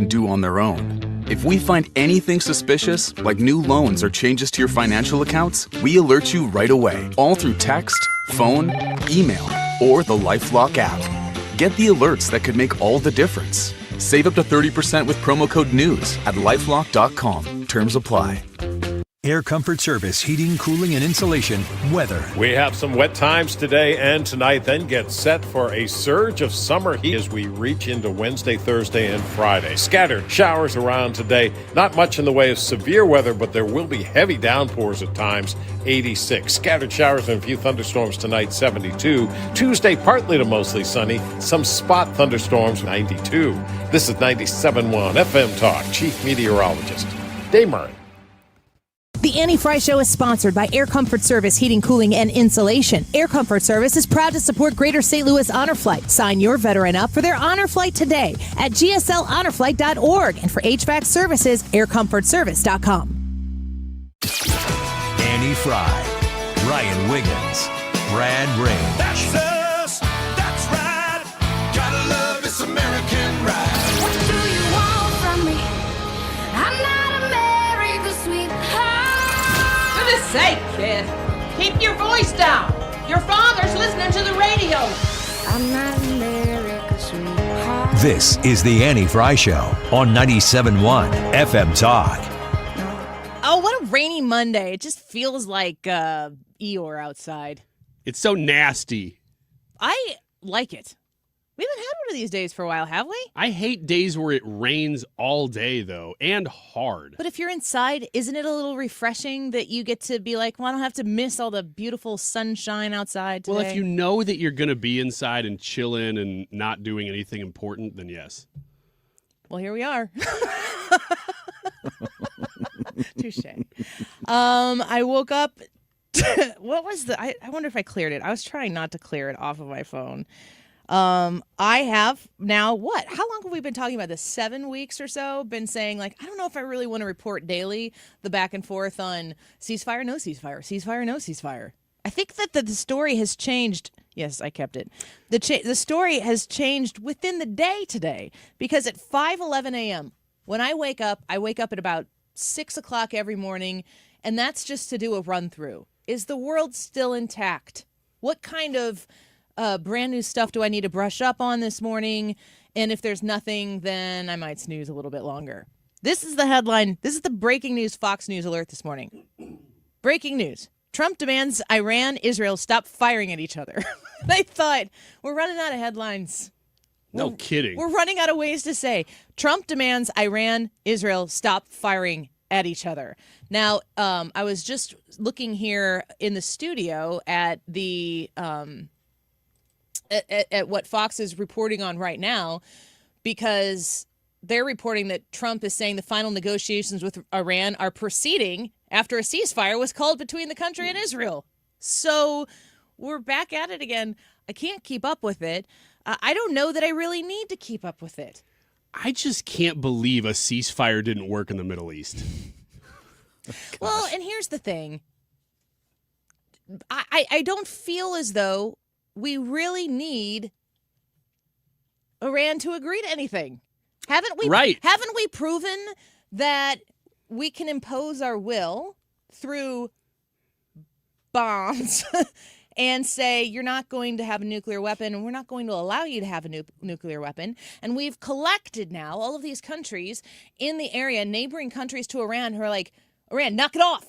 do on their own. If we find anything suspicious, like new loans or changes to your financial accounts, we alert you right away, all through text, phone, email, or the LifeLock app. Get the alerts that could make all the difference. Save up to 30% with promo code NEWS at lifelock.com. Terms apply. Air Comfort Service, heating, cooling, and insulation, weather. We have some wet times today and tonight, then get set for a surge of summer heat as we reach into Wednesday, Thursday, and Friday. Scattered showers around today. Not much in the way of severe weather, but there will be heavy downpours at times, 86. Scattered showers and a few thunderstorms tonight, 72. Tuesday, partly to mostly sunny. Some spot thunderstorms, 92. This is 97.1 FM Talk. Chief Meteorologist Dave Murray. The Annie Frey Show is sponsored by Air Comfort Service Heating, Cooling, and Insulation. Air Comfort Service is proud to support Greater St. Louis Honor Flight. Sign your veteran up for their Honor Flight today at gslhonorflight.org. And for HVAC services, aircomfortservice.com. Annie Frey, Ryan Wiggins, Brad Ray. That's us. That's right. Gotta love this American ride. What do you want from me? I'm not America's sweetheart. For goodness sake, kid. Keep your voice down. Your father's listening to the radio. I'm not America's sweetheart. This is the Annie Frey Show on 97.1 FM Talk. Oh, what a rainy Monday. It just feels like Eeyore outside. It's so nasty. I like it. We haven't had one of these days for a while, have we? I hate days where it rains all day, though, and hard. But if you're inside, isn't it a little refreshing that you get to be like, well, I don't have to miss all the beautiful sunshine outside today? Well, if you know that you're going to be inside and chilling and not doing anything important, then yes. Well, here we are. Touche. I woke up. What was I wonder if I cleared it. I was trying not to clear it off of my phone. I have now what? How long have we been talking about this? 7 weeks or so? Been saying, like, I don't know if I really want to report daily the back and forth on ceasefire, no ceasefire, ceasefire, no ceasefire. I think that the story has changed. Yes, I kept it. The story has changed within the day today because at 5:11 a.m. when I wake up at about 6 o'clock every morning, and that's just to do a run through. Is the world still intact? What kind of brand new stuff do I need to brush up on this morning? And if there's nothing, then I might snooze a little bit longer. This is the headline. This is the breaking news Fox News alert this morning. Breaking news. Trump demands Iran, Israel stop firing at each other. I thought, we're running out of headlines. No kidding. We're running out of ways to say. Trump demands Iran, Israel stop firing at each other. Now, I was just looking here in the studio at the at what Fox is reporting on right now, because they're reporting that Trump is saying the final negotiations with Iran are proceeding after a ceasefire was called between the country and Israel. So we're back at it again. I can't keep up with it. I don't know that I really need to keep up with it. I just can't believe a ceasefire didn't work in the Middle East. Well, and here's the thing. I don't feel as though we really need Iran to agree to anything. Haven't we? Right. Haven't we proven that we can impose our will through bombs and say, you're not going to have a nuclear weapon, and we're not going to allow you to have a nuclear weapon. And we've collected now all of these countries in the area, neighboring countries to Iran, who are like, Iran, knock it off.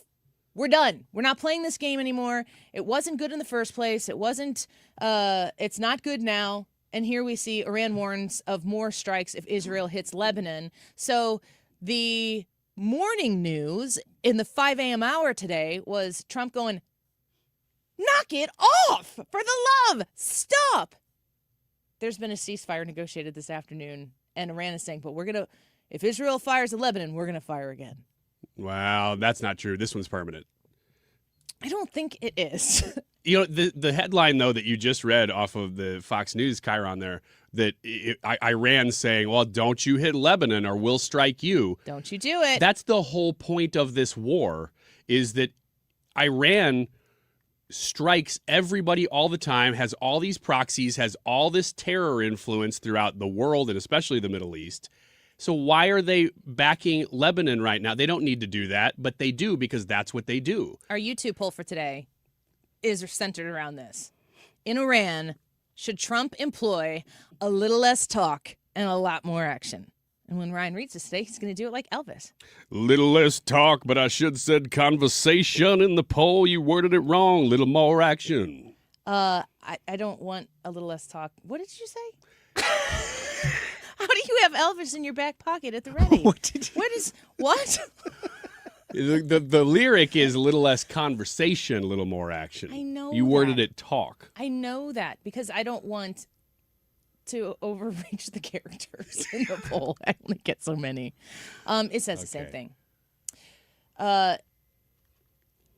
We're done. We're not playing this game anymore. It wasn't good in the first place. It's not good now. And here we see Iran warns of more strikes if Israel hits Lebanon. So the morning news in the 5 a.m. hour today was Trump going, knock it off! For the love! Stop! There's been a ceasefire negotiated this afternoon, and Iran is saying, but if Israel fires at Lebanon, we're going to fire again. Wow, that's not true. This one's permanent. I don't think it is. You know, the headline, though, that you just read off of the Fox News Chiron there, that Iran saying, well, don't you hit Lebanon or we'll strike you. Don't you do it. That's the whole point of this war, is that Iran strikes everybody all the time, has all these proxies, has all this terror influence throughout the world and especially the Middle East. So why are they backing Lebanon right now? They don't need to do that, but they do because that's what they do. Our YouTube poll for today is centered around this. In Iran, should Trump employ a little less talk and a lot more action? And when Ryan reads this today, he's going to do it like Elvis. Little less talk, but I should have said conversation in the poll. You worded it wrong. Little more action. I don't want a little less talk. What did you say? How do you have Elvis in your back pocket at the ready? What? The lyric is a little less conversation, a little more action. I know you worded that. it talk. I know that because I don't want to overreach the characters in the poll. I only get so many. It says the same thing.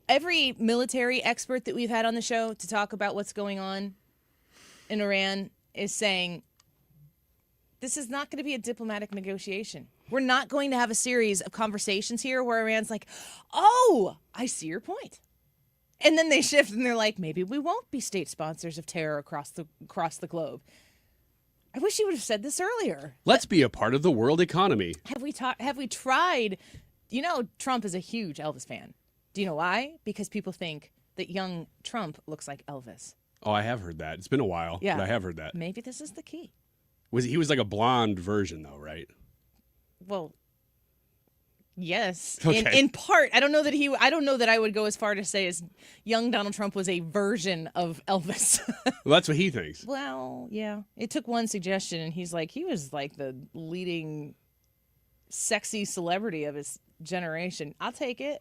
Every military expert that we've had on the show to talk about what's going on in Iran is saying this is not going to be a diplomatic negotiation. We're not going to have a series of conversations here where Iran's like, oh, I see your point. And then they shift and they're like, maybe we won't be state sponsors of terror across the globe. I wish you would have said this earlier. Let's be a part of the world economy. Have we tried? You know, Trump is a huge Elvis fan. Do you know why? Because people think that young Trump looks like Elvis. Oh, I have heard that. It's been a while, Yeah. but I have heard that. Maybe this is the key. He was like a blonde version, though, right? Well, yes. Okay. In part, I don't know that I would go as far to say as young Donald Trump was a version of Elvis. Well, that's what he thinks. Well, yeah. It took one suggestion, and he was like the leading sexy celebrity of his generation. I'll take it.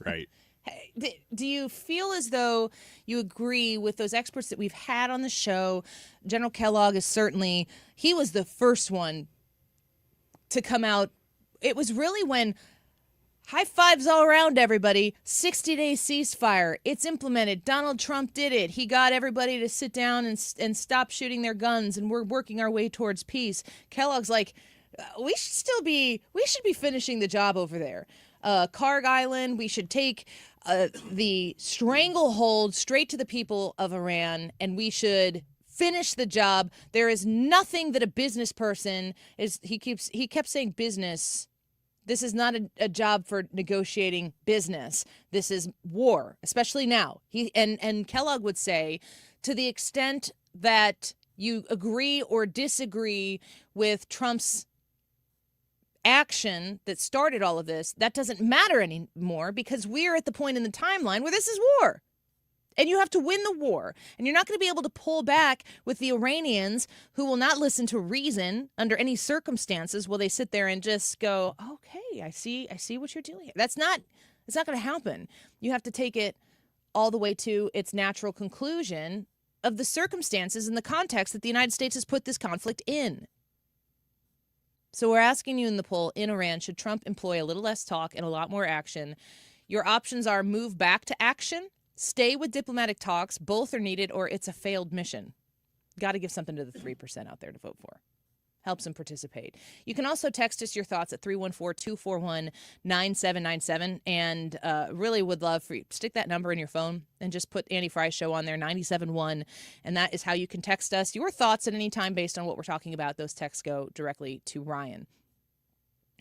Right. Hey, do you feel as though you agree with those experts that we've had on the show? General Kellogg is certainly, he was the first one to come out. It was really when high fives all around everybody, 60-day ceasefire, it's implemented. Donald Trump did it. He got everybody to sit down and stop shooting their guns, and we're working our way towards peace. Kellogg's like, we should be finishing the job over there. Karg Island, we should take the stranglehold straight to the people of Iran, and we should finish the job. There is nothing that a business person is. He kept saying business. This is not a job for negotiating business. This is war, especially now. And Kellogg would say, to the extent that you agree or disagree with Trump's action that started all of this, that doesn't matter anymore because we're at the point in the timeline where this is war. And you have to win the war. And you're not going to be able to pull back with the Iranians who will not listen to reason under any circumstances while they sit there and just go, okay, I see what you're doing. It's not going to happen. You have to take it all the way to its natural conclusion of the circumstances and the context that the United States has put this conflict in. So we're asking you in the poll, in Iran, should Trump employ a little less talk and a lot more action? Your options are move back to action, stay with diplomatic talks, both are needed, or it's a failed mission. Got to give something to the 3% out there to vote for. Helps them participate. You can also text us your thoughts at 314-241-9797, and really would love for you to stick that number in your phone and just put Annie Frey Show on there, 97.1, and that is how you can text us your thoughts at any time based on what we're talking about. Those texts go directly to Ryan.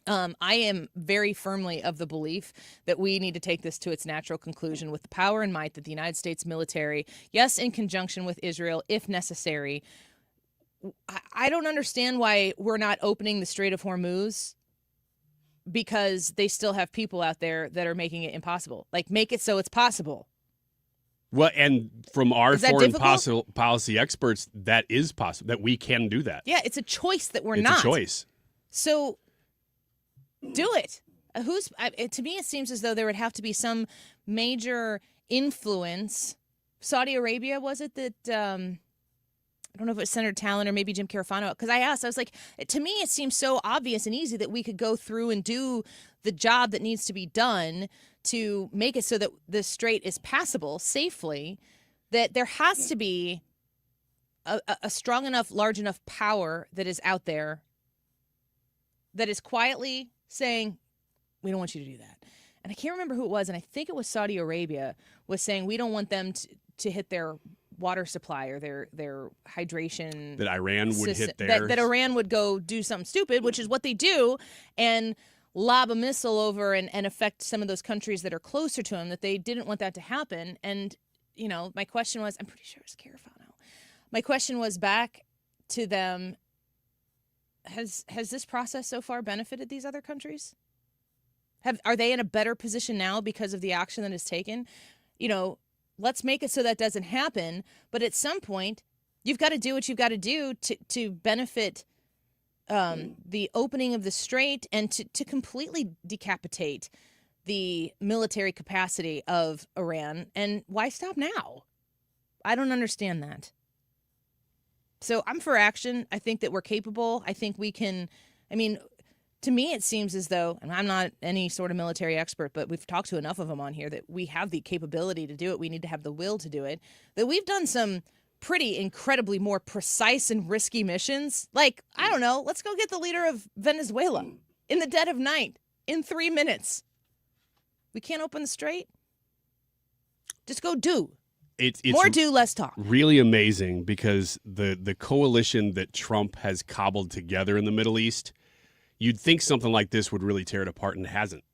I am very firmly of the belief that we need to take this to its natural conclusion with the power and might that the United States military, yes, in conjunction with Israel, if necessary. I don't understand why we're not opening the Strait of Hormuz because they still have people out there that are making it impossible. Like, make it so it's possible. Well, and from our foreign policy experts, that is possible, that we can do that. Yeah, it's a choice that we're not. It's a choice. So do it. To me, it seems as though there would have to be some major influence. Saudi Arabia, was it that... I don't know if it was Senator Talon or maybe Jim Carafano, because I was like, to me, it seems so obvious and easy that we could go through and do the job that needs to be done to make it so that the strait is passable safely, that there has to be a strong enough, large enough power that is out there that is quietly saying, we don't want you to do that. And I can't remember who it was, and I think it was Saudi Arabia, was saying we don't want them to hit their water supply or their hydration. That Iran would system, hit theirs. that Iran would go do something stupid, which is what they do, and lob a missile over and affect some of those countries that are closer to them, that they didn't want that to happen. And, my question was, I'm pretty sure it's Carafano. My question was back to them, has this process so far benefited these other countries? Are they in a better position now because of the action that is taken? Let's make it so that doesn't happen. But at some point, you've got to do what you've got to do to benefit the opening of the strait and to completely decapitate the military capacity of Iran. And why stop now? I don't understand that. So I'm for action. I think that we're capable. I think we can. To me, it seems as though, and I'm not any sort of military expert, but we've talked to enough of them on here that we have the capability to do it. We need to have the will to do it. That we've done some pretty incredibly more precise and risky missions. Like, I don't know, let's go get the leader of Venezuela in the dead of night in 3 minutes. We can't open the strait. Just go do. It's more do, less talk. Really amazing because the coalition that Trump has cobbled together in the Middle East, you'd think something like this would really tear it apart, and it hasn't.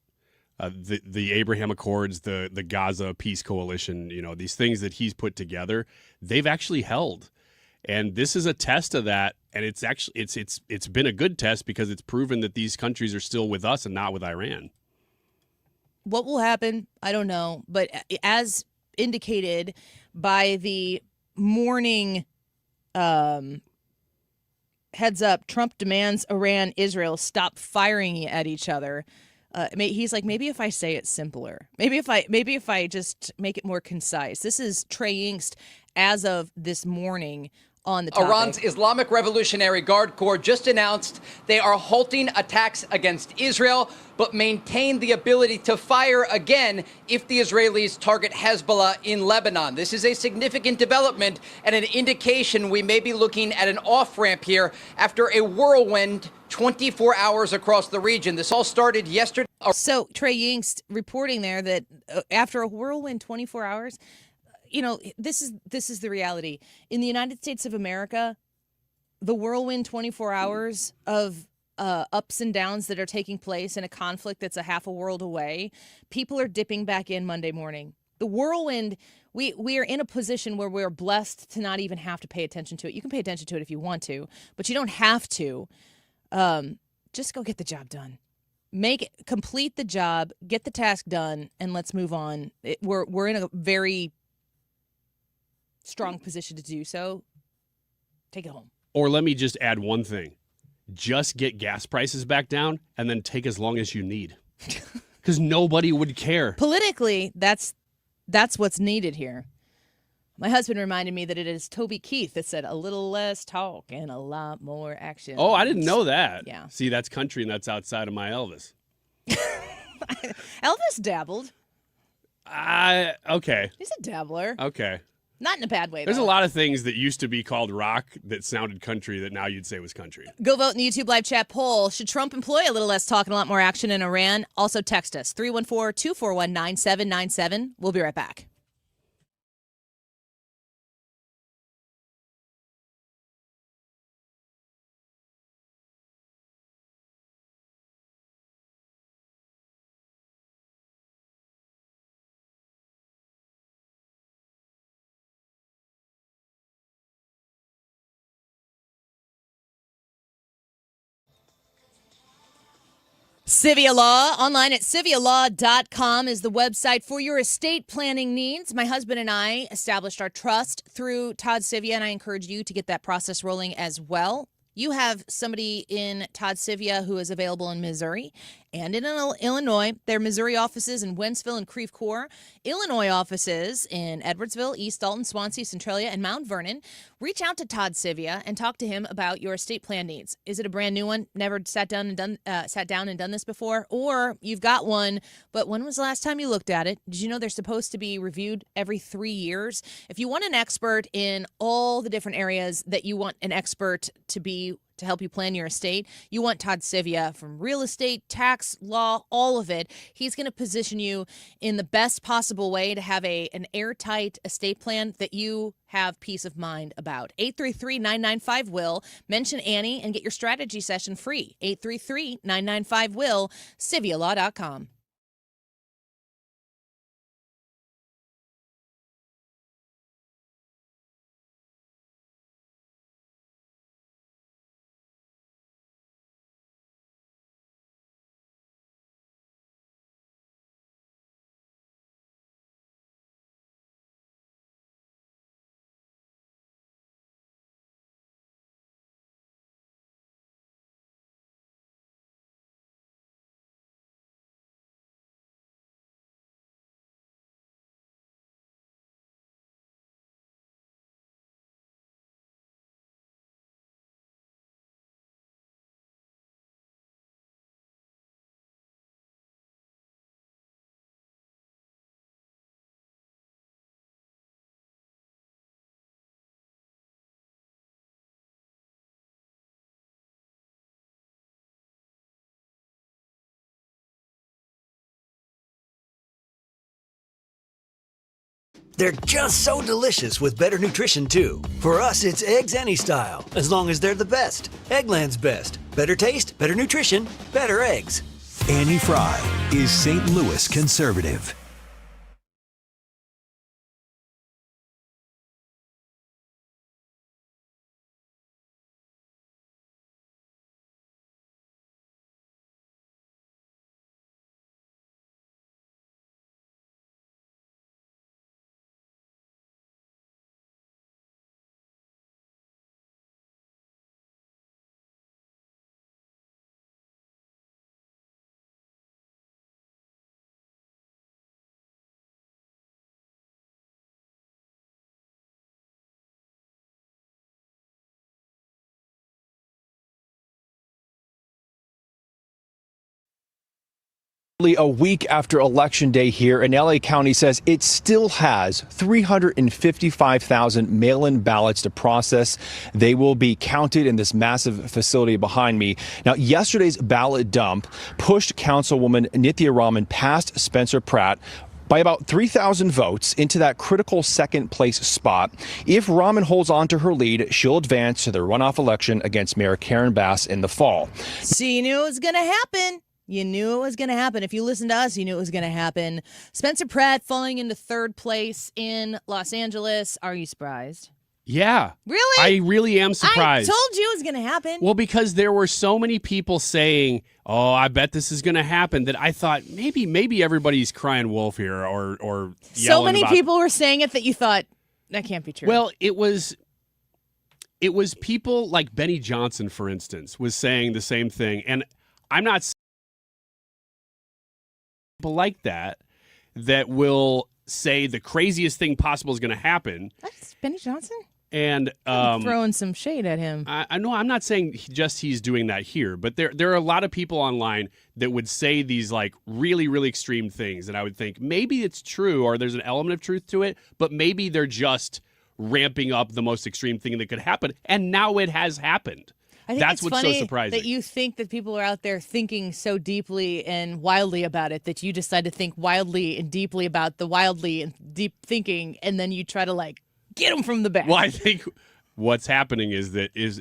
The Abraham Accords, the Gaza Peace Coalition, these things that he's put together, they've actually held. And this is a test of that, and it's been a good test because it's proven that these countries are still with us and not with Iran. What will happen? I don't know. But as indicated by the morning heads up, Trump demands Iran, Israel stop firing at each other. He's like, maybe if I say it simpler, maybe if I just make it more concise. This is Trey Yingst as of this morning on the topic. Iran's Islamic Revolutionary Guard Corps just announced they are halting attacks against Israel, but maintain the ability to fire again if the Israelis target Hezbollah in Lebanon. This is a significant development and an indication we may be looking at an off-ramp here after a whirlwind 24 hours across the region. This all started yesterday. So Trey Yingst reporting there that after a whirlwind 24 hours, this is the reality. In the United States of America, the whirlwind 24 hours of ups and downs that are taking place in a conflict that's a half a world away, people are dipping back in Monday morning. The whirlwind, we are in a position where we're blessed to not even have to pay attention to it. You can pay attention to it if you want to, but you don't have to. Just go get the job done. Complete the job, get the task done, and let's move on. We're in a very strong position to do so. Take it home. Or let me just add one thing. Just get gas prices back down and then take as long as you need. Because nobody would care. Politically, that's what's needed here. My husband reminded me that it is Toby Keith that said a little less talk and a lot more action. Oh, I didn't know that. Yeah. See, that's country and that's outside of my Elvis. Elvis dabbled. Okay. He's a dabbler. Okay. Not in a bad way, There's though. a lot of things that used to be called rock that sounded country that now you'd say was country. Go vote in the YouTube live chat poll. Should Trump employ a little less talk and a lot more action in Iran? Also text us, 314-241-9797. We'll be right back. Civia Law, online at civialaw.com is the website for your estate planning needs. My husband and I established our trust through Todd Civia, and I encourage you to get that process rolling as well. You have somebody in Todd Civia who is available in Missouri and in Illinois. Their Missouri offices in Wentzville and Creve Coeur. Illinois offices in Edwardsville, East Dalton, Swansea, Centralia, and Mount Vernon. Reach out to Todd Civia and talk to him about your estate plan needs. Is it a brand new one? Never sat down and done this before? Or you've got one, but when was the last time you looked at it? Did you know they're supposed to be reviewed every 3 years? If you want an expert in all the different areas that you want an expert to be to help you plan your estate, you want Todd Sivia from real estate, tax, law, all of it. He's going to position you in the best possible way to have an airtight estate plan that you have peace of mind about. 833-995-WILL. Mention Annie and get your strategy session free. 833-995-WILL. CiviaLaw.com. They're just so delicious with better nutrition, too. For us, it's eggs any style, as long as they're the best. Eggland's best. Better taste, better nutrition, better eggs. Annie Frey is St. Louis conservative. A week after Election Day here, and LA County says it still has 355,000 mail-in ballots to process. They will be counted in this massive facility behind me. Now, yesterday's ballot dump pushed Councilwoman Nithya Raman past Spencer Pratt by about 3,000 votes into that critical second place spot. If Raman holds on to her lead, she'll advance to the runoff election against Mayor Karen Bass in the fall. So you knew it was going to happen. You knew it was going to happen. If you listened to us, you knew it was going to happen. Spencer Pratt falling into third place in Los Angeles. Are you surprised? Yeah. Really? I really am surprised. I told you it was going to happen. Well, because there were so many people saying, oh, I bet this is going to happen, that I thought maybe everybody's crying wolf here or yelling so many about people were saying it that you thought, that can't be true. Well, it was people like Benny Johnson, for instance, was saying the same thing. And I'm not saying people like that will say the craziest thing possible is going to happen. That's Benny Johnson? And throwing some shade at him. I know I'm not saying he's doing that here, but there are a lot of people online that would say these like really, really extreme things. And I would think maybe it's true or there's an element of truth to it, but maybe they're just ramping up the most extreme thing that could happen. And now it has happened. I think That's it's what's funny so surprising. that you think that people are out there thinking so deeply and wildly about it that you decide to think wildly and deeply about the wildly and deep thinking, and then you try to like get them from the back. Well, I think what's happening is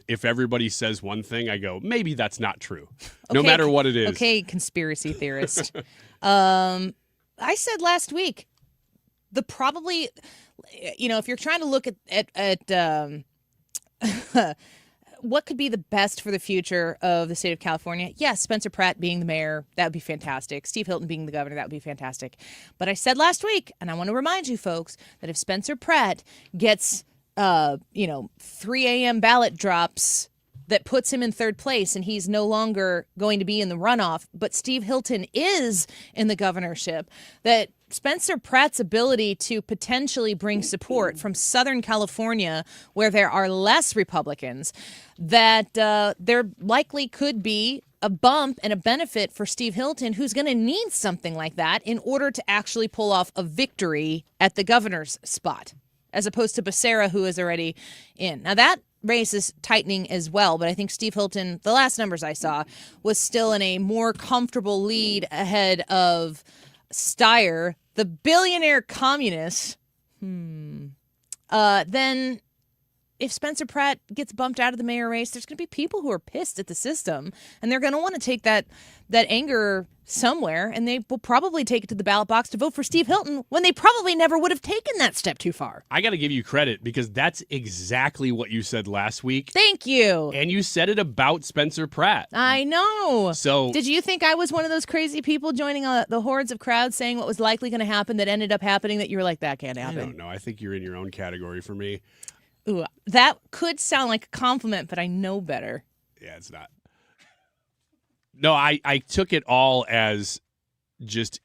if everybody says one thing, I go, maybe that's not true, no matter what it is. Okay, conspiracy theorist. I said last week, if you're trying to look at what could be the best for the future of the state of California? Yes, Spencer Pratt being the mayor, that would be fantastic. Steve Hilton being the governor, that would be fantastic. But I said last week, and I want to remind you folks, that if Spencer Pratt gets, 3 a.m. ballot drops that puts him in third place and he's no longer going to be in the runoff, but Steve Hilton is in the governorship, that Spencer Pratt's ability to potentially bring support from Southern California, where there are less Republicans, that there likely could be a bump and a benefit for Steve Hilton, who's going to need something like that in order to actually pull off a victory at the governor's spot, as opposed to Becerra, who is already in. Now, that race is tightening as well, but I think Steve Hilton, the last numbers I saw, was still in a more comfortable lead ahead of Steyer, the billionaire communist. Then if Spencer Pratt gets bumped out of the mayor race, there's going to be people who are pissed at the system, and they're going to want to take that anger somewhere, and they will probably take it to the ballot box to vote for Steve Hilton when they probably never would have taken that step too far. I got to give you credit because that's exactly what you said last week. Thank you. And you said it about Spencer Pratt. I know. So did you think I was one of those crazy people joining the hordes of crowds saying what was likely going to happen that ended up happening that you were like, that can't happen? I don't know. I think you're in your own category for me. Ooh, that could sound like a compliment, but I know better. Yeah, it's not. No, I took it all as just,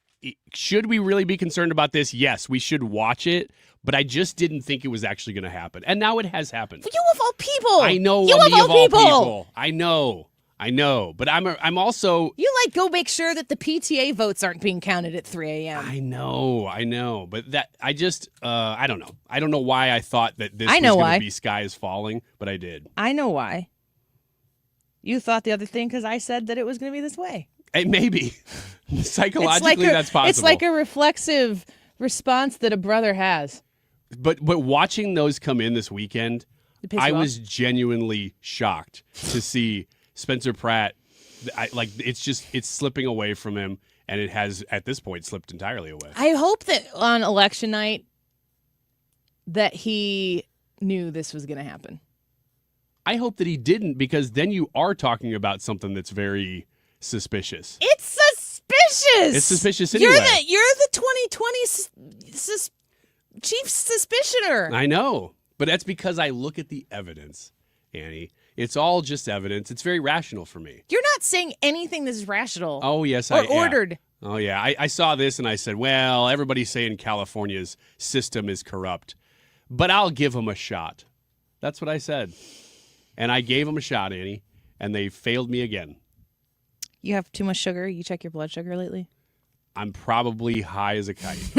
should we really be concerned about this? Yes, we should watch it, but I just didn't think it was actually going to happen. And now it has happened. You of all people. I know. You of all people. I know. But I'm also. You go make sure that the PTA votes aren't being counted at 3 a.m. I know. But I just, I don't know. I don't know why I thought that this was going to be sky is falling, but I did. I know why. You thought the other thing because I said that it was going to be this way. Hey, maybe. Psychologically, that's possible. It's like a reflexive response that a brother has. But watching those come in this weekend, I was genuinely shocked to see Spencer Pratt. It's slipping away from him, and it has at this point slipped entirely away. I hope that on election night that he knew this was going to happen. I hope that he didn't, because then you are talking about something that's very suspicious. It's suspicious. It's suspicious anyway. You're the 2020 chief suspicioner. I know, but that's because I look at the evidence, Annie. It's all just evidence. It's very rational for me. You're not saying anything that's rational. Oh, yes, or ordered. Yeah. Oh, yeah. I saw this and I said, well, everybody's saying California's system is corrupt, but I'll give them a shot. That's what I said. And I gave them a shot, Annie, and they failed me again. You have too much sugar? You check your blood sugar lately? I'm probably high as a kite.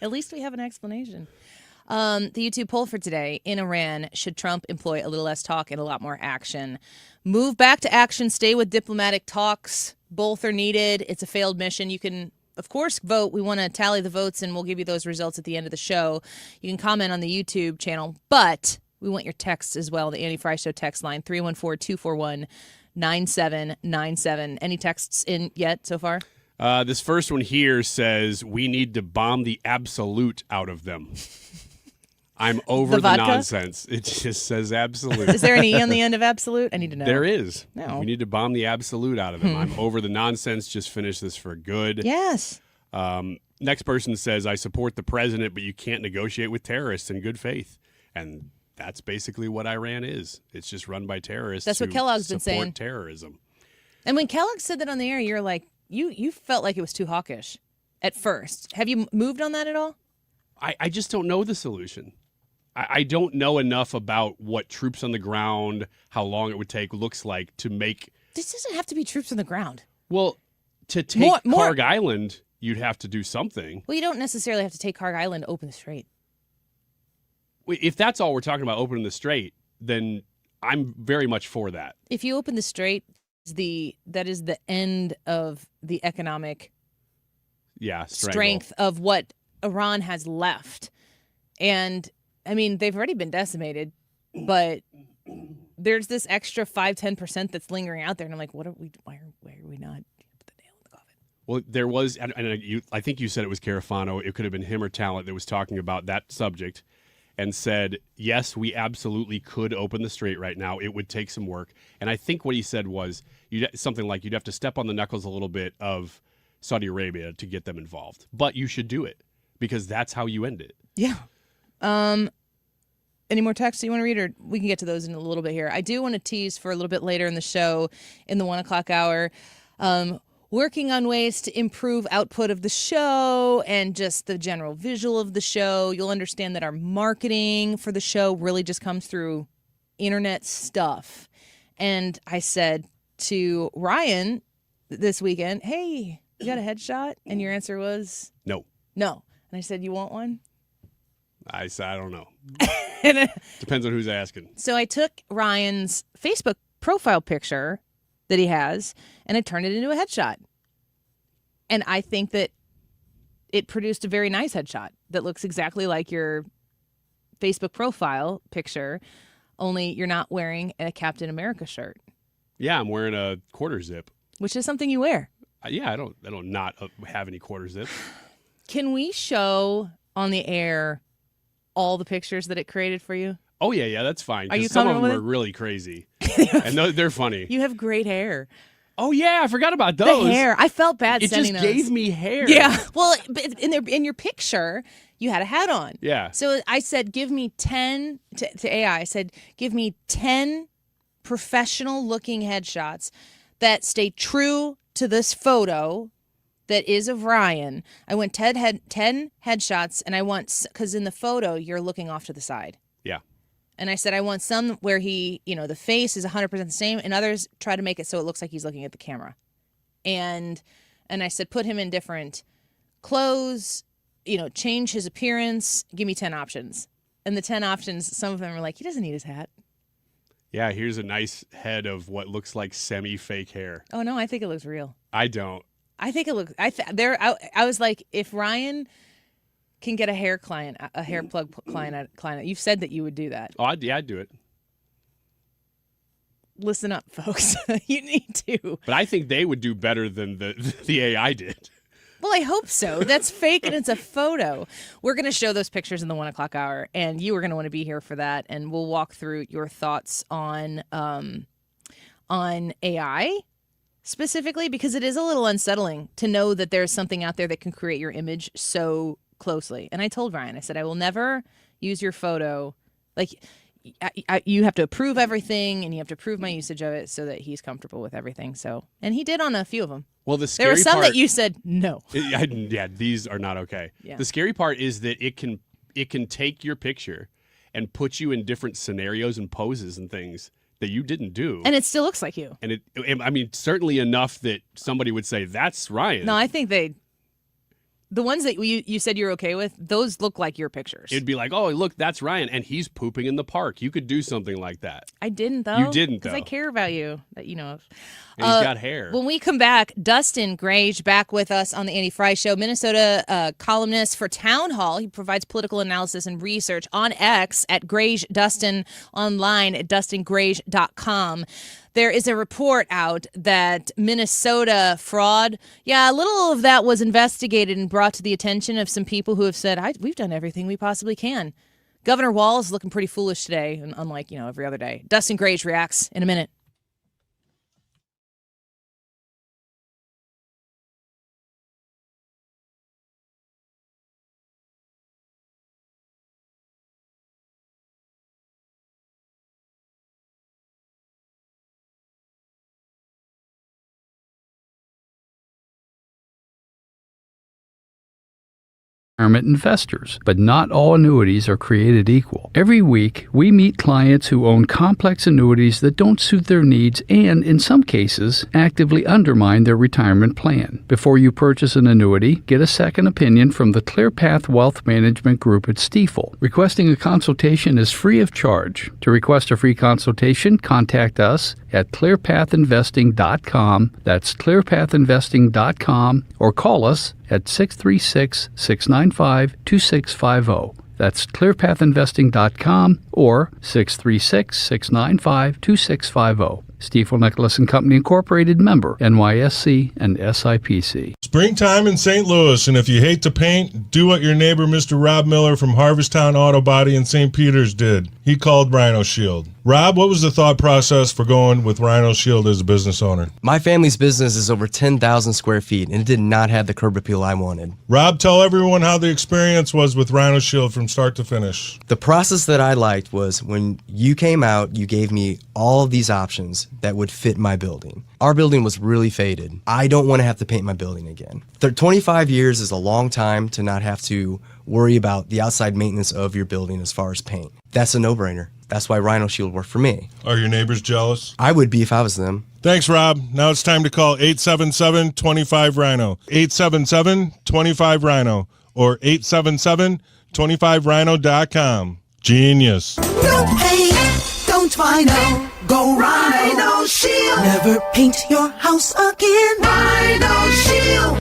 At least we have an explanation. The YouTube poll for today: in Iran, should Trump employ a little less talk and a lot more action? Move back to action, stay with diplomatic talks. Both are needed. It's a failed mission. You can, of course, vote. We want to tally the votes, and we'll give you those results at the end of the show. You can comment on the YouTube channel, but we want your texts as well. The Annie Frey Show text line, 314-241-9797. Any texts in yet so far? This first one here says, we need to bomb the absolute out of them. I'm over the nonsense. It just says absolute. Is there an E on the end of absolute? I need to know. There is. No. We need to bomb the absolute out of them. I'm over the nonsense. Just finish this for good. Yes. Next person says, I support the president, but you can't negotiate with terrorists in good faith. And that's basically what Iran is. It's just run by terrorists. That's what Kellogg's been saying. Support terrorism. And when Kellogg said that on the air, you're like, you felt like it was too hawkish at first. Have you moved on that at all? I just don't know the solution. I don't know enough about what troops on the ground, how long it would take, looks like to make. This doesn't have to be troops on the ground. Well, to take Karg Island, you'd have to do something. Well, you don't necessarily have to take Karg Island to open the strait. If that's all we're talking about, opening the strait, then I'm very much for that. If you open the strait, that is the end of the economic strength of what Iran has left. And, I mean, they've already been decimated, but there's this extra 5-10% that's lingering out there. And I'm like, why are we not put the nail in the coffin? Well, there was, and I think you said it was Carafano. It could have been him or Talent that was talking about that subject and said, yes, we absolutely could open the strait right now. It would take some work. And I think what he said was something like you'd have to step on the knuckles a little bit of Saudi Arabia to get them involved. But you should do it because that's how you end it. Yeah. Any more texts you want to read, or we can get to those in a little bit here. I do want to tease for a little bit later in the show, in the 1 o'clock hour, working on ways to improve output of the show and just the general visual of the show. You'll understand that our marketing for the show really just comes through internet stuff. And I said to Ryan this weekend, hey, you got a headshot? And your answer was? No. And I said, you want one? I don't know. And, Depends on who's asking. so I took Ryan's Facebook profile picture that he has, and I turned it into a headshot. And I think that it produced a very nice headshot that looks exactly like your Facebook profile picture, only you're not wearing a Captain America shirt. Yeah, I'm wearing a quarter zip. Which is something you wear. Yeah, I don't not have any quarter zips. Can we show on the air all the pictures that it created for you? Oh, yeah, that's fine. Are you some of them comfortable with are it? really crazy. And they're funny. You have great hair. Oh, yeah, I forgot about those. The hair. I felt bad It sending just those. gave me hair. Yeah. Well, but in your picture, you had a hat on. Yeah. So I said, give me 10 to AI. I said, give me 10 professional looking headshots that stay true to this photo that is of Ryan. I went 10 headshots, and I want, because in the photo, you're looking off to the side. Yeah. And I said, I want some where he, the face is 100% the same, and others try to make it so it looks like he's looking at the camera. And I said, put him in different clothes, change his appearance, give me 10 options. And the 10 options, some of them are like, he doesn't need his hat. Yeah, here's a nice head of what looks like semi-fake hair. Oh, no, I think it looks real. I don't. I think it looks, I was like, if Ryan can get a hair plug client, you've said that you would do that. Oh, I'd do it. Listen up, folks. You need to. But I think they would do better than the AI did. Well, I hope so. That's fake, and it's a photo. We're going to show those pictures in the 1 o'clock hour, and you are going to want to be here for that. And we'll walk through your thoughts on AI specifically, because it is a little unsettling to know that there's something out there that can create your image so closely. And I told Ryan, I said, I will never use your photo. Like, you have to approve everything, and you have to approve my usage of it so that he's comfortable with everything. So, and he did on a few of them. Well, the scary there were some part, that you said no. Yeah, these are not okay. Yeah. The scary part is that it can take your picture and put you in different scenarios and poses and things that you didn't do. And it still looks like you. And certainly enough that somebody would say, that's Ryan. No, I think the ones that you said you're okay with, those look like your pictures. It'd be like, oh, look, that's Ryan, and he's pooping in the park. You could do something like that. I didn't, though. You didn't, Because though. I care about you, that you know of. And he's got hair. When we come back, Dustin Grage back with us on the Annie Frey Show, Minnesota columnist for Town Hall. He provides political analysis and research on X at Grage Dustin, online at dustingrage.com. There is a report out that Minnesota fraud, a little of that was investigated and brought to the attention of some people who have said, we've done everything we possibly can. Governor Walz is looking pretty foolish today, unlike every other day. Dustin Grage reacts in a minute. Investors, but not all annuities are created equal. Every week, we meet clients who own complex annuities that don't suit their needs and, in some cases, actively undermine their retirement plan. Before you purchase an annuity, get a second opinion from the ClearPath Wealth Management Group at Stiefel. Requesting a consultation is free of charge. To request a free consultation, contact us at clearpathinvesting.com. That's clearpathinvesting.com, or call us at 636-695-2650. That's clearpathinvesting.com or 636-695-2650. Stiefel Nicholas and Company Incorporated, member NYSE and SIPC. Springtime in St. Louis, and if you hate to paint, do what your neighbor Mr. Rob Miller from Harvesttown Auto Body in St. Peters did. He called Rhino Shield. Rob, what was the thought process for going with Rhino Shield as a business owner? My family's business is over 10,000 square feet, and it did not have the curb appeal I wanted. Rob, tell everyone how the experience was with Rhino Shield from start to finish. The process that I liked was when you came out, you gave me all of these options that would fit my building. Our building was really faded. I don't want to have to paint my building again. 25 years is a long time to not have to worry about the outside maintenance of your building as far as paint. That's a no-brainer. That's why Rhino Shield worked for me. Are your neighbors jealous? I would be if I was them. Thanks, Rob. Now it's time to call 877-25-RHINO. 877-25-RHINO or 877 25rhino.com. Genius. No pain, don't Rhino. Go Rhino Shield. Never paint your house again. Rhino Shield.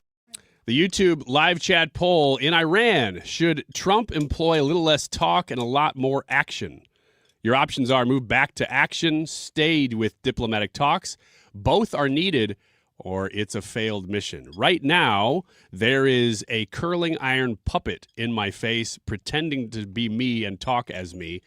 The YouTube live chat poll in Iran. Should Trump employ a little less talk and a lot more action? Your options are move back to action, stayed with diplomatic talks, both are needed, or it's a failed mission. Right now, there is a curling iron puppet in my face pretending to be me and talk as me,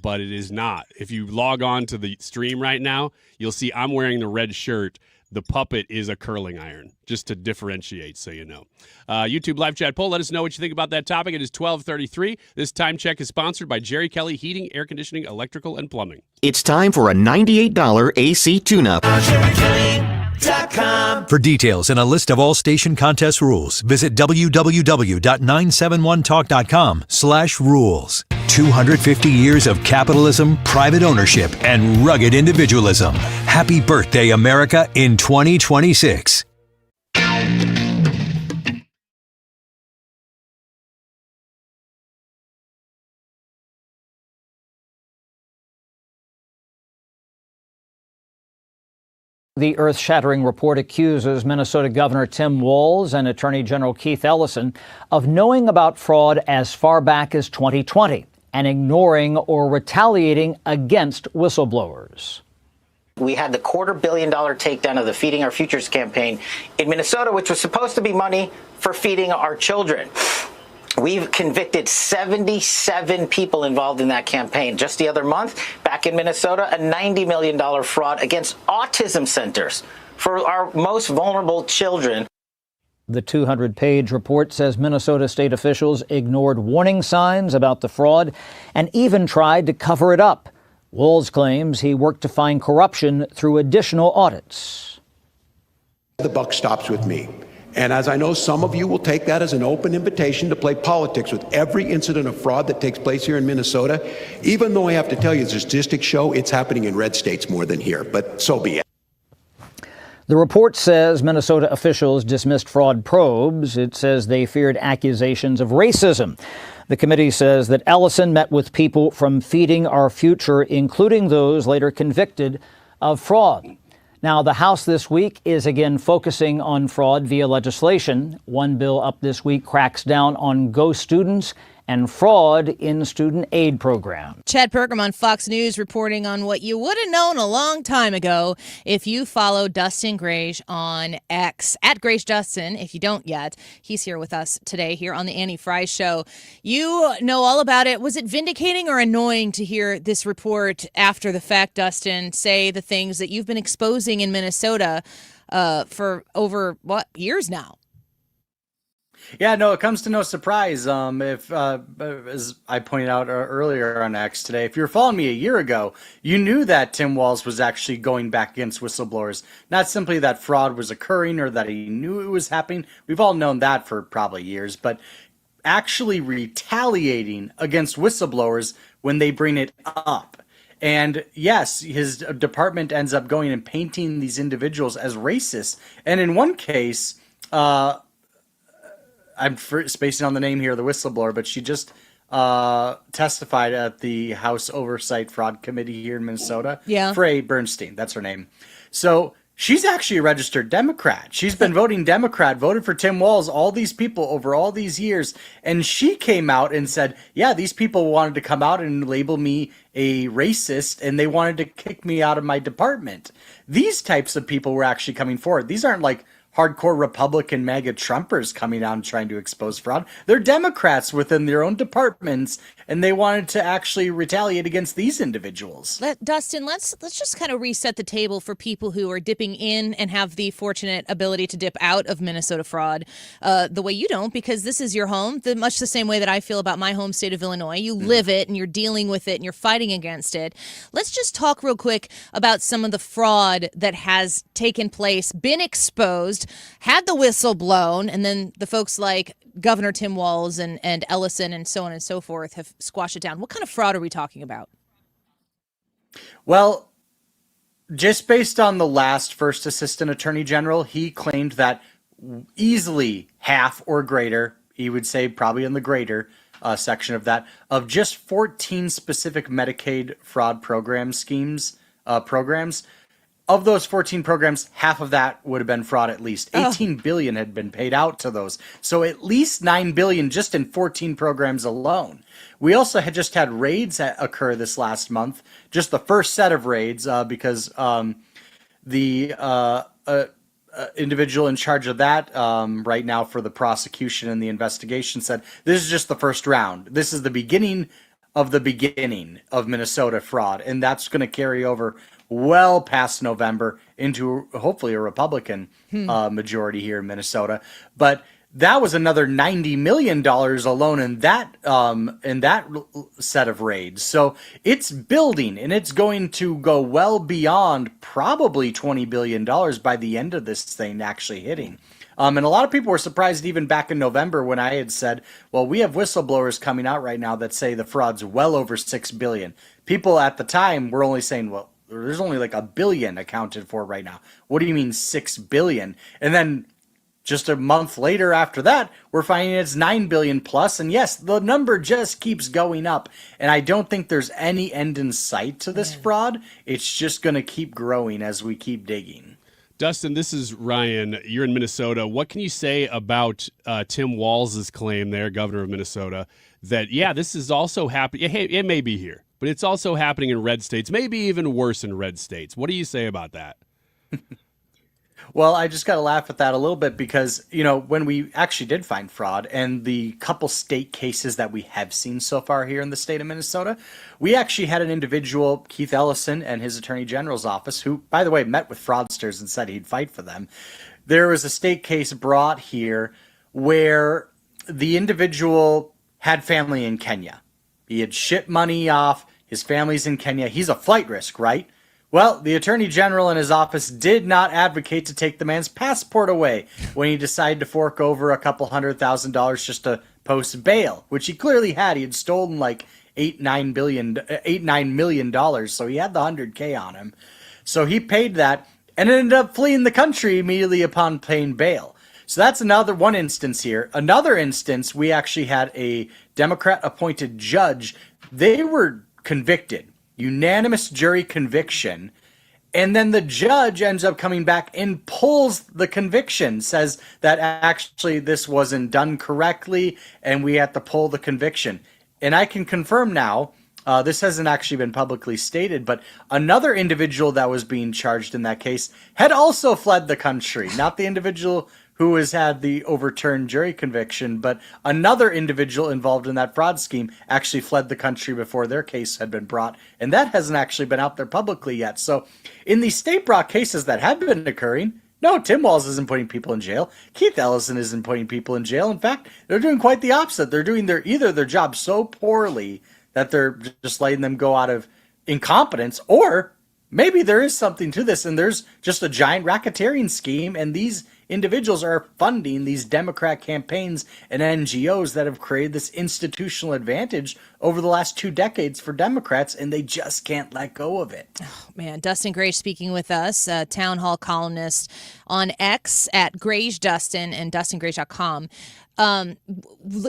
but it is not. If you log on to the stream right now, you'll see I'm wearing the red shirt. The puppet is a curling iron, just to differentiate so you know. YouTube live chat poll, let us know what you think about that topic. It is 12:33. This time check is sponsored by Jerry Kelly Heating, Air Conditioning, Electrical, and Plumbing. It's time for a $98 AC tune-up. For details and a list of all station contest rules, visit www.971talk.com/rules. 250 years of capitalism, private ownership, and rugged individualism. Happy birthday, America, in 2026. The earth-shattering report accuses Minnesota Governor Tim Walz and Attorney General Keith Ellison of knowing about fraud as far back as 2020 and ignoring or retaliating against whistleblowers. We had the $250 million takedown of the Feeding Our Futures campaign in Minnesota, which was supposed to be money for feeding our children. We've convicted 77 people involved in that campaign. Just the other month, back in Minnesota, a $90 million fraud against autism centers for our most vulnerable children. The 200-page report says Minnesota state officials ignored warning signs about the fraud and even tried to cover it up. Walz claims he worked to find corruption through additional audits. The buck stops with me. And as I know, some of you will take that as an open invitation to play politics with every incident of fraud that takes place here in Minnesota, even though I have to tell you, the statistics show it's happening in red states more than here, but so be it. The report says Minnesota officials dismissed fraud probes. It says they feared accusations of racism. The committee says that Ellison met with people from Feeding Our Future, including those later convicted of fraud. Now, the House this week is again focusing on fraud via legislation. One bill up this week cracks down on ghost students and fraud in student aid programs. Chad Pergram on Fox News reporting on what you would have known a long time ago if you follow Dustin Grage on X, at Grage Dustin, if you don't yet. He's here with us today here on the Annie Frey Show. You know all about it. Was it vindicating or annoying to hear this report after the fact, Dustin, say the things that you've been exposing in Minnesota for over, years now? Yeah, no, it comes to no surprise. If as I pointed out earlier on X today, if you were following me a year ago, you knew that Tim Walz was actually going back against whistleblowers. Not simply that fraud was occurring or that he knew it was happening. We've all known that for probably years, but actually retaliating against whistleblowers when they bring it up. And yes, his department ends up going and painting these individuals as racist. And in one case, I'm spacing on the name here, the whistleblower, but she just testified at the House Oversight Fraud Committee here in Minnesota. Yeah. Frey Bernstein, that's her name. So she's actually a registered Democrat. She's been voting Democrat, voted for Tim Walz, all these people over all these years. And she came out and said, yeah, these people wanted to come out and label me a racist, and they wanted to kick me out of my department. These types of people were actually coming forward. These aren't like hardcore Republican MAGA Trumpers coming out and trying to expose fraud. They're Democrats within their own departments, and they wanted to actually retaliate against these individuals. Dustin, let's just kind of reset the table for people who are dipping in and have the fortunate ability to dip out of Minnesota fraud the way you don't, because this is your home, much the same way that I feel about my home state of Illinois. You live it, and you're dealing with it, and you're fighting against it. Let's just talk real quick about some of the fraud that has taken place, been exposed, had the whistle blown, and then the folks like Governor Tim Walz and Ellison and so on and so forth have squashed it down. What kind of fraud are we talking about? Well, just based on the last first assistant attorney general, he claimed that easily half or greater, he would say probably in the greater, section of that, of just 14 specific Medicaid fraud programs. Of those 14 programs, half of that would have been fraud at least. 18 billion had been paid out to those. So at least 9 billion just in 14 programs alone. We also had just had raids occur this last month, just the first set of raids, because the individual in charge of that right now for the prosecution and the investigation said, this is just the first round. This is the beginning of Minnesota fraud. And that's going to carry over well past November into hopefully a Republican majority here in Minnesota. But that was another $90 million alone in that set of raids. So it's building, and it's going to go well beyond probably $20 billion by the end of this thing actually hitting. And a lot of people were surprised even back in November when I had said, well, we have whistleblowers coming out right now that say the fraud's well over $6 billion. People at the time were only saying, well, there's only like $1 billion accounted for right now. What do you mean $6 billion? And then just a month later after that, we're finding it's $9 billion plus. And yes, the number just keeps going up. And I don't think there's any end in sight to this fraud. It's just going to keep growing as we keep digging. Dustin, this is Ryan. You're in Minnesota. What can you say about Tim Walz's claim there, governor of Minnesota, that, yeah, this is also happening. Hey, it may be here, but it's also happening in red states, maybe even worse in red states. What do you say about that? Well, I just got to laugh at that a little bit because, you know, when we actually did find fraud and the couple state cases that we have seen so far here in the state of Minnesota, we actually had an individual, Keith Ellison, and his attorney general's office, who, by the way, met with fraudsters and said he'd fight for them. There was a state case brought here where the individual had family in Kenya. He had shipped money off. His family's in Kenya. He's a flight risk, right? Well, the attorney general in his office did not advocate to take the man's passport away when he decided to fork over a couple $100,000 just to post bail, which he clearly had. He had stolen like $9 million, so he had the $100K on him. So he paid that and ended up fleeing the country immediately upon paying bail. So that's another one instance here. Another instance, we actually had a Democrat-appointed judge. They were convicted. Unanimous jury conviction, and then the judge ends up coming back and pulls the conviction, says that actually this wasn't done correctly and we have to pull the conviction. And I can confirm now, this hasn't actually been publicly stated, but another individual that was being charged in that case had also fled the country. Not the individual who has had the overturned jury conviction, but another individual involved in that fraud scheme actually fled the country before their case had been brought, and that hasn't actually been out there publicly yet. So in these state-brought cases that have been occurring, no, Tim Walz isn't putting people in jail. Keith Ellison isn't putting people in jail. In fact, they're doing quite the opposite. They're doing either their job so poorly that they're just letting them go out of incompetence, or maybe there is something to this and there's just a giant racketeering scheme, and these individuals are funding these Democrat campaigns and NGOs that have created this institutional advantage over the last 2 decades for Democrats, and they just can't let go of it. Oh, man, Dustin Grage speaking with us, town hall columnist on X at Grage Dustin and DustinGrage.com.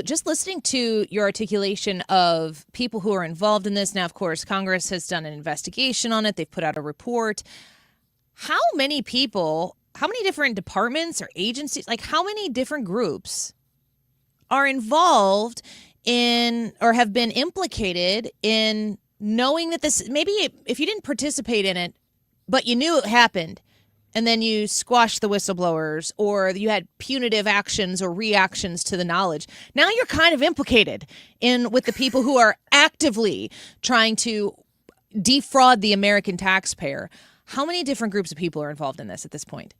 Just listening to your articulation of people who are involved in this. Now, of course, Congress has done an investigation on it. They've put out a report. How many people, how many different departments or agencies, like how many different groups are involved in or have been implicated in knowing that this, maybe if you didn't participate in it, but you knew it happened, and then you squashed the whistleblowers, or you had punitive actions or reactions to the knowledge. Now you're kind of implicated with the people who are actively trying to defraud the American taxpayer. How many different groups of people are involved in this at this point?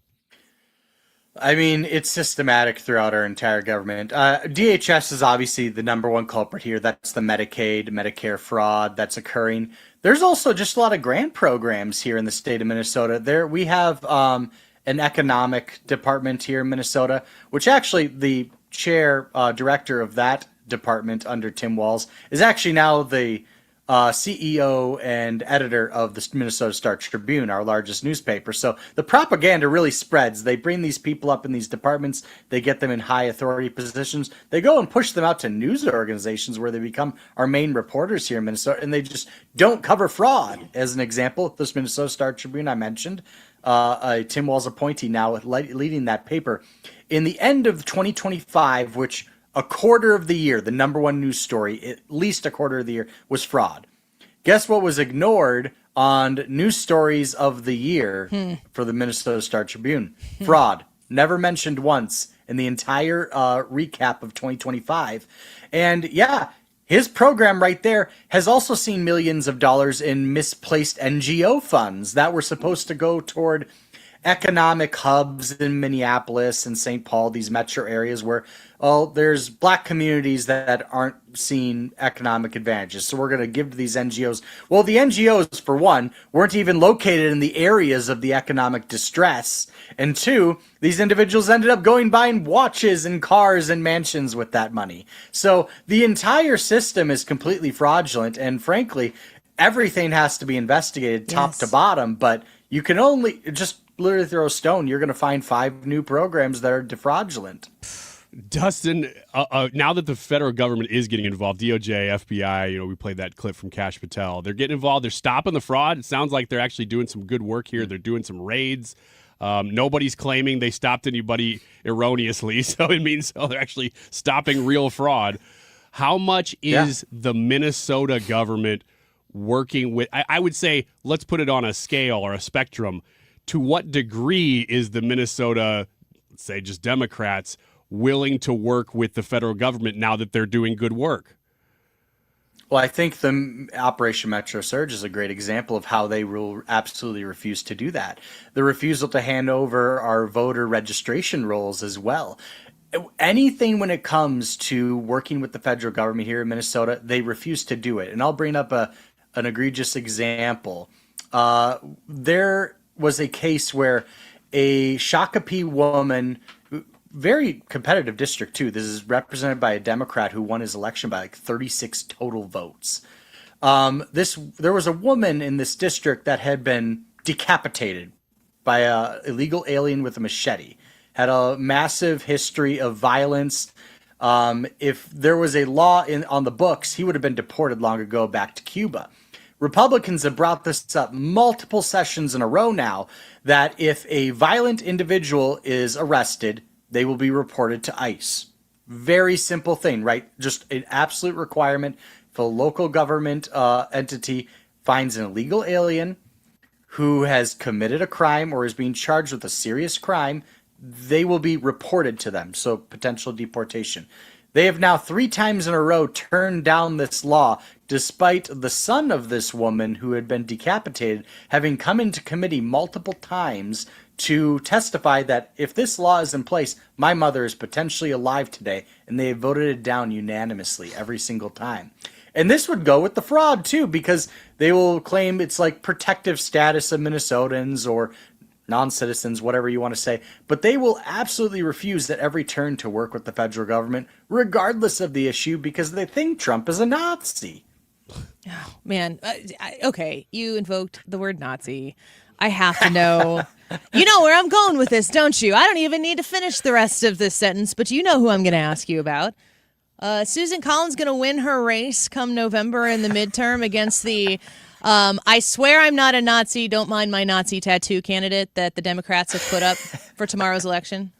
I mean, it's systematic throughout our entire government. DHS is obviously the number one culprit here. That's the Medicaid, Medicare fraud that's occurring. There's also just a lot of grant programs here in the state of Minnesota. We have an economic department here in Minnesota, which actually the director of that department under Tim Walz is actually now the CEO and editor of the Minnesota Star Tribune, our largest newspaper. So the propaganda really spreads. They bring these people up in these departments. They get them in high authority positions. They go and push them out to news organizations where they become our main reporters here in Minnesota, and they just don't cover fraud. As an example, this Minnesota Star Tribune I mentioned, a Tim Walz appointee now leading that paper. In the end of 2025, which a quarter of the year, the number one news story, at least a quarter of the year, was fraud. Guess what was ignored on news stories of the year for the Minnesota Star Tribune? Fraud. Never mentioned once in the entire recap of 2025. And yeah, his program right there has also seen millions of dollars in misplaced NGO funds that were supposed to go toward economic hubs in Minneapolis and St. Paul, these metro areas where, there's black communities that aren't seeing economic advantages. So we're going to give to these NGOs. Well, the NGOs, for one, weren't even located in the areas of the economic distress. And two, these individuals ended up buying watches and cars and mansions with that money. So the entire system is completely fraudulent. And frankly, everything has to be investigated top to bottom. But you can only just literally throw a stone. You're going to find 5 new programs that are fraudulent. Dustin, now that the federal government is getting involved, DOJ, FBI, we played that clip from Kash Patel. They're getting involved. They're stopping the fraud. It sounds like they're actually doing some good work here. They're doing some raids. Nobody's claiming they stopped anybody erroneously, so it means they're actually stopping real fraud. How much is the Minnesota government working with? I would say, let's put it on a scale or a spectrum. To what degree is the Minnesota, let's say just Democrats, willing to work with the federal government now that they're doing good work? Well, I think the Operation Metro Surge is a great example of how they will absolutely refuse to do that. The refusal to hand over our voter registration rolls as well. Anything when it comes to working with the federal government here in Minnesota, they refuse to do it. And I'll bring up an egregious example. There was a case where a Shakopee woman, very competitive district too. This is represented by a Democrat who won his election by 36 total votes. There was a woman in this district that had been decapitated by an illegal alien with a machete. Had a massive history of violence. If there was a law on the books, he would have been deported long ago back to Cuba. Republicans have brought this up multiple sessions in a row now, that if a violent individual is arrested, they will be reported to ICE. Very simple thing, right? Just an absolute requirement. If a local government entity finds an illegal alien who has committed a crime or is being charged with a serious crime, they will be reported to them, so potential deportation. They have now 3 times in a row turned down this law, despite the son of this woman who had been decapitated having come into committee multiple times to testify that if this law is in place, my mother is potentially alive today, and they have voted it down unanimously every single time. And this would go with the fraud, too, because they will claim it's like protective status of Minnesotans or non-citizens, whatever you want to say, but they will absolutely refuse at every turn to work with the federal government, regardless of the issue, because they think Trump is a Nazi. Oh, man. Okay, you invoked the word Nazi. I have to know. You know where I'm going with this, don't you? I don't even need to finish the rest of this sentence, but you know who I'm going to ask you about. Susan Collins going to win her race come November in the midterm against the I swear I'm not a Nazi, don't mind my Nazi tattoo candidate that the Democrats have put up for tomorrow's election?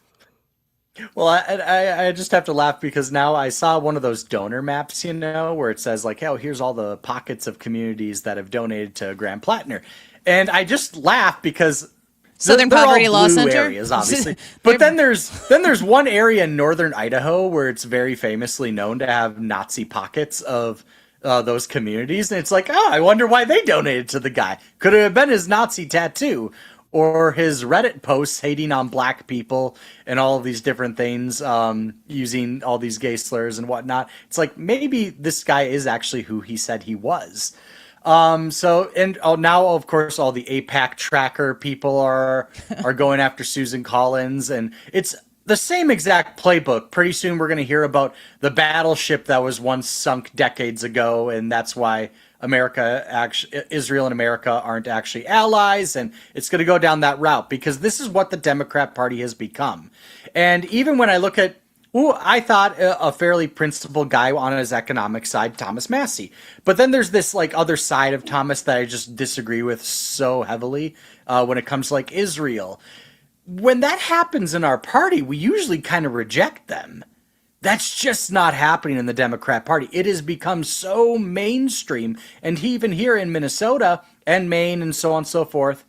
Well, I just have to laugh because now I saw one of those donor maps, where it says like, oh, here's all the pockets of communities that have donated to Graham Plattner. And I just laugh because Southern they're Poverty all Law blue Center areas, obviously. But then there's one area in northern Idaho where it's very famously known to have Nazi pockets of those communities, and it's like, oh, I wonder why they donated to the guy. Could it have been his Nazi tattoo or his Reddit posts hating on black people and all of these different things, using all these gay slurs and whatnot? It's like maybe this guy is actually who he said he was. Now, of course, all the AIPAC tracker people are going after Susan Collins, and it's the same exact playbook. Pretty soon we're going to hear about the battleship that was once sunk decades ago, and that's why Israel and America aren't actually allies, and it's going to go down that route because this is what the Democrat Party has become. And even when I look at I thought a fairly principled guy on his economic side, Thomas Massie. But then there's this like other side of Thomas that I just disagree with so heavily when it comes to like Israel. When that happens in our party, we usually kind of reject them. That's just not happening in the Democrat Party. It has become so mainstream. And even here in Minnesota and Maine and so on and so forth,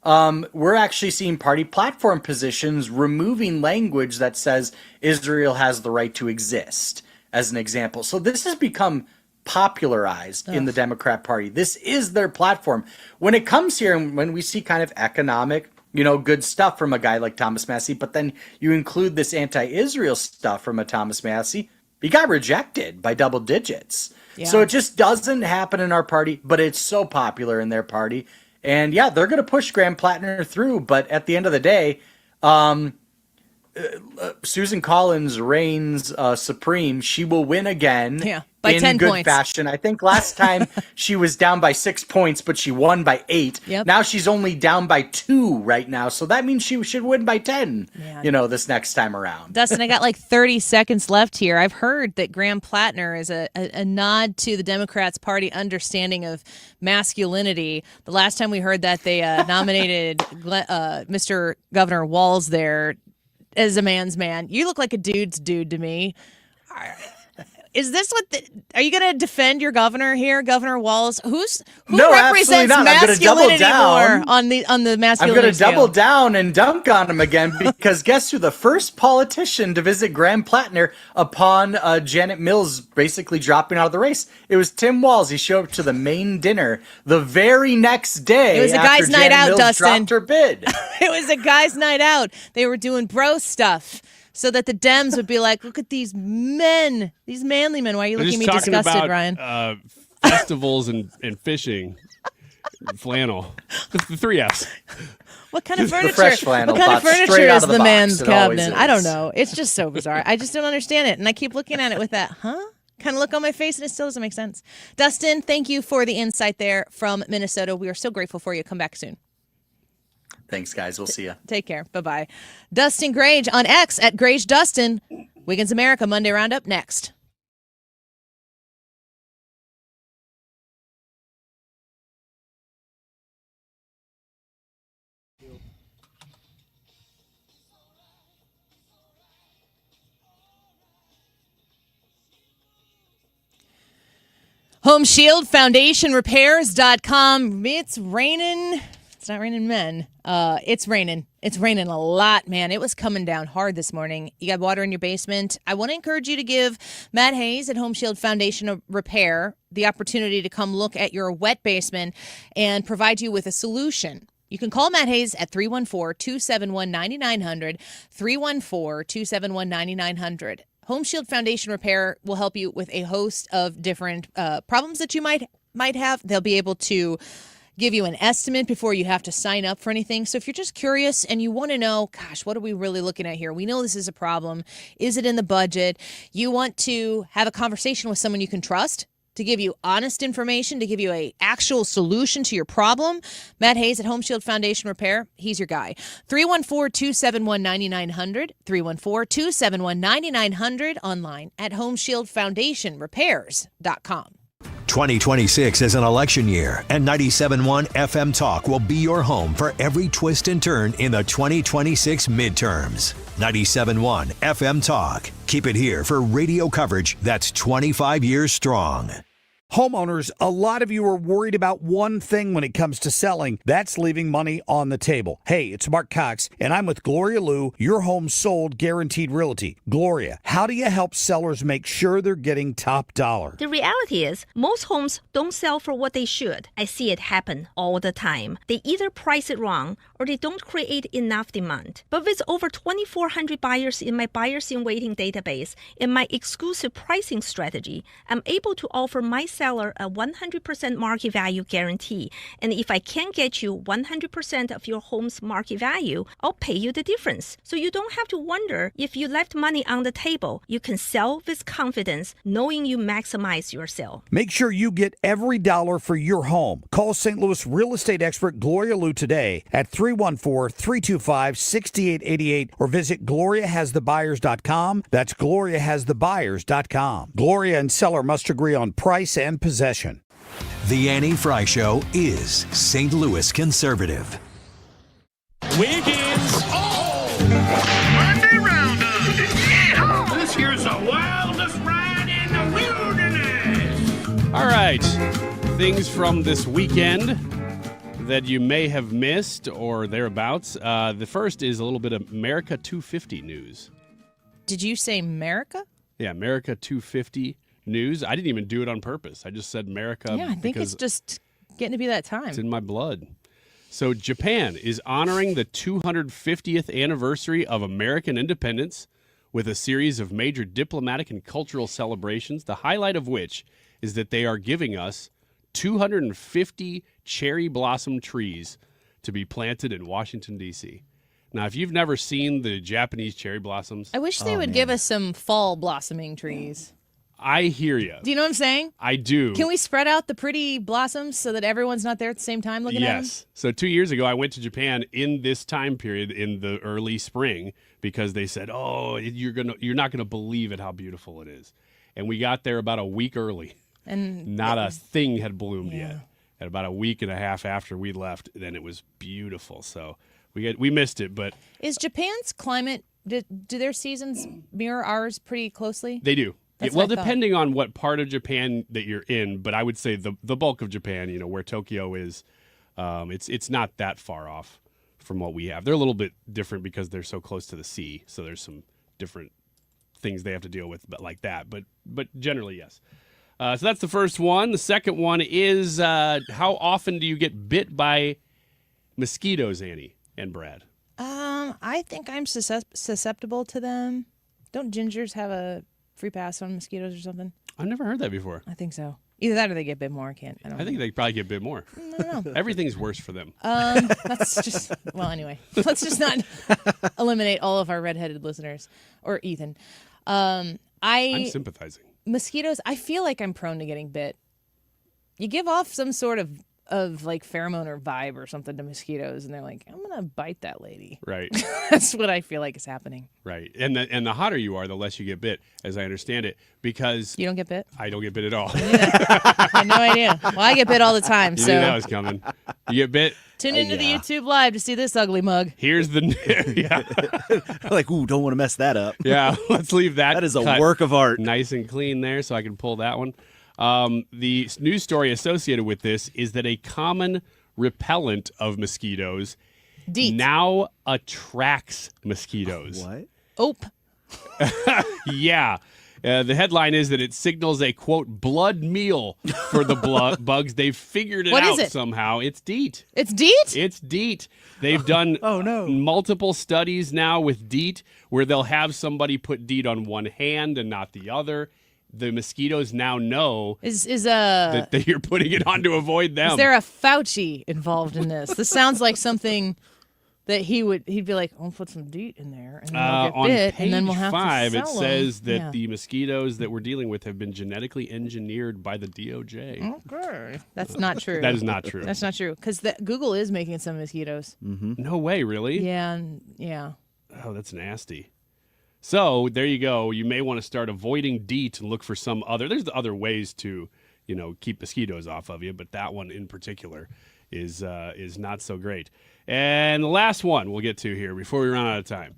we're actually seeing party platform positions removing language that says Israel has the right to exist, as an example. So this has become popularized in the Democrat Party. This is their platform. When it comes here and when we see kind of economic, good stuff from a guy like Thomas Massie, but then you include this anti-Israel stuff from a Thomas Massie, he got rejected by double digits. Yeah. So it just doesn't happen in our party, but it's so popular in their party. And yeah, they're going to push Graham Plattner through, but at the end of the day, Susan Collins reigns supreme. She will win again. Yeah, by in 10 good points. fashion. I think last time she was down by 6 points, but she won by 8. Yep. Now she's only down by 2 right now, so that means she should win by 10. Yeah. This next time around. Dustin, I got like 30 seconds left here. I've heard that Graham Plattner is a nod to the Democrats' party understanding of masculinity. The last time we heard that, they nominated Mr. Governor Walz there as a man's man. You look like a dude's dude to me. Is this are you going to defend your governor here, Governor Walz? Who represents masculinity more on the masculinity? I'm going to double down and dunk on him again because guess who? The first politician to visit Graham Plattner upon Janet Mills basically dropping out of the race. It was Tim Walz. He showed up to the main dinner the very next day. It was a guy's night out, Dustin. Dropped her bid. It was a guy's night out. They were doing bro stuff. So that the Dems would be like, look at these men, these manly men. Why are you looking at me disgusted, about, Ryan? Festivals and fishing, flannel, the 3 Fs. What kind of furniture? Fresh flannel, what kind of furniture is the man's cabinet? Is. I don't know. It's just so bizarre. I just don't understand it, and I keep looking at it with that, kind of look on my face, and it still doesn't make sense. Dustin, thank you for the insight there from Minnesota. We are so grateful for you. Come back soon. Thanks, guys. We'll see you. Take care. Bye-bye. Dustin Grage on X at Grage Dustin. Wiggins America Monday Roundup next. HomeshieldFoundationRepairs.com. It's raining. It's not raining men. It's raining. It's raining a lot, man. It was coming down hard this morning. You got water in your basement. I want to encourage you to give Matt Hayes at Home Shield Foundation Repair the opportunity to come look at your wet basement and provide you with a solution. You can call Matt Hayes at 314-271-9900, 314-271-9900. Home Shield Foundation Repair will help you with a host of different problems that you might have. They'll be able to give you an estimate before you have to sign up for anything. So if you're just curious and you want to know, gosh, what are we really looking at here? We know this is a problem. Is it in the budget? You want to have a conversation with someone you can trust to give you honest information, to give you an actual solution to your problem. Matt Hayes at Home Shield Foundation Repair, he's your guy. 314-271-9900, 314-271-9900, online at homeshieldfoundationrepairs.com. 2026 is an election year, and 97.1 FM Talk will be your home for every twist and turn in the 2026 midterms. 97.1 FM Talk. Keep it here for radio coverage that's 25 years strong. Homeowners, a lot of you are worried about one thing when it comes to selling. That's leaving money on the table. Hey, it's Mark Cox, and I'm with Gloria Liu, your home sold guaranteed realty. Gloria, how do you help sellers make sure they're getting top dollar? The reality is, most homes don't sell for what they should. I see it happen all the time. They either price it wrong or they don't create enough demand. But with over 2,400 buyers in my buyers in waiting database and my exclusive pricing strategy, I'm able to offer my seller a 100% market value guarantee. And if I can't get you 100% of your home's market value, I'll pay you the difference. So you don't have to wonder if you left money on the table. You can sell with confidence, knowing you maximize your sale. Make sure you get every dollar for your home. Call St. Louis real estate expert Gloria Liu today at 314-325-6888 or visit GloriaHasTheBuyers.com. That's GloriaHasTheBuyers.com. Gloria and seller must agree on price and possession. The Annie Frey Show is St. Louis conservative. Wiggins. Monday Roundup. Yeah. This here's the wildest ride in the wilderness. All right. Things from this weekend that you may have missed or thereabouts. The first is a little bit of America 250 news. Did you say America? Yeah, America 250 news. I didn't even do it on purpose. I just said America. Yeah, I think it's just getting to be that time. It's in my blood. So Japan is honoring the 250th anniversary of American independence with a series of major diplomatic and cultural celebrations, the highlight of which is that they are giving us 250 cherry blossom trees to be planted in Washington, D.C. Now, if you've never seen the Japanese cherry blossoms... I wish they would give us some fall blossoming trees. I hear you. Do you know what I'm saying? I do. Can we spread out the pretty blossoms so that everyone's not there at the same time looking at them? Yes. So 2 years ago, I went to Japan in this time period in the early spring because they said, "Oh, you're not gonna believe it how beautiful it is." And we got there about a week early, and not a thing had bloomed yet. And about a week and a half after we left, then it was beautiful. So we missed it, but is Japan's climate? Do their seasons mirror ours pretty closely? they do. That's Well, what I thought. depending on what part of Japan that you're in, but I would say the bulk of Japan, where Tokyo is, it's not that far off from what we have. They're a little bit different because they're so close to the sea, so there's some different things they have to deal with, but like that. But generally, yes. So that's the first one. The second one is how often do you get bit by mosquitoes, Annie and Brad? I think I'm susceptible to them. Don't gingers have a free pass on mosquitoes or something? I've never heard that before. I think so. Either that or they get bit more. I don't know. I think they probably get bit more. I don't know. Everything's worse for them. Let's just, well, anyway, let's just not eliminate all of our redheaded listeners or Ethan. I'm sympathizing. Mosquitoes, I feel like I'm prone to getting bit. You give off some sort of like pheromone or vibe or something to mosquitoes, and they're like, I'm gonna bite that lady. Right. That's what I feel like is happening. Right. And the hotter you are, the less you get bit, as I understand it, because you don't get bit. I don't get bit at all. I had no idea. Well, I get bit all the time. You so knew that was coming. You get bit. Tune into the YouTube live to see this ugly mug. Here's the like, ooh, don't want to mess that up. Yeah, let's leave that. That is a work of art. Nice and clean there, so I can pull that one. The news story associated with this is that a common repellent of mosquitoes now attracts mosquitoes. What? Ope. Yeah. The headline is that it signals a, quote, blood meal for the bugs. They've figured it What out is it? somehow. It's DEET. It's DEET? It's DEET. They've done multiple studies now with DEET where they'll have somebody put DEET on one hand and not the other. The mosquitoes now know that you're putting it on to avoid them. Is there a Fauci involved in this? This sounds like something that he'd be like, I'll put some DEET in there, and then I'll get on bit, page and then we'll have 5, to it sell says them. that the mosquitoes that we're dealing with have been genetically engineered by the DOJ. Okay. That's not true. That is not true. That's not true, because Google is making some mosquitoes. Mm-hmm. No way, really? Yeah. Oh, that's nasty. So there you go. You may want to start avoiding DEET and look for some other. There's other ways to, keep mosquitoes off of you, but that one in particular is not so great. And the last one we'll get to here before we run out of time.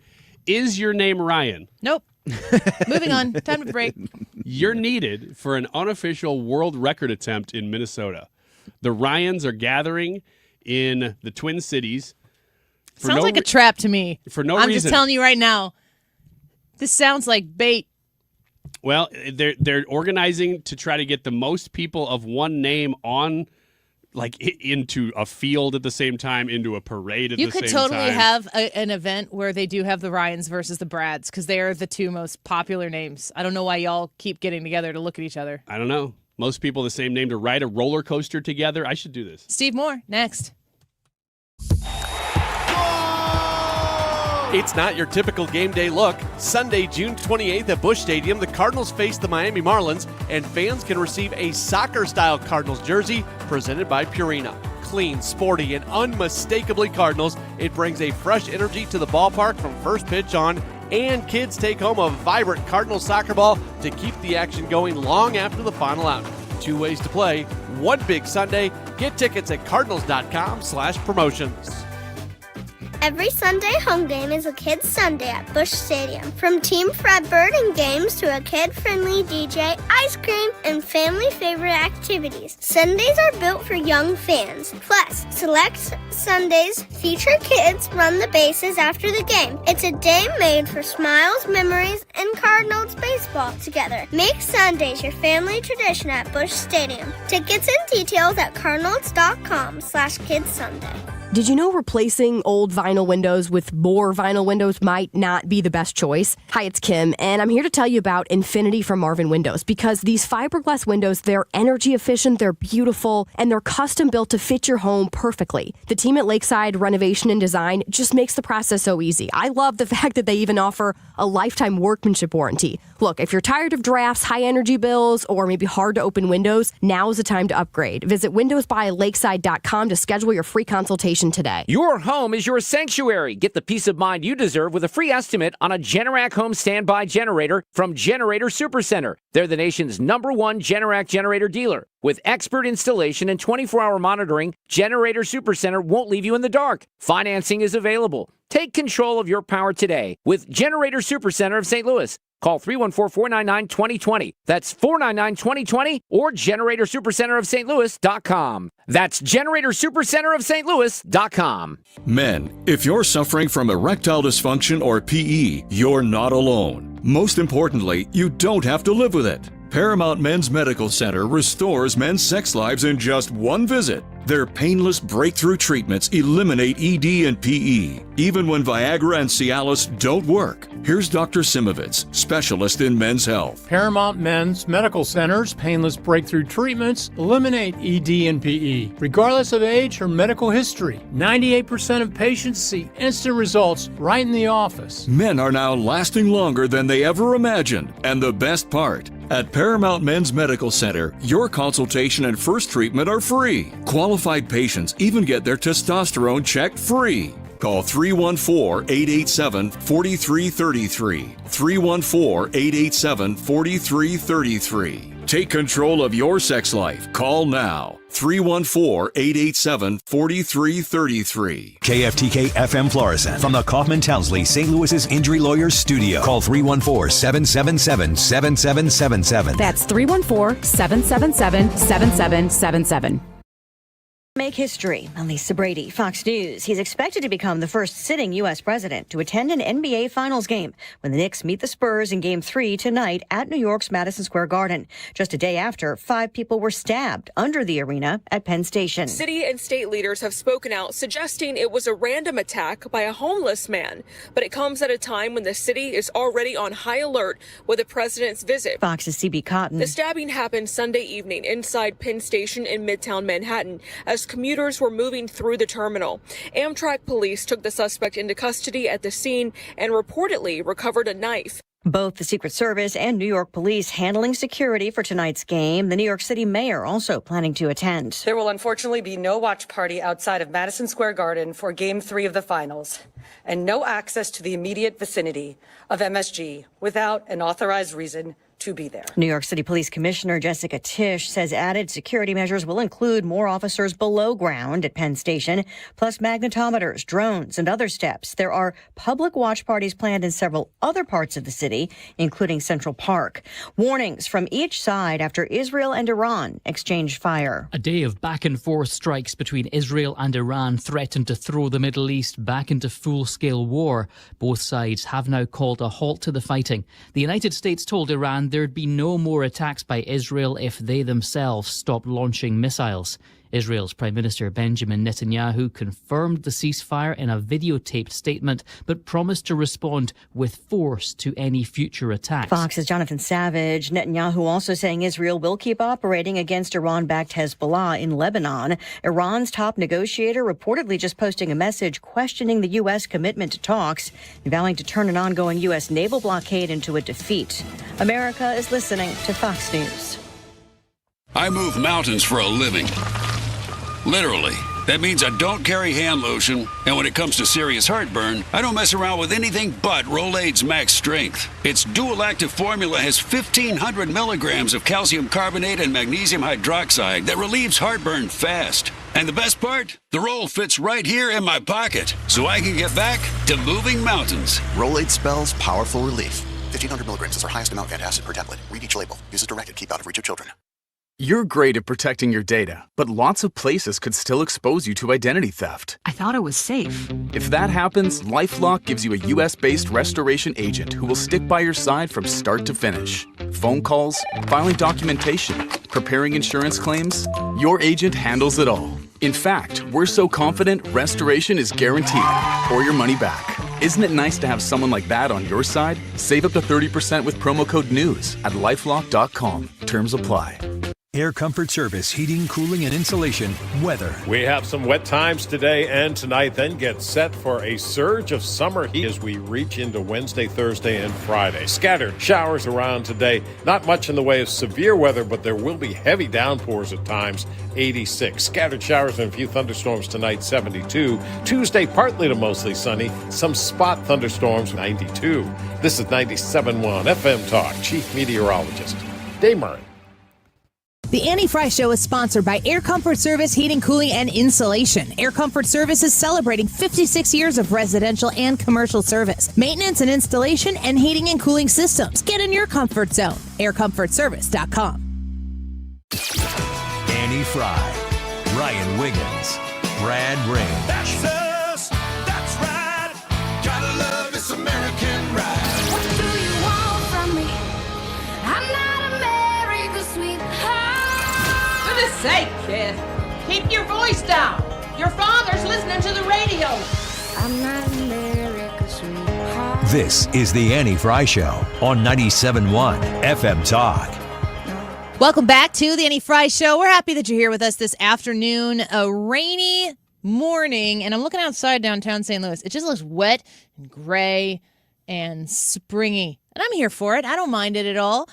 Is your name Ryan? Nope. Moving on. Time to break. You're needed for an unofficial world record attempt in Minnesota. The Ryans are gathering in the Twin Cities. Sounds like a trap to me. For no I'm reason. just telling you right now. This sounds like bait. Well, they're organizing to try to get the most people of one name on, into a field at the same time, into a parade at the same time. You could totally have an event where they do have the Ryans versus the Brads because they are the two most popular names. I don't know why y'all keep getting together to look at each other. I don't know. Most people the same name to ride a roller coaster together. I should do this. Steve Moore, next. It's not your typical game day look. Sunday, June 28th at Busch Stadium, the Cardinals face the Miami Marlins, and fans can receive a soccer-style Cardinals jersey presented by Purina. Clean, sporty, and unmistakably Cardinals, it brings a fresh energy to the ballpark from first pitch on, and kids take home a vibrant Cardinals soccer ball to keep the action going long after the final out. 2 ways to play, one big Sunday. Get tickets at cardinals.com/promotions. Every Sunday home game is a Kids Sunday at Busch Stadium. From Team Fred Birding games to a kid-friendly DJ, ice cream, and family favorite activities. Sundays are built for young fans. Plus, select Sundays feature kids run the bases after the game. It's a day made for smiles, memories, and Cardinals baseball together. Make Sundays your family tradition at Busch Stadium. Tickets and details at cardinals.com/KidsSunday. Did you know replacing old vinyl windows with more vinyl windows might not be the best choice? Hi, it's Kim, and I'm here to tell you about Infinity from Marvin Windows, because these fiberglass windows, they're energy efficient, they're beautiful, and they're custom built to fit your home perfectly. The team at Lakeside Renovation and Design just makes the process so easy. I love the fact that they even offer a lifetime workmanship warranty. Look, if you're tired of drafts, high energy bills, or maybe hard to open windows, now's the time to upgrade. Visit windowsbylakeside.com to schedule your free consultation today. Your home is your sanctuary. Get the peace of mind you deserve with a free estimate on a Generac home standby generator from Generator Supercenter. They're the nation's #1 Generac generator dealer. With expert installation and 24-hour monitoring, Generator Supercenter won't leave you in the dark. Financing is available. Take control of your power today with Generator Supercenter of St. Louis. Call 314-499-2020. That's 499-2020 or GeneratorSuperCenterofStLouis.com. That's GeneratorSuperCenterofStLouis.com. Men, if you're suffering from erectile dysfunction or PE, you're not alone. Most importantly, you don't have to live with it. Paramount Men's Medical Center restores men's sex lives in just one visit. Their painless breakthrough treatments eliminate ED and PE, even when Viagra and Cialis don't work. Here's Dr. Simovitz, specialist in men's health. Paramount Men's Medical Center's painless breakthrough treatments eliminate ED and PE, regardless of age or medical history. 98% of patients see instant results right in the office. Men are now lasting longer than they ever imagined. And the best part, at Paramount Men's Medical Center, your consultation and first treatment are free. Qualified patients even get their testosterone checked free. Call 314-887-4333. 314-887-4333. Take control of your sex life. Call now. 314-887-4333. KFTK FM Florissant from the Kaufman Townsley St. Louis's Injury Lawyers Studio. Call 314-777-7777. That's 314-777-7777. Make history. I'm Lisa Brady, Fox News. He's expected to become the first sitting U.S. president to attend an NBA Finals game when the Knicks meet the Spurs in Game 3 tonight at New York's Madison Square Garden. Just a day after, 5 people were stabbed under the arena at Penn Station. City and state leaders have spoken out, suggesting it was a random attack by a homeless man. But it comes at a time when the city is already on high alert with the president's visit. Fox's CB Cotton. The stabbing happened Sunday evening inside Penn Station in Midtown Manhattan as commuters were moving through the terminal. Amtrak police took the suspect into custody at the scene and reportedly recovered a knife. Both the Secret Service and New York police handling security for tonight's game. The New York City mayor also planning to attend. There will unfortunately be no watch party outside of Madison Square Garden for Game 3 of the finals, and no access to the immediate vicinity of MSG without an authorized reason to be there. New York City Police Commissioner Jessica Tisch says added security measures will include more officers below ground at Penn Station, plus magnetometers, drones, and other steps. There are public watch parties planned in several other parts of the city, including Central Park. Warnings from each side after Israel and Iran exchanged fire. A day of back-and-forth strikes between Israel and Iran threatened to throw the Middle East back into full-scale war. Both sides have now called a halt to the fighting. The United States told Iran there'd be no more attacks by Israel if they themselves stopped launching missiles. Israel's Prime Minister Benjamin Netanyahu confirmed the ceasefire in a videotaped statement, but promised to respond with force to any future attacks. Fox's Jonathan Savage. Netanyahu also saying Israel will keep operating against Iran-backed Hezbollah in Lebanon. Iran's top negotiator reportedly just posting a message questioning the U.S. commitment to talks, vowing to turn an ongoing U.S. naval blockade into a defeat. America is listening to Fox News. I move mountains for a living. Literally. That means I don't carry hand lotion, and when it comes to serious heartburn, I don't mess around with anything but Rolaids Max Strength. Its dual-active formula has 1,500 milligrams of calcium carbonate and magnesium hydroxide that relieves heartburn fast. And the best part? The roll fits right here in my pocket, so I can get back to moving mountains. Rolaids spells powerful relief. 1,500 milligrams is our highest amount of antacid per tablet. Read each label. Use as directed. Keep out of reach of children. You're great at protecting your data, but lots of places could still expose you to identity theft. I thought it was safe. If that happens, LifeLock gives you a US-based restoration agent who will stick by your side from start to finish. Phone calls, filing documentation, preparing insurance claims, your agent handles it all. In fact, we're so confident restoration is guaranteed or your money back. Isn't it nice to have someone like that on your side? Save up to 30% with promo code NEWS at lifelock.com. Terms apply. Air Comfort Service, heating, cooling, and insulation, weather. We have some wet times today and tonight, then get set for a surge of summer heat as we reach into Wednesday, Thursday, and Friday. Scattered showers around today. Not much in the way of severe weather, but there will be heavy downpours at times, 86. Scattered showers and a few thunderstorms tonight, 72. Tuesday, partly to mostly sunny. Some spot thunderstorms, 92. This is 97.1 FM Talk. Chief Meteorologist Dave Murray. The Annie Frey Show is sponsored by Air Comfort Service Heating, Cooling, and Insulation. Air Comfort Service is celebrating 56 years of residential and commercial service, maintenance and installation, and heating and cooling systems. Get in your comfort zone. AirComfortService.com. Annie Frey, Ryan Wiggins, Brad Ring. That's us. That's right. Gotta love this American ride. What do you want from me? I'm not America's sweetheart. For goodness sake, kid. Keep your voice down. Your father's listening to the radio. I'm not America's sweetheart. This is the Annie Frey Show on 97.1 FM Talk. Welcome back to the Annie Frey Show. We're happy that you're here with us this afternoon. A rainy morning, and I'm looking outside downtown St. Louis. It just looks wet and gray and springy, and I'm here for it. I don't mind it at all.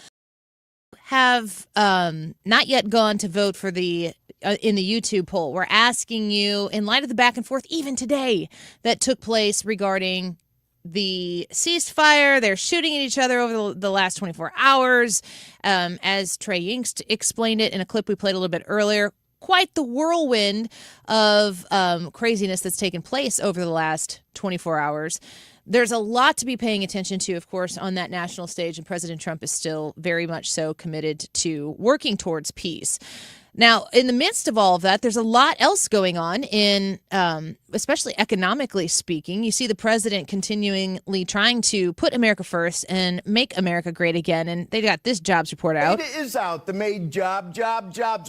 Have not yet gone to vote for the in the YouTube poll. We're asking you, in light of the back and forth, even today, that took place regarding the ceasefire. They're shooting at each other over the last 24 hours. As Trey Yingst explained it in a clip we played a little bit earlier, quite the whirlwind of craziness that's taken place over the last 24 hours. There's a lot to be paying attention to, of course, on that national stage, and President Trump is still very much so committed to working towards peace. Now, in the midst of all of that, there's a lot else going on in, especially economically speaking. You see the president continually trying to put America first and make America great again. And they got this jobs report out. It is out, the Made Jobs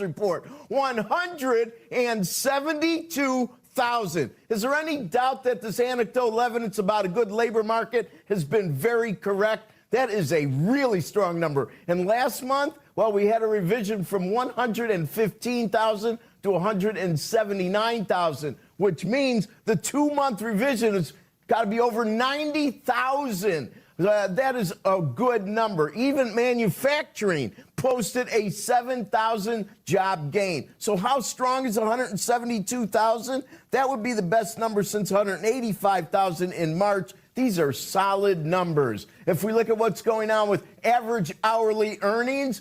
report. 172,000. Is there any doubt that this anecdotal evidence about a good labor market has been very correct? That is a really strong number. And last month, well, we had a revision from 115,000 to 179,000, which means the 2-month revision has got to be over 90,000. That is a good number. Even manufacturing posted a 7,000 job gain. So how strong is 172,000? That would be the best number since 185,000 in March. These are solid numbers. If we look at what's going on with average hourly earnings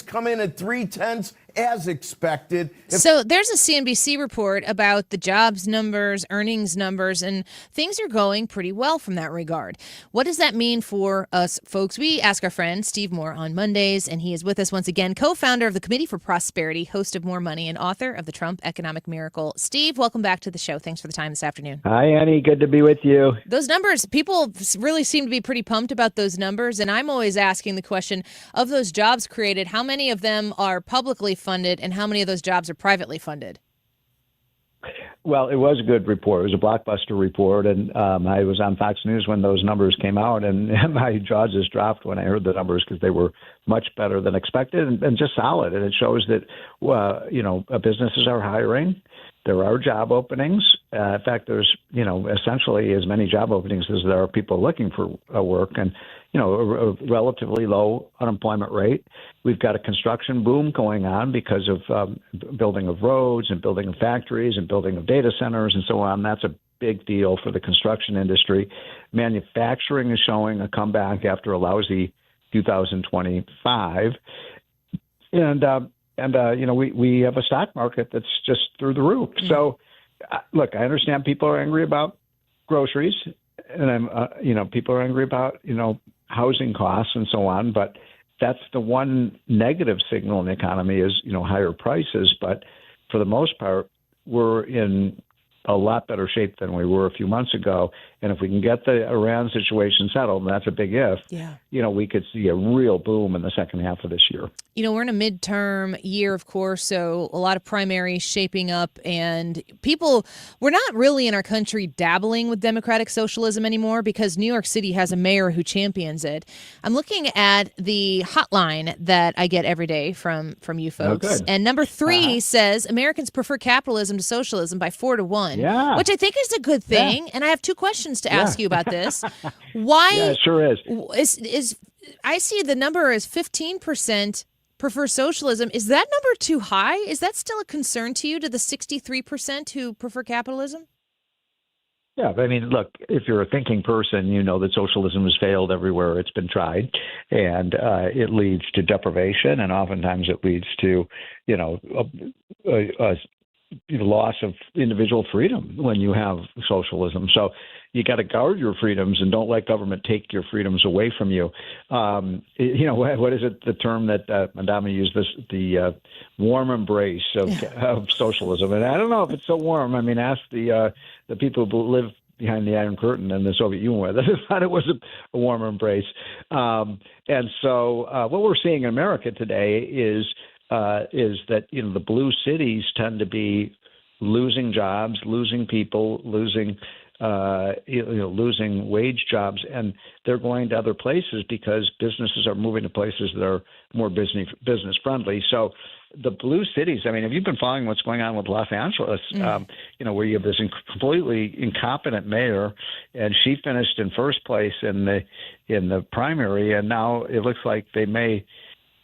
come in at 0.3 as expected. So there's a CNBC report about the jobs numbers, earnings numbers, and things are going pretty well from that regard. What does that mean for us folks? We ask our friend Steve Moore on Mondays, and he is with us once again, co-founder of the Committee for Prosperity, host of More Money, and author of The Trump Economic Miracle. Steve, welcome back to the show. Thanks for the time this afternoon. Hi, Annie. Good to be with you. Those numbers, people really seem to be pretty pumped about those numbers, and I'm always asking the question, of those jobs created, how many of them are publicly funded, and how many of those jobs are privately funded? Well, it was a good report. It was a blockbuster report, and I was on Fox News when those numbers came out, and my jaw just dropped when I heard the numbers because they were much better than expected and just solid. And it shows that, businesses are hiring. There are job openings. In fact, there's, essentially as many job openings as there are people looking for work, and, a relatively low unemployment rate. We've got a construction boom going on because of building of roads and building of factories and building of data centers and so on. That's a big deal for the construction industry. Manufacturing is showing a comeback after a lousy 2025. We have a stock market that's just through the roof. So, look, I understand people are angry about groceries, and people are angry about, housing costs and so on. But that's the one negative signal in the economy is, higher prices. But for the most part, we're in a lot better shape than we were a few months ago. And if we can get the Iran situation settled, and that's a big if, we could see a real boom in the second half of this year. We're in a midterm year, of course, so a lot of primaries shaping up, and we're not really in our country dabbling with democratic socialism anymore because New York City has a mayor who champions it. I'm looking at the hotline that I get every day from you folks, and number 3 says Americans prefer capitalism to socialism by 4-1, which I think is a good thing. And I have 2 questions to ask you about this. Why? Yeah, it sure is. I see the number as 15% prefer socialism. Is that number too high? Is that still a concern to you, to the 63% who prefer capitalism? Yeah, I mean, look, if you're a thinking person, you know that socialism has failed everywhere it's been tried, and it leads to deprivation, and oftentimes it leads to, a loss of individual freedom when you have socialism. So you got to guard your freedoms and don't let government take your freedoms away from you. What is it, the term that Madama used, the warm embrace of socialism? And I don't know if it's so warm. I mean, ask the people who live behind the Iron Curtain in the Soviet Union, where they thought it was a warm embrace. And so what we're seeing in America today is that the blue cities tend to be losing jobs, losing people, losing wage jobs, and they're going to other places because businesses are moving to places that are more business friendly. So the blue cities, I mean, have you been following what's going on with Los Angeles, where you have this completely incompetent mayor, and she finished in first place in the primary, and now it looks like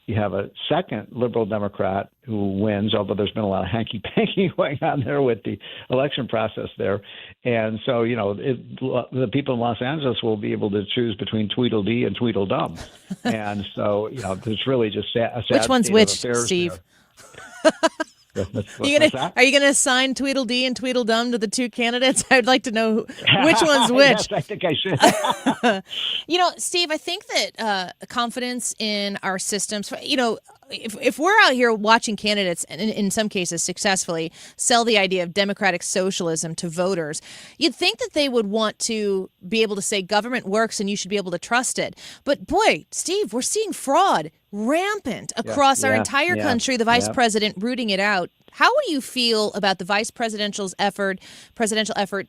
you have a second liberal Democrat who wins, although there's been a lot of hanky-panky going on there with the election process there. And so, the people in Los Angeles will be able to choose between Tweedledee and Tweedledum. And so, it's really just a sad Which one's state which, of affairs Steve? There. Are you gonna assign Tweedledee and Tweedledum to the 2 candidates? I'd like to know which one's which. Yes, I think I should. Steve, I think that confidence in our systems, if we're out here watching candidates, and in some cases successfully, sell the idea of democratic socialism to voters, you'd think that they would want to be able to say government works and you should be able to trust it. But boy, Steve, we're seeing fraud rampant across our entire country, the vice president rooting it out. How do you feel about the vice presidential effort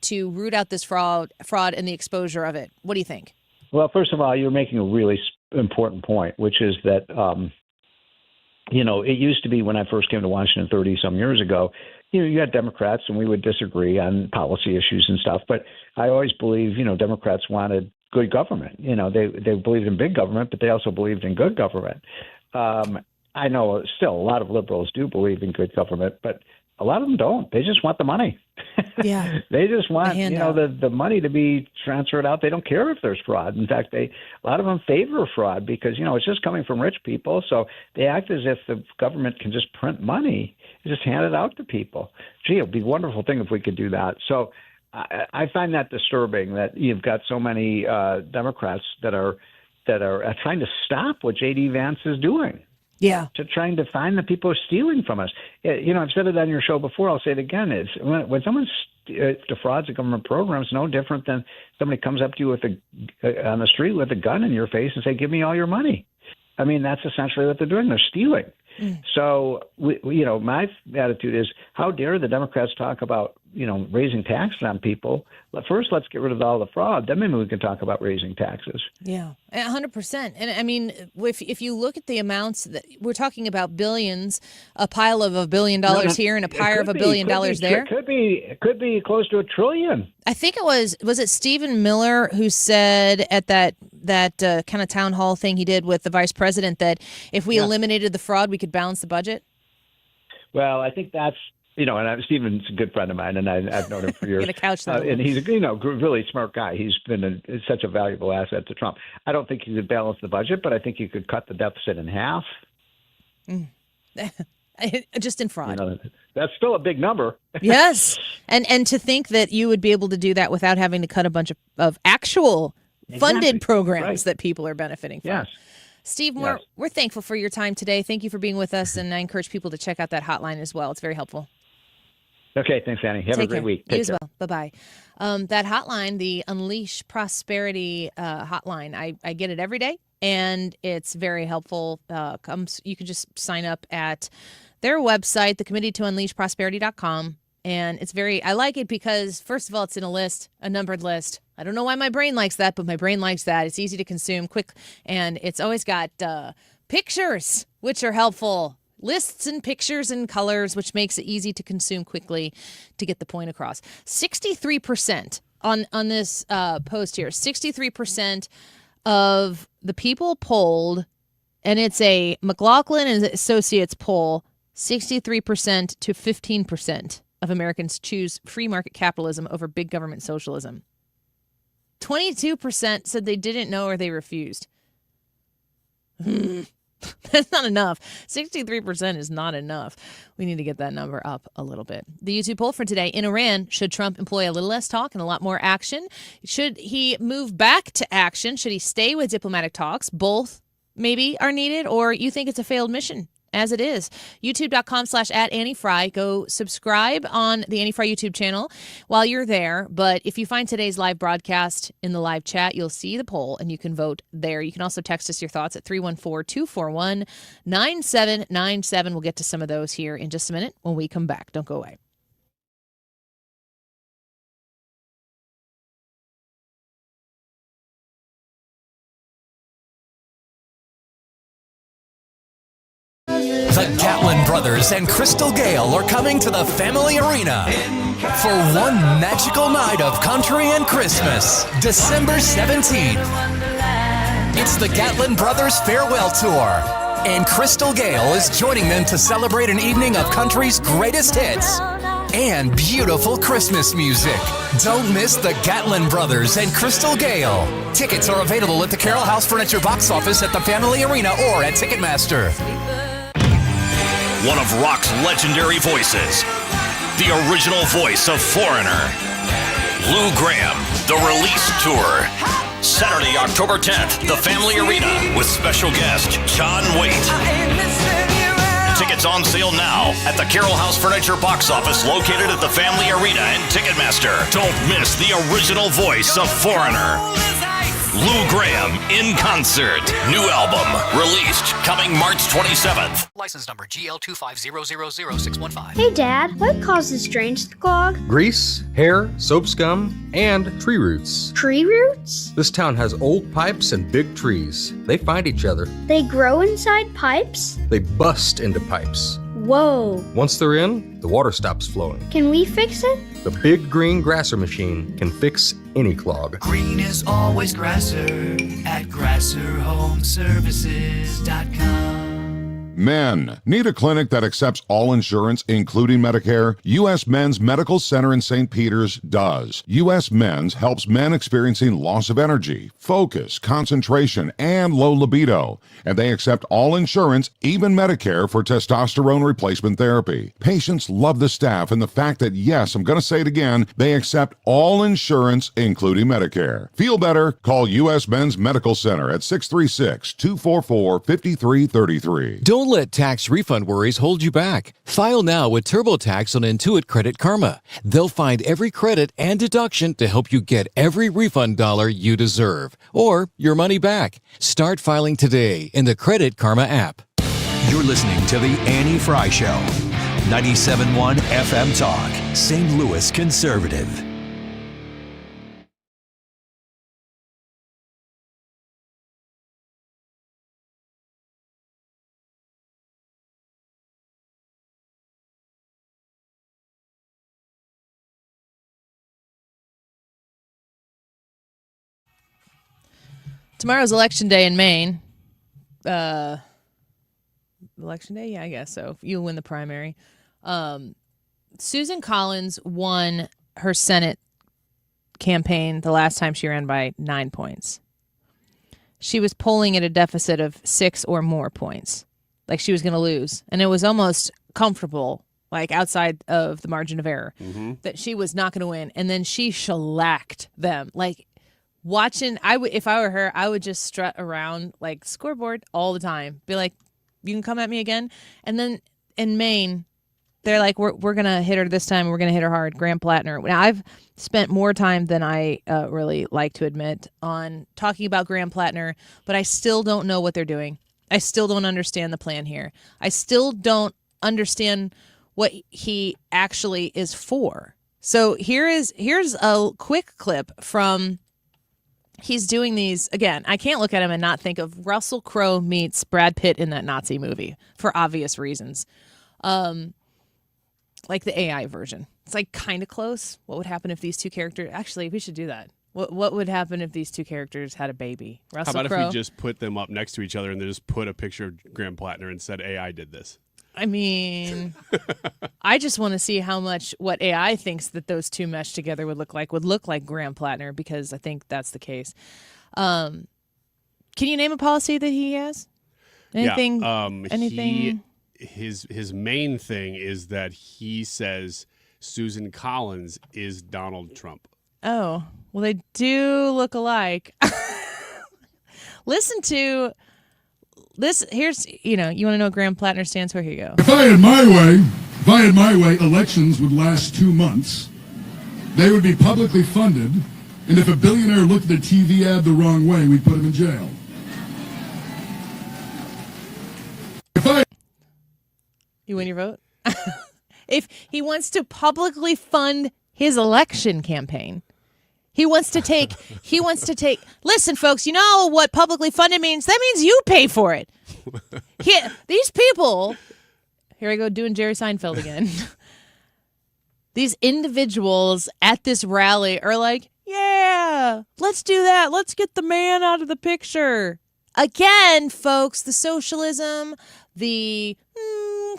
to root out this fraud and the exposure of it? What do you think? Well, first of all, you're making a really important point, which is that, it used to be when I first came to Washington 30-some years ago, you had Democrats and we would disagree on policy issues and stuff. But I always believe, Democrats wanted good government. They believed in big government, but they also believed in good government. I know still a lot of liberals do believe in good government, but a lot of them don't. They just want the money. Yeah. They just want, the money to be transferred out. They don't care if there's fraud. In fact, a lot of them favor fraud because, it's just coming from rich people. So they act as if the government can just print money and just hand it out to people. Gee, it would be a wonderful thing if we could do that. So I find that disturbing that you've got so many Democrats that are trying to stop what J.D. Vance is doing. Yeah. To trying to find the people who are stealing from us. I've said it on your show before. I'll say it again. It's when someone defrauds a government program, it's no different than somebody comes up to you on the street with a gun in your face and say, "Give me all your money." I mean, that's essentially what they're doing. They're stealing. So, my attitude is, how dare the Democrats talk about, raising taxes on people? First, let's get rid of all the fraud. Then maybe we can talk about raising taxes. Yeah, 100%. And I mean, if you look at the amounts that we're talking about, billions, a pile of $1 billion here and a pile of $1 billion there. It could be close to $1 trillion. I think it was it Stephen Miller who said at that kind of town hall thing he did with the vice president that if we eliminated the fraud, we could balance the budget? Well, I think that's, and Stephen's a good friend of mine, and I've known him for years. Gonna couch that and he's a really smart guy. He's been such a valuable asset to Trump. I don't think he could balance the budget, but I think he could cut the deficit in half. Just in fraud. That's still a big number. Yes, and to think that you would be able to do that without having to cut a bunch of actual funded programs that people are benefiting from. Yes. Steve, we're thankful for your time today. Thank you for being with us, and I encourage people to check out that hotline as well. It's very helpful. Okay, thanks, Annie. Have a great week. You as well. Bye-bye. That hotline, the Unleash Prosperity hotline, I get it every day, and it's very helpful. You can just sign up at their website, the committee to unleashprosperity.com, and I like it because, first of all, it's in a list, a numbered list. I don't know why my brain likes that, but my brain likes that. It's easy to consume, quick, and it's always got pictures, which are helpful. Lists and pictures and colors, which makes it easy to consume quickly to get the point across. 63% on this post here, 63% of the people polled, and it's a McLaughlin and Associates poll, 63% to 15% of Americans choose free market capitalism over big government socialism. 22% said they didn't know or they refused. That's not enough. 63% is not enough. We need to get that number up a little bit. The YouTube poll for today: in Iran, should Trump employ a little less talk and a lot more action? Should he move back to action? Should he stay with diplomatic talks? Both maybe are needed, or you think it's a failed mission? As it is. YouTube.com/@AnnieFrey. Go subscribe on the Annie Frey YouTube channel while you're there. But if you find today's live broadcast in the live chat, you'll see the poll and you can vote there. You can also text us your thoughts at 314-241-9797. We'll get to some of those here in just a minute when we come back. Don't go away. The Gatlin brothers and Crystal Gale are coming to the Family Arena for one magical night of country and Christmas, December 17th. It's the Gatlin brothers farewell tour, and Crystal Gale is joining them to celebrate an evening of country's greatest hits and beautiful Christmas music. Don't miss the Gatlin brothers and Crystal Gale. Tickets are available at the Carroll House Furniture box office at the Family Arena or at Ticketmaster. One of rock's legendary voices, the original voice of Foreigner, Lou Graham, The Release Tour. Saturday, October 10th, the Family Arena with special guest John Waite. Tickets on sale now at the Carroll House Furniture box office located at the Family Arena and Ticketmaster. Don't miss the original voice of Foreigner. Lou Graham in concert. New album released coming March 27th. License number GL250000615. Hey Dad, what causes drains to clog? Grease, hair, soap scum, and tree roots. Tree roots? This town has old pipes and big trees. They find each other. They grow inside pipes? They bust into pipes. Whoa. Once they're in, the water stops flowing. Can we fix it? The big green grasser machine can fix any clog. Green is always grasser at grasserhomeservices.com. Men. Need a clinic that accepts all insurance, including Medicare? U.S. Men's Medical Center in St. Peters does. U.S. Men's helps men experiencing loss of energy, focus, concentration, and low libido. And they accept all insurance, even Medicare, for testosterone replacement therapy. Patients love the staff and the fact that, yes, I'm going to say it again, they accept all insurance, including Medicare. Feel better? Call U.S. Men's Medical Center at 636-244-5333. Don't let tax refund worries hold you back. File now with TurboTax on Intuit Credit Karma. They'll find every credit and deduction to help you get every refund dollar you deserve, or your money back. Start filing today in the Credit Karma app. You're listening to The Annie Frey Show. 97.1 FM Talk, St. Louis Conservative. Tomorrow's election day in Maine. Election day? Yeah, I guess so. You win the primary. Susan Collins won her Senate campaign the last time she ran by 9 points. She was polling at a deficit of 6 or more points. Like she was going to lose. And it was almost comfortable, like outside of the margin of error, that she was not going to win. And then she shellacked them. Like, watching, if I were her, I would just strut around like scoreboard all the time. Be like, you can come at me again. And then in Maine, they're like, we're gonna hit her this time. We're gonna hit her hard. Graham Plattner. Now I've spent more time than I really like to admit on talking about Graham Plattner, but I still don't know what they're doing. I still don't understand the plan here. I still don't understand what he actually is for. So here's a quick clip from. He's doing these, again, I can't look at him and not think of Russell Crowe meets Brad Pitt in that Nazi movie for obvious reasons. Like the AI version. It's like kind of close. What would happen if these two characters, actually, we should do that. What would happen if these two characters had a baby? Russell How about Crowe? if we just put them up next to each other and they just put a picture of Graham Plattner and said AI did this? I mean, I just want to see how much what AI thinks that those two meshed together would look like Graham Plattner, because I think that's the case. Can you name a policy that he has? Anything? Yeah, anything? His main thing is that he says Susan Collins is Donald Trump. Oh, well, they do look alike. Listen to this. Here's, you want to know what Graham Plattner stands for? Here you go. If I had my way, elections would last 2 months. They would be publicly funded, and if a billionaire looked at a TV ad the wrong way, we'd put him in jail. You win your vote? If he wants to publicly fund his election campaign, he wants to take, listen, folks, you know what publicly funded means? That means you pay for it. These people, here I go doing Jerry Seinfeld again. These individuals at this rally are like, yeah, let's do that. Let's get the man out of the picture. Again, folks, the socialism, the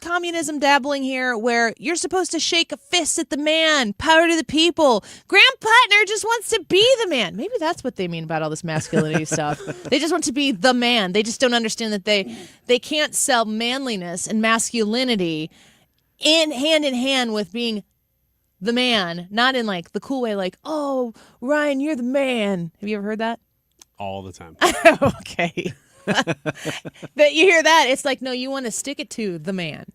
communism dabbling here, where you're supposed to shake a fist at the man, power to the people. Graham Plattner just wants to be the man. Maybe that's what they mean about all this masculinity stuff. They just want to be the man. They just don't understand that they can't sell manliness and masculinity in hand with being the man, not in like the cool way, like, oh, Ryan, you're the man. Have you ever heard that? All the time. Okay. That you hear that, it's like, no, you want to stick it to the man.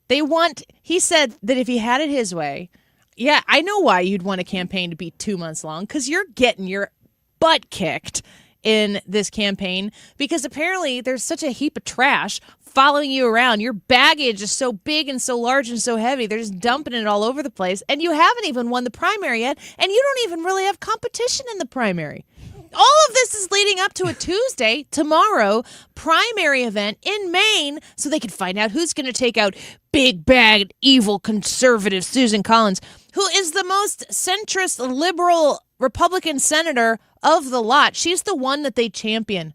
He said that if he had it his way, yeah, I know why you'd want a campaign to be 2 months long, because you're getting your butt kicked in this campaign, because apparently there's such a heap of trash following you around. Your baggage is so big and so large and so heavy, they're just dumping it all over the place, and you haven't even won the primary yet, and you don't even really have competition in the primary. All of this is leading up to a Tuesday, tomorrow, primary event in Maine, so they can find out who's going to take out big, bad, evil, conservative Susan Collins, who is the most centrist, liberal Republican senator of the lot. She's the one that they champion.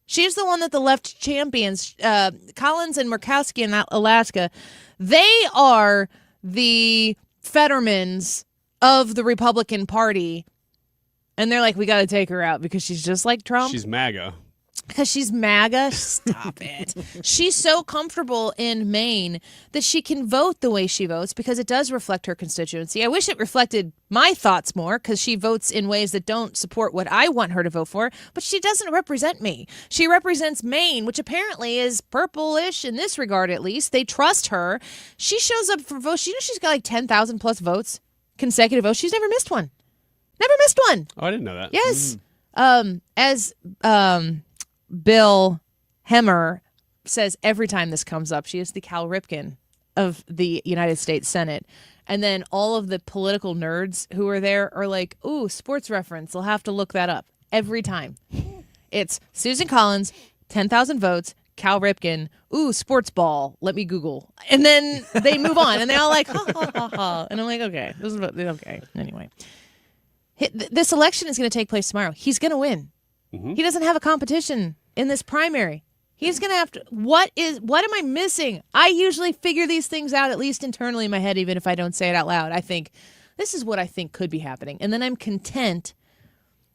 She's the one that the left champions. Collins and Murkowski in Alaska, they are the Fettermans of the Republican Party. And they're like, we got to take her out because she's just like Trump. She's MAGA. Because she's MAGA? Stop it. She's so comfortable in Maine that she can vote the way she votes because it does reflect her constituency. I wish it reflected my thoughts more because she votes in ways that don't support what I want her to vote for, but she doesn't represent me. She represents Maine, which apparently is purple-ish in this regard at least. They trust her. She shows up for votes. You know she's got like 10,000 plus votes, consecutive votes. She's never missed one. Never missed one. Oh, I didn't know that. Yes. As Bill Hemmer says every time this comes up, she is the Cal Ripken of the United States Senate. And then all of the political nerds who are there are like, ooh, sports reference. They'll have to look that up every time. It's Susan Collins, 10,000 votes, Cal Ripken, ooh, sports ball. Let me Google. And then they move on and they all like, ha, ha, ha, ha. And I'm like, okay, this is okay. Anyway, this election is going to take place tomorrow. He's going to win. Mm-hmm. He doesn't have a competition in this primary. He's going to have to, what am I missing? I usually figure these things out, at least internally in my head, even if I don't say it out loud. I think, this is what I think could be happening. And then I'm content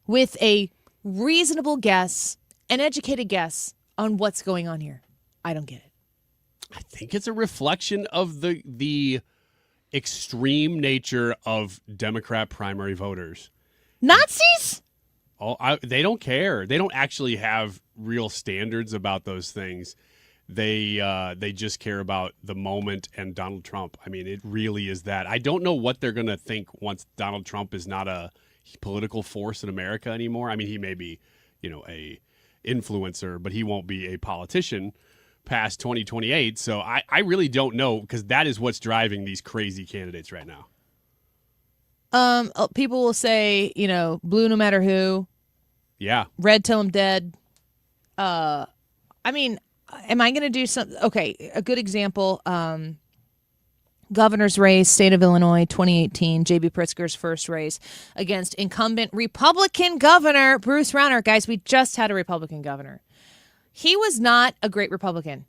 with a reasonable guess, an educated guess on what's going on here. I don't get it. I think it's a reflection of the extreme nature of Democrat primary voters. Nazis? They don't care. They don't actually have real standards about those things. They just care about the moment and Donald Trump. I mean, it really is that. I don't know what they're going to think once Donald Trump is not a political force in America anymore. I mean, he may be, a influencer, but he won't be a politician past 2028. So I really don't know, because that is what's driving these crazy candidates right now. People will say, blue no matter who. Yeah. Red till I'm dead. I mean, am I going to do something? Okay, a good example. Governor's race, state of Illinois, 2018, J.B. Pritzker's first race against incumbent Republican governor Bruce Rauner. Guys, we just had a Republican governor. He was not a great Republican.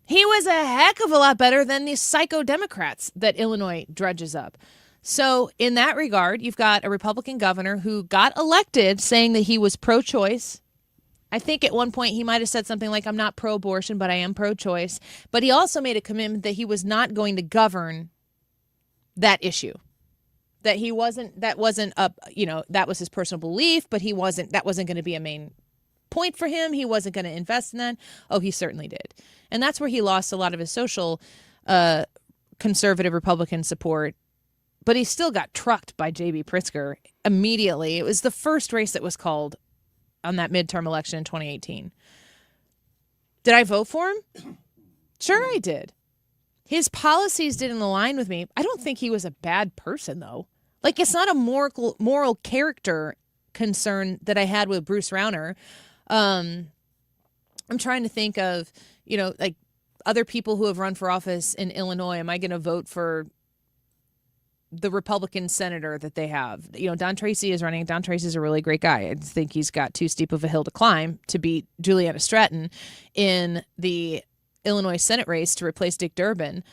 He was a heck of a lot better than these psycho Democrats that Illinois drudges up. So in that regard, you've got a Republican governor who got elected saying that he was pro-choice. I think at one point he might have said something like, I'm not pro-abortion, but I am pro-choice. But he also made a commitment that he was not going to govern that issue. That that was his personal belief, but that wasn't going to be a main point for him. He wasn't going to invest in that. Oh, he certainly did. And that's where he lost a lot of his social conservative Republican support. But he still got trucked by J.B. Pritzker immediately. It was the first race that was called on that midterm election in 2018. Did I vote for him? Sure I did. His policies didn't align with me. I don't think he was a bad person, though. Like, it's not a moral character concern that I had with Bruce Rauner. I'm trying to think of, like other people who have run for office in Illinois. Am I going to vote for the Republican senator that they have? Don Tracy is running. Don Tracy's a really great guy. I think he's got too steep of a hill to climb to beat Juliana Stratton in the Illinois Senate race to replace Dick Durbin.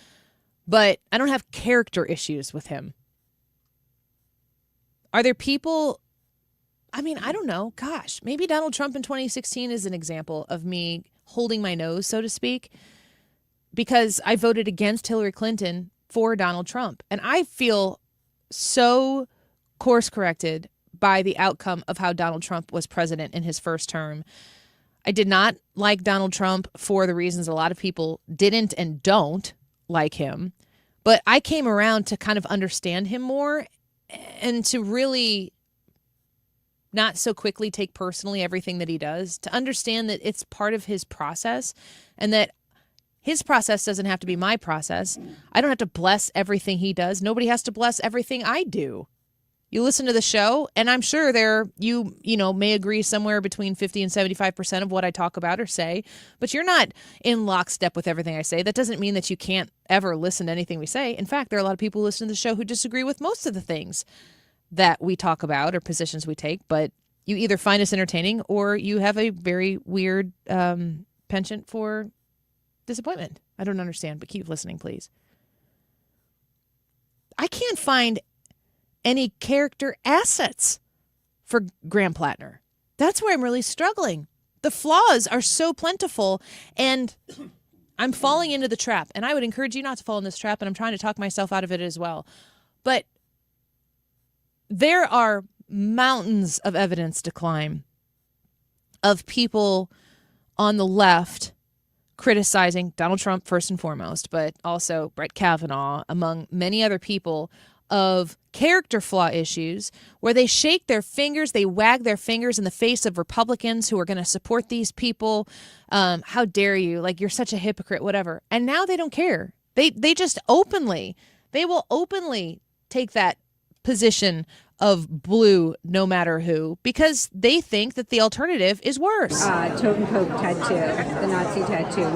But I don't have character issues with him. Are there people? I mean, I don't know. Gosh, maybe Donald Trump in 2016 is an example of me holding my nose, so to speak, because I voted against Hillary Clinton for Donald Trump. And I feel so course-corrected by the outcome of how Donald Trump was president in his first term. I did not like Donald Trump for the reasons a lot of people didn't and don't like him. But I came around to kind of understand him more and to really not so quickly take personally everything that he does, to understand that it's part of his process and that his process doesn't have to be my process. I don't have to bless everything he does. Nobody has to bless everything I do. You listen to the show, and I'm sure you may agree somewhere between 50 and 75% of what I talk about or say, but you're not in lockstep with everything I say. That doesn't mean that you can't ever listen to anything we say. In fact, there are a lot of people who listen to the show who disagree with most of the things that we talk about or positions we take, but you either find us entertaining or you have a very weird penchant for disappointment. I don't understand, but keep listening, please. I can't find any character assets for Graham Plattner. That's where I'm really struggling. The flaws are so plentiful, and I'm falling into the trap. And I would encourage you not to fall in this trap, and I'm trying to talk myself out of it as well. But there are mountains of evidence to climb of people on the left criticizing Donald Trump first and foremost, but also Brett Kavanaugh, among many other people, of character flaw issues where they shake their fingers, they wag their fingers in the face of Republicans who are going to support these people. How dare you? Like, you're such a hypocrite, whatever. And now they don't care. They just they will openly take that position of blue no matter who, because they think that the alternative is worse. Tote and Coke tattoo, the Nazi tattoo.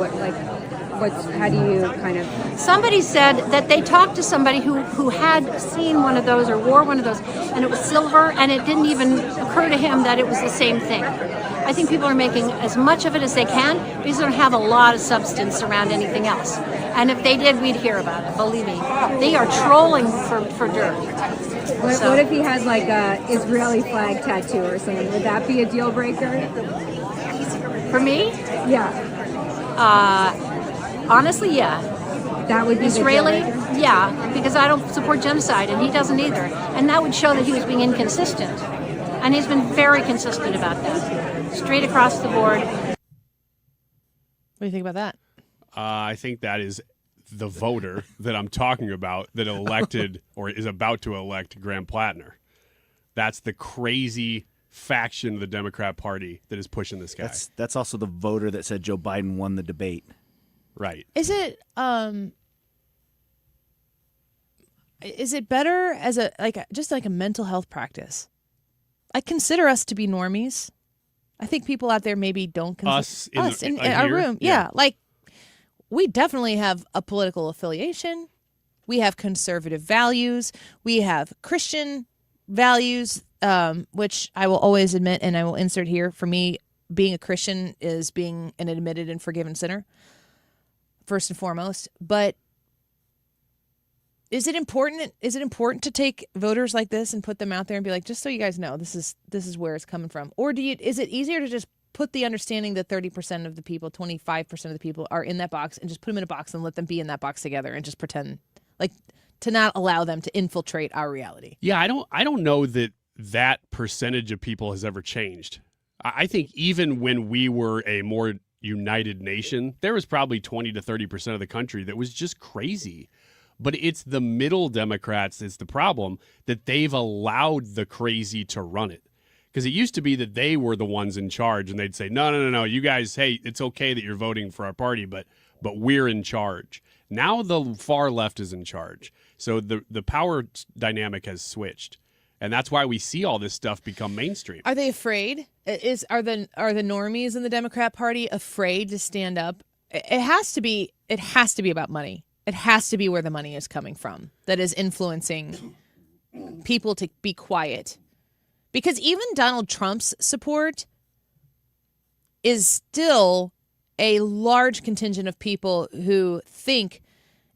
How do you kind of... Somebody said that they talked to somebody who had seen one of those or wore one of those, and it was silver, and it didn't even occur to him that it was the same thing. I think people are making as much of it as they can because they don't have a lot of substance around anything else. And if they did, we'd hear about it, believe me. They are trolling for dirt. What if he had like a Israeli flag tattoo or something? Would that be a deal breaker? For me? Yeah. Honestly, yeah. That would be Israeli? Yeah, because I don't support genocide, and he doesn't either. And that would show that he was being inconsistent. And he's been very consistent about that. Straight across the board. What do you think about that? I think that is the voter that I'm talking about that elected or is about to elect Graham Plattner. That's the crazy faction of the Democrat Party that is pushing this guy. That's also the voter that said Joe Biden won the debate. Right. Is it better as just like a mental health practice? I consider us to be normies. I think people out there maybe don't consider us in our room. Yeah, like we definitely have a political affiliation. We have conservative values. We have Christian values, which I will always admit, and I will insert here. For me, being a Christian is being an admitted and forgiven sinner, first and foremost. But is it important? Is it important to take voters like this and put them out there and be like, just so you guys know, this is where it's coming from? Or is it easier to just put the understanding that 30% of the people, 25% of the people are in that box, and just put them in a box and let them be in that box together and just pretend, like, to not allow them to infiltrate our reality? Yeah, I don't know that percentage of people has ever changed. I think even when we were a more united nation, there was probably 20 to 30% of the country that was just crazy. But it's the middle Democrats that's the problem, that they've allowed the crazy to run it. Because it used to be that they were the ones in charge, and they'd say, no, you guys, hey, it's okay that you're voting for our party, but we're in charge. Now the far left is in charge. So the power dynamic has switched. And that's why we see all this stuff become mainstream. Are they afraid? Are the normies in the Democrat Party afraid to stand up? It has to be about money. It has to be where the money is coming from that is influencing people to be quiet. Because even Donald Trump's support is still a large contingent of people who think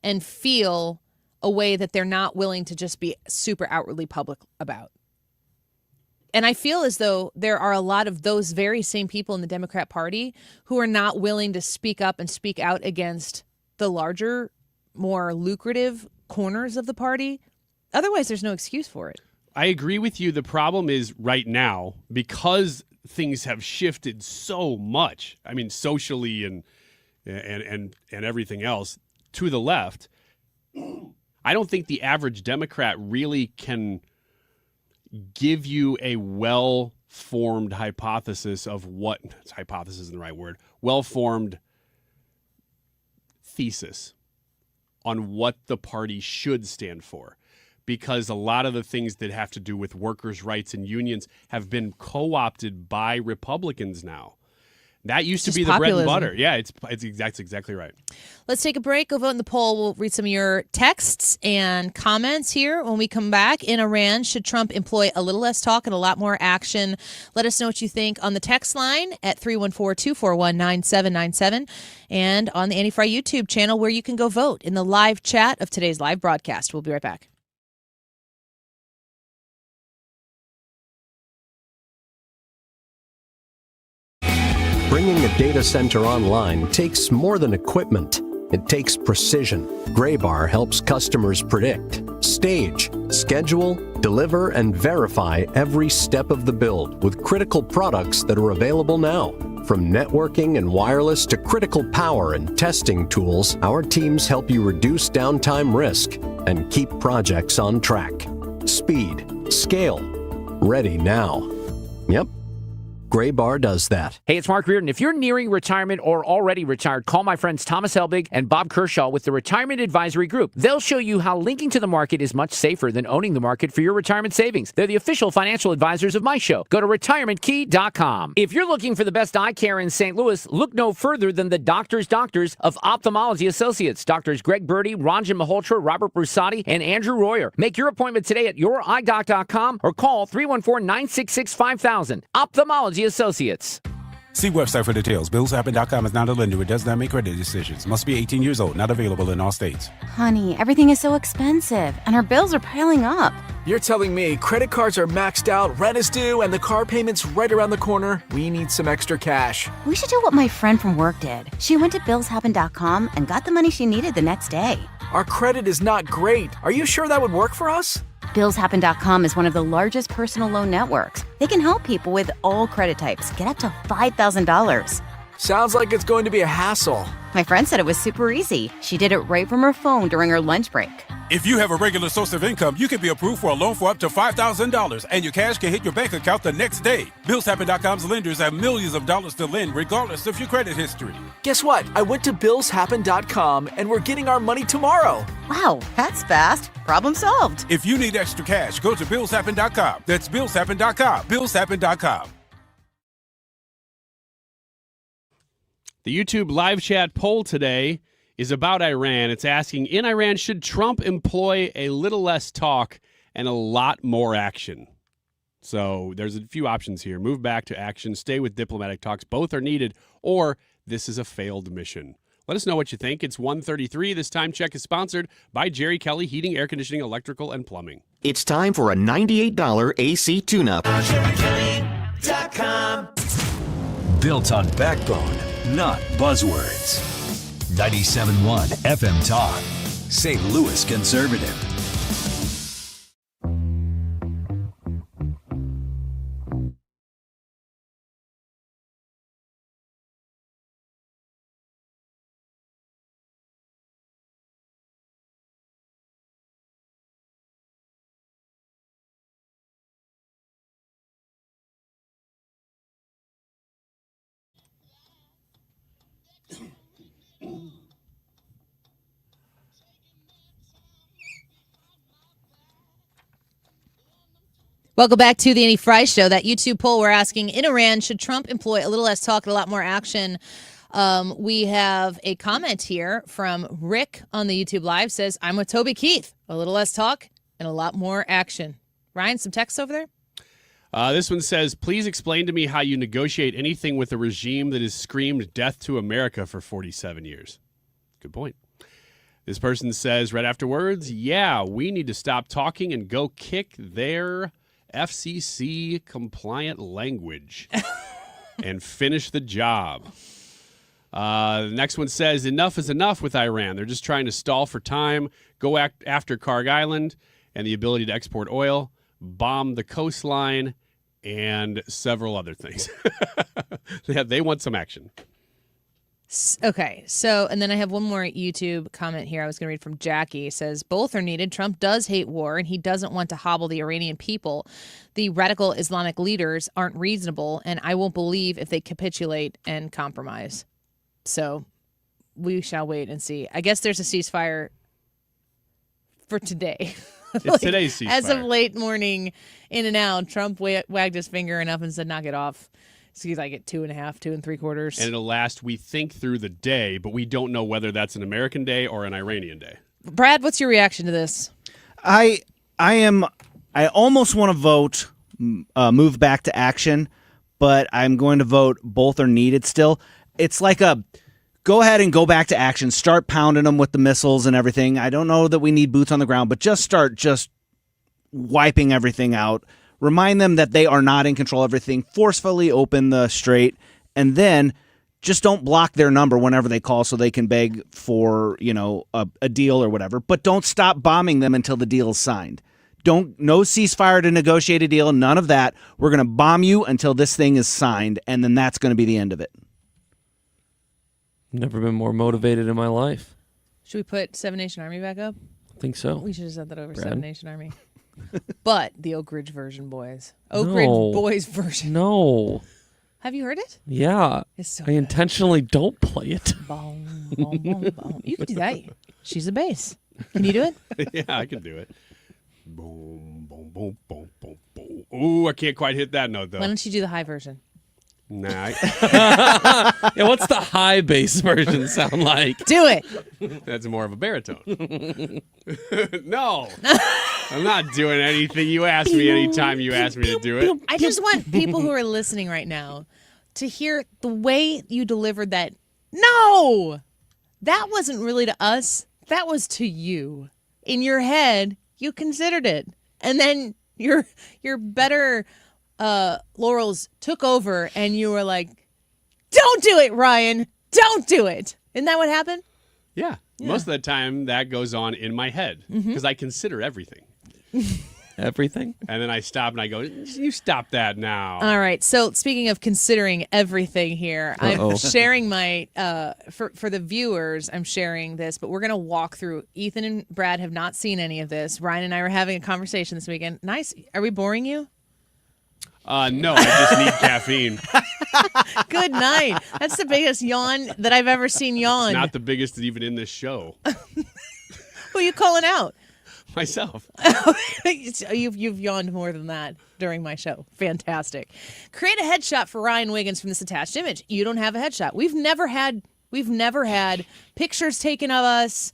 and feel a way that they're not willing to just be super outwardly public about. And I feel as though there are a lot of those very same people in the Democrat Party who are not willing to speak up and speak out against the larger, more lucrative corners of the party. Otherwise, there's no excuse for it. I agree with you. The problem is right now, because things have shifted so much, I mean, socially and everything else to the left, I don't think the average Democrat really can give you a well-formed hypothesis of what, hypothesis isn't the right word, well-formed thesis on what the party should stand for. Because a lot of the things that have to do with workers' rights and unions have been co-opted by Republicans now. That used to be the bread and butter. Yeah, that's exactly right. Let's take a break. Go vote in the poll. We'll read some of your texts and comments here when we come back. In Iran, should Trump employ a little less talk and a lot more action? Let us know what you think on the text line at 314-241-9797 and on the Annie Frey YouTube channel, where you can go vote in the live chat of today's live broadcast. We'll be right back. Bringing a data center online takes more than equipment. It takes precision. Graybar helps customers predict, stage, schedule, deliver, and verify every step of the build with critical products that are available now. From networking and wireless to critical power and testing tools, our teams help you reduce downtime risk, and keep projects on track. Speed, scale, ready now. Yep, Graybar does that. Hey, it's Mark Reardon. If you're nearing retirement or already retired, call my friends Thomas Helbig and Bob Kershaw with the Retirement Advisory Group. They'll show you how linking to the market is much safer than owning the market for your retirement savings. They're the official financial advisors of my show. Go to retirementkey.com. If you're looking for the best eye care in St. Louis, look no further than the doctors of Ophthalmology Associates. Doctors Greg Birdie, Ranjan Malhotra, Robert Brusati, and Andrew Royer. Make your appointment today at youridoc.com or call 314-966-5000. Ophthalmology Associates. See website for details. BillsHappen.com is not a lender. It does not make credit decisions. Must be 18 years old. Not available in all states. Honey, everything is so expensive, and our bills are piling up. You're telling me credit cards are maxed out, rent is due, and the car payment's right around the corner? We need some extra cash. We should do what my friend from work did. She went to BillsHappen.com and got the money she needed the next day. Our credit is not great. Are you sure that would work for us? BillsHappen.com is one of the largest personal loan networks. They can help people with all credit types get up to $5,000. Sounds like it's going to be a hassle. My friend said it was super easy. She did it right from her phone during her lunch break. If you have a regular source of income, you can be approved for a loan for up to $5,000, and your cash can hit your bank account the next day. BillsHappen.com's lenders have millions of dollars to lend, regardless of your credit history. Guess what? I went to BillsHappen.com, and we're getting our money tomorrow. Wow, that's fast. Problem solved. If you need extra cash, go to BillsHappen.com. That's BillsHappen.com. BillsHappen.com. The YouTube live chat poll today is about Iran. It's asking, in Iran, should Trump employ a little less talk and a lot more action? So there's a few options here. Move back to action, stay with diplomatic talks. Both are needed, or this is a failed mission. Let us know what you think. It's 1:33. This time check is sponsored by Jerry Kelly Heating, Air Conditioning, Electrical, and Plumbing. It's time for a $98 AC tune-up. JerryKelly.com. Built on backbone, not buzzwords. 97.1 FM Talk, St. Louis conservative. Welcome back to the Annie Frey Show. That YouTube poll, we're asking, in Iran, should Trump employ a little less talk and a lot more action? We have a comment here from Rick on the YouTube Live. Says, I'm with Toby Keith. A little less talk and a lot more action. Ryan, some text over there? This one says, please explain to me how you negotiate anything with a regime that has screamed death to America for 47 years. Good point. This person says, right afterwards, yeah, we need to stop talking and go kick their FCC compliant language and finish the job. The next one says, enough is enough with Iran. They're just trying to stall for time, go after Karg Island and the ability to export oil, bomb the coastline, and several other things. They want some action. Okay, so, and then I have one more YouTube comment here I was going to read from Jackie. It says, both are needed. Trump does hate war, and he doesn't want to hobble the Iranian people. The radical Islamic leaders aren't reasonable, and I won't believe if they capitulate and compromise. So we shall wait and see. I guess there's a ceasefire for today. It's today's ceasefire. As of late morning, in and out, Trump wagged his finger enough and said, knock it off. So he's like at 2.5, 2 3/4. And it'll last, we think, through the day, but we don't know whether that's an American day or an Iranian day. Brad, what's your reaction to this? I almost want to vote move back to action, but I'm going to vote both are needed still. It's like a go ahead and go back to action. Start pounding them with the missiles and everything. I don't know that we need boots on the ground, but just start wiping everything out. Remind them that they are not in control of everything. Forcefully open the strait, and then just don't block their number whenever they call so they can beg for, a deal or whatever. But don't stop bombing them until the deal is signed. No ceasefire to negotiate a deal, none of that. We're going to bomb you until this thing is signed, and then that's going to be the end of it. Never been more motivated in my life. Should we put Seven Nation Army back up? think so. We should have said that over Brad? Seven Nation Army. But the Oak Ridge version, boys. Oak Ridge Boys version. No. Have you heard it? Yeah. It's so I intentionally don't play it. Boom, boom, boom, boom. You can do that. She's a bass. Can you do it? Yeah, I can do it. Boom, boom, boom, boom, boom, boom. Ooh, I can't quite hit that note, though. Why don't you do the high version? Nah. Yeah, what's the high bass version sound like? Do it. That's more of a baritone. No. I'm not doing anything. You ask me anytime you ask me to do it. I just want people who are listening right now to hear the way you delivered that. No! That wasn't really to us. That was to you. In your head, you considered it. And then your better laurels took over and you were like, don't do it, Ryan. Don't do it. Isn't that what happened? Yeah. Most of the time, that goes on in my head because I consider everything. Everything? And then I stop and I go, you stop that now. All right. So speaking of considering everything here, I'm sharing my, for the viewers, I'm sharing this, but we're going to walk through. Ethan and Brad have not seen any of this. Ryan and I were having a conversation this weekend. Nice. Are we boring you? No, I just need caffeine. Good night. That's the biggest yawn that I've ever seen yawn. It's not the biggest even in this show. Who are you calling out? Myself. You've yawned more than that during my show. Fantastic. Create a headshot for Ryan Wiggins from this attached image. You don't have a headshot. We've never had pictures taken of us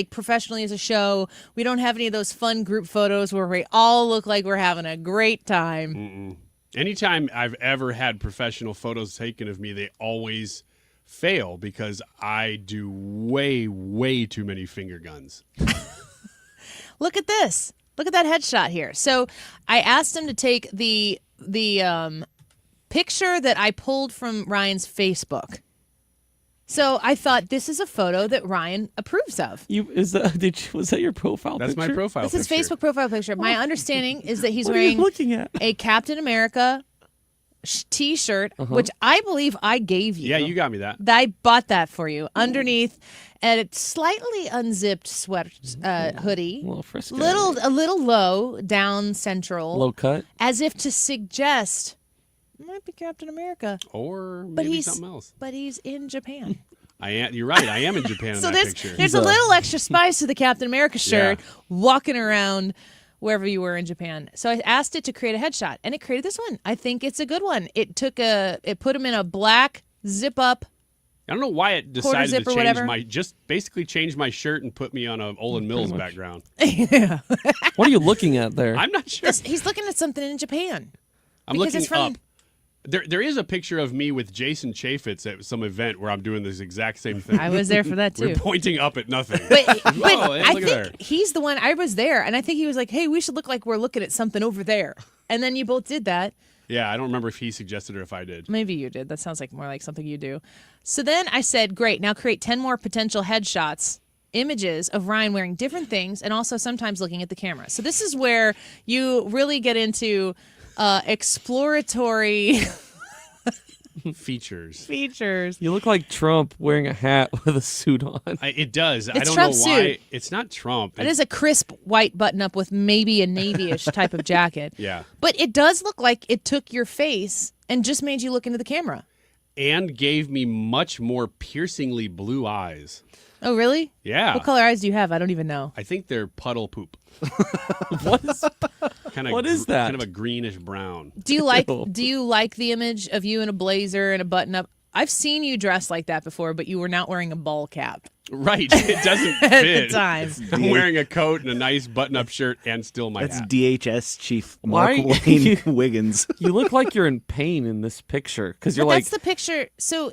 professionally as a show. We don't have any of those fun group photos where we all look like we're having a great time. Mm-mm. Anytime I've ever had professional photos taken of me, they always fail because I do way, way too many finger guns. Look at this. Look at that headshot here. So I asked him to take the picture that I pulled from Ryan's Facebook. So I thought this is a photo that Ryan approves of. Was that your profile picture? That's my profile picture. This is Facebook profile picture. My understanding is that he's wearing a Captain America T-shirt, which I believe I gave you. Yeah, you got me that. I bought that for you. Underneath, and a slightly unzipped sweater hoodie. A little frisky. A little low, down central. Low cut. As if to suggest it might be Captain America. Or maybe something else. But he's in Japan. You're right. I am in Japan in that picture. There's a little extra spice to the Captain America shirt walking around wherever you were in Japan. So I asked it to create a headshot, and it created this one. I think it's a good one. It put him in a black zip up. I don't know why it decided to change basically change my shirt and put me on a Olin Mills background. Yeah. What are you looking at there? I'm not sure. He's looking at something in Japan. I'm looking up. There is a picture of me with Jason Chaffetz at some event where I'm doing this exact same thing. I was there for that too. We're pointing up at nothing. But I think he's the one. I was there, and I think he was like, "Hey, we should look like we're looking at something over there." And then you both did that. Yeah, I don't remember if he suggested or if I did. Maybe you did. That sounds like more like something you do. So then I said, "Great, now create 10 more potential headshots." Images of Ryan wearing different things and also sometimes looking at the camera. So this is where you really get into exploratory features. You look like Trump wearing a hat with a suit on. It does. It's I don't Trump's know why. suit. It's not Trump. It is a crisp white button-up with maybe a navy-ish type of jacket. Yeah. But it does look like it took your face and just made you look into the camera. And gave me much more piercingly blue eyes. Oh, really? Yeah. What color eyes do you have? I don't even know. I think they're puddle poop. What is that? Kind of a greenish brown. Do you like the image of you in a blazer and a button-up? I've seen you dressed like that before, but you were not wearing a ball cap. Right. It doesn't fit. At the time. I'm wearing a coat and a nice button-up shirt and still my That's hat. DHS Chief Mark Wayne Wiggins. You look like you're in pain in this picture because you're that's the picture. So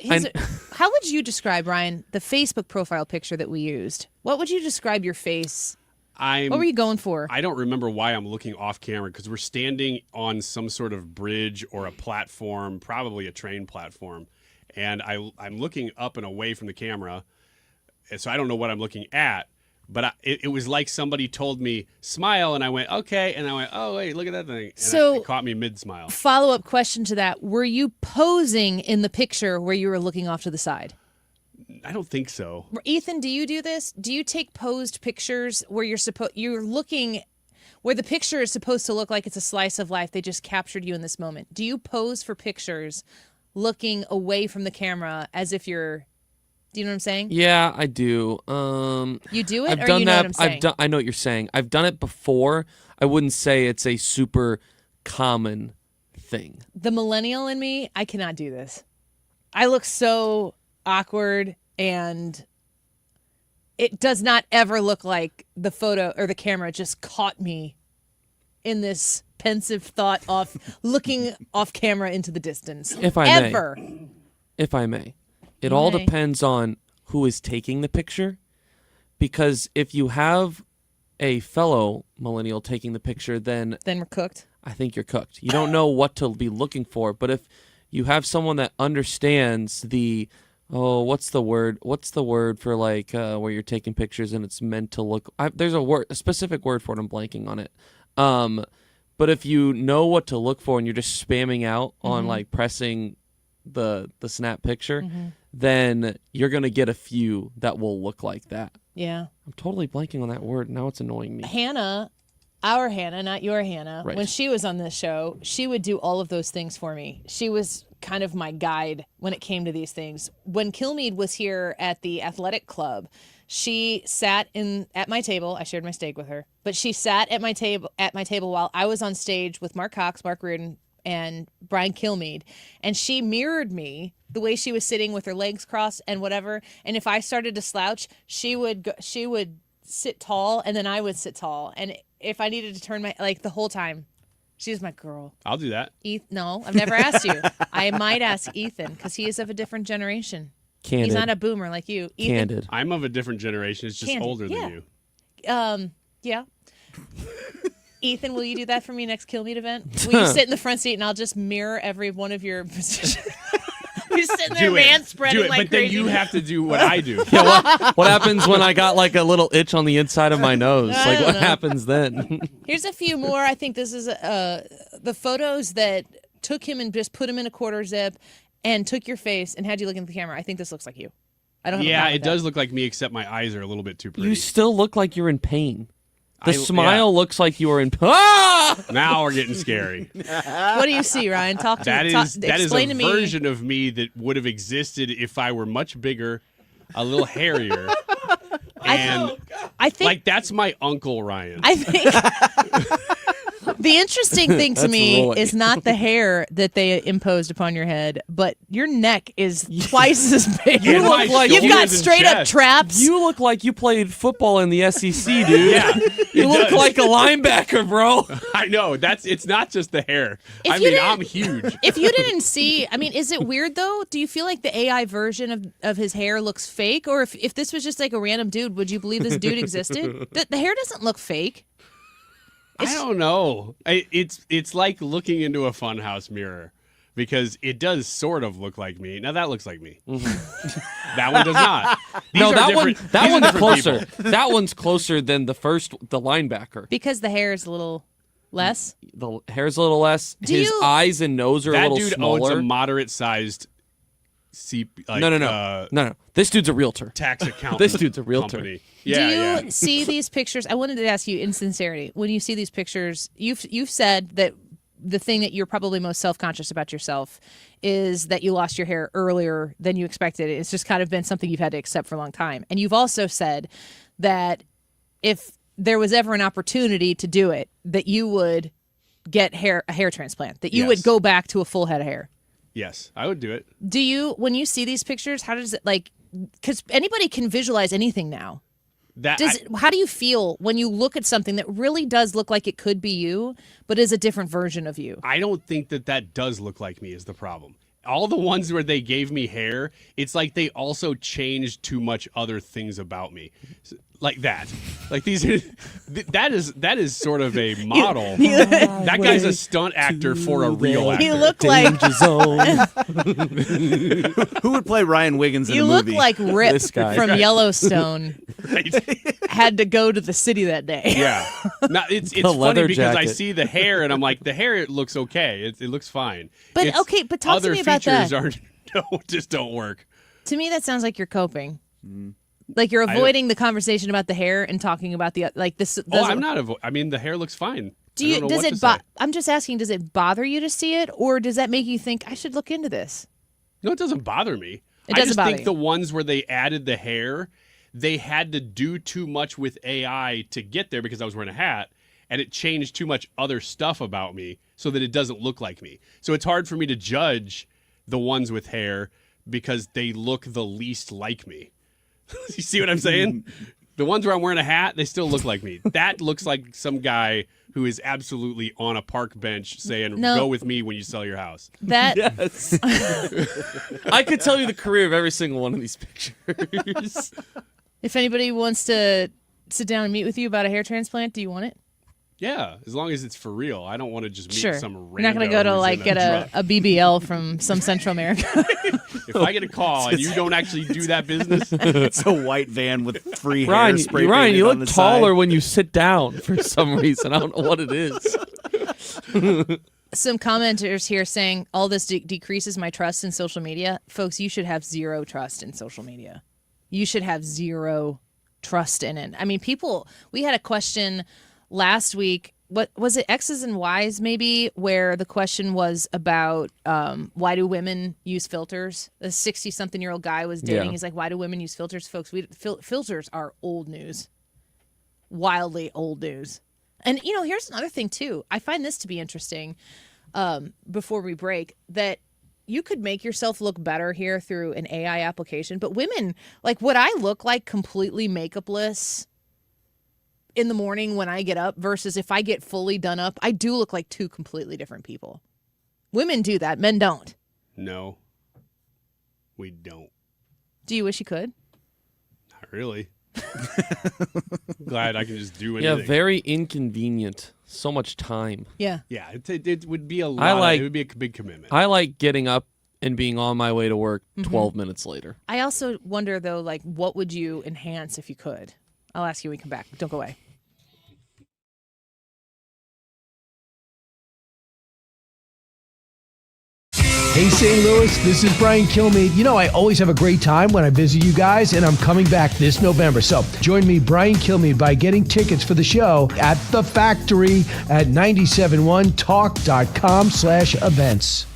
how would you describe, Ryan, the Facebook profile picture that we used? What would you describe your face? What were you going for? I don't remember why I'm looking off camera because we're standing on some sort of bridge or a platform, probably a train platform. And I'm looking up and away from the camera, and so I don't know what I'm looking at. But it was like somebody told me, smile, and I went, okay. And I went, oh, wait, look at that thing. And it caught me mid-smile. Follow-up question to that. Were you posing in the picture where you were looking off to the side? I don't think so. Ethan, do you do this? Do you take posed pictures where you're looking where the picture is supposed to look like it's a slice of life? They just captured you in this moment. Do you pose for pictures looking away from the camera as if you're? Do you know what I'm saying? Yeah, I do. You do it, I've or done you know that. what I'm saying? I know what you're saying. I've done it before. I wouldn't say it's a super common thing. The millennial in me, I cannot do this. I look so awkward, and it does not ever look like the photo or the camera just caught me in this pensive thought of looking off camera into the distance. If I ever. may. If I may. It all depends on who is taking the picture, because if you have a fellow millennial taking the picture, then we're cooked. I think you're cooked. You don't know what to be looking for, but if you have someone that understands what's the word for like where you're taking pictures and it's meant to look, there's a specific word for it, I'm blanking on it. But if you know what to look for and you're just spamming out on like pressing the snap picture, then you're going to get a few that will look like that. Yeah. I'm totally blanking on that word. Now it's annoying me. Hannah, our Hannah, not your Hannah, Right. when she was on this show, she would do all of those things for me. She was kind of my guide when it came to these things. When Kilmeade was here at the athletic club, she sat at my table. I shared my steak with her, but she sat at my table while I was on stage with Mark Cox, Mark Reardon, and Brian Kilmeade, and she mirrored me the way she was sitting with her legs crossed and whatever. And if I started to slouch, she would sit tall, and then I would sit tall. And if I needed to turn the whole time, she was my girl. I'll do that. No, I've never asked you. I might ask Ethan because he is of a different generation. Candid. He's not a boomer like you. Ethan, Candid. I'm of a different generation. It's just Candid, older yeah. than you. Yeah. Ethan, will you do that for me next Kilmeade event? Will you sit in the front seat and I'll just mirror every one of your positions? You're sitting there man spreading like but crazy. then you have to do what I do. Yeah, what happens when I got like a little itch on the inside of my nose? I Like don't what know. happens then? Here's a few more. I think this is the photos that took him and just put him in a quarter zip and took your face and had you look in the camera. I think this looks like you. I don't have a Yeah, problem it with that. does look like me, except my eyes are a little bit too pretty. You still look like you're in pain. The smile looks like you are in pain. Now we're getting scary. What do you see, Ryan? Talk to That me. is Explain a to me. version of me that would have existed if I were much bigger, a little hairier. And I think like that's my Uncle Ryan. I think the interesting thing to That's me Roy. is not the hair that they imposed upon your head, but your neck is twice as big. You look like you've got shoulders and straight up chest. traps. You look like you played football in the SEC, dude. Yeah, You it look does. like a linebacker, bro. I know. It's not just the hair. If I you mean, didn't- I'm huge. If you didn't see, I mean, is it weird though? Do you feel like the AI version of his hair looks fake? Or if this was just like a random dude, would you believe this dude existed? The hair doesn't look fake. I don't know. It's like looking into a funhouse mirror because it does sort of look like me. Now that looks like me. That one does not. These No, are that different- one. That these are one's different closer. people. That one's closer than the linebacker. Because the hair is a little less. The hair's a little less. Do His you- eyes and nose are a That little dude smaller. owns a moderate-sized No. This dude's a realtor. tax accountant. This dude's a realtor. company. Yeah, Do you yeah. see these pictures? I wanted to ask you in sincerity. When you see these pictures, you've said that the thing that you're probably most self-conscious about yourself is that you lost your hair earlier than you expected. It's just kind of been something you've had to accept for a long time. And you've also said that if there was ever an opportunity to do it, that you would get a hair transplant, that you Yes. would go back to a full head of hair. Yes, I would do it. Do you, when you see these pictures, how does it because anybody can visualize anything now. How do you feel when you look at something that really does look like it could be you, but is a different version of you? I don't think that does look like me is the problem. All the ones where they gave me hair, it's like they also changed too much other things about me. Like that. Like these are, that is sort of a model. That guy's a stunt actor for a real actor. You look like Who would play Ryan Wiggins in you a look movie? like Rip This guy. from Yellowstone Right. had to go to the city that day. Yeah. Now, it's funny leather because I jacket. see the hair and I'm like, the hair, it looks okay. It looks fine. But It's okay, but talk to other me about features that. just don't work. To me, that sounds like you're coping. Like you're avoiding the conversation about the hair and talking about the like this. I'm not. I mean, the hair looks fine. I'm just asking, does it bother you to see it, or does that make you think I should look into this? No, it doesn't bother me. It doesn't bother I just think you. the ones where they added the hair, they had to do too much with AI to get there because I was wearing a hat, and it changed too much other stuff about me so that it doesn't look like me. So it's hard for me to judge the ones with hair because they look the least like me. You see what I'm saying? The ones where I'm wearing a hat, they still look like me. That looks like some guy who is absolutely on a park bench saying, go with me when you sell your house. That Yes. I could tell you the career of every single one of these pictures. If anybody wants to sit down and meet with you about a hair transplant, do you want it? Yeah, as long as it's for real. I don't want to just meet Sure. some rando. You're not going to go to like get a BBL from some Central America. If I get a call and you don't actually do that business, It's a white van with free Ryan, hairspray. Ryan, you painted on look the taller side. when you sit down for some reason. I don't know what it is. Some commenters here saying all this decreases my trust in social media. Folks, you should have zero trust in social media. You should have zero trust in it. I mean, we had a question last week. What was it? X's and Y's maybe, where the question was about why do women use filters? A 60-something-year-old guy was dating. Yeah. He's like, why do women use filters? Folks, filters are old news. Wildly old news. And, here's another thing, too. I find this to be interesting before we break, that you could make yourself look better here through an AI application. But women, like, would I look like completely makeupless in the morning when I get up versus if I get fully done up? I do look like two completely different people. Women do that. Men don't. no, we don't. Do you wish you could? Not really. Glad I can just do Yeah, anything. very inconvenient. So much time. Yeah. Yeah, it would be a lot. It would be a big commitment. I like getting up and being on my way to work 12 minutes later. I also wonder, though, like, what would you enhance if you could? I'll ask you when we come back. Don't go away. Hey, St. Louis, this is Brian Kilmeade. You know, I always have a great time when I visit you guys, and I'm coming back this November. So join me, Brian Kilmeade, by getting tickets for the show at The Factory at 971talk.com/events.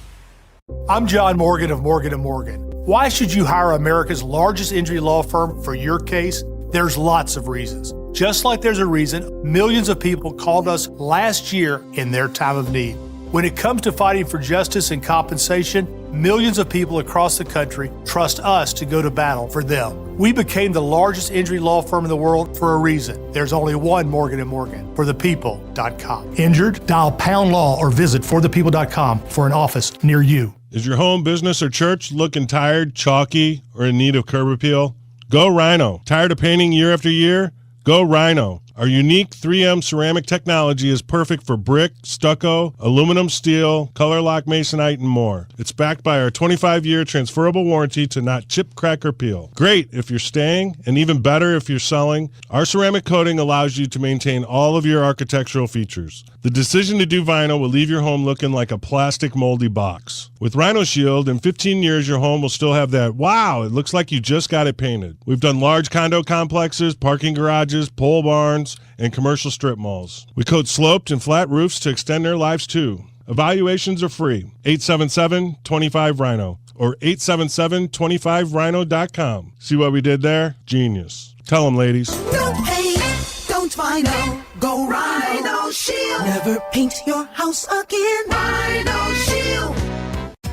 I'm John Morgan of Morgan & Morgan. Why should you hire America's largest injury law firm for your case? There's lots of reasons. Just like there's a reason millions of people called us last year in their time of need. When it comes to fighting for justice and compensation, millions of people across the country trust us to go to battle for them. We became the largest injury law firm in the world for a reason. There's only one Morgan & Morgan, forthepeople.com. Injured? Dial pound law or visit forthepeople.com for an office near you. Is your home, business, or church looking tired, chalky, or in need of curb appeal? Go Rhino. Tired of painting year after year? Go Rhino. Our unique 3M ceramic technology is perfect for brick, stucco, aluminum, steel, color lock masonite, and more. It's backed by our 25-year transferable warranty to not chip, crack, or peel. Great if you're staying, and even better if you're selling. Our ceramic coating allows you to maintain all of your architectural features. The decision to do vinyl will leave your home looking like a plastic moldy box. With Rhino Shield, in 15 years, your home will still have that, wow, it looks like you just got it painted. We've done large condo complexes, parking garages, pole barns, and commercial strip malls. We coat sloped and flat roofs to extend their lives too. Evaluations are free. 877-25-RHINO or 877-25rhino.com. See what we did there? Genius. Tell them, ladies. Don't paint, don't vinyl, go Rhino Shield. Never paint your house again. Rhino Shield.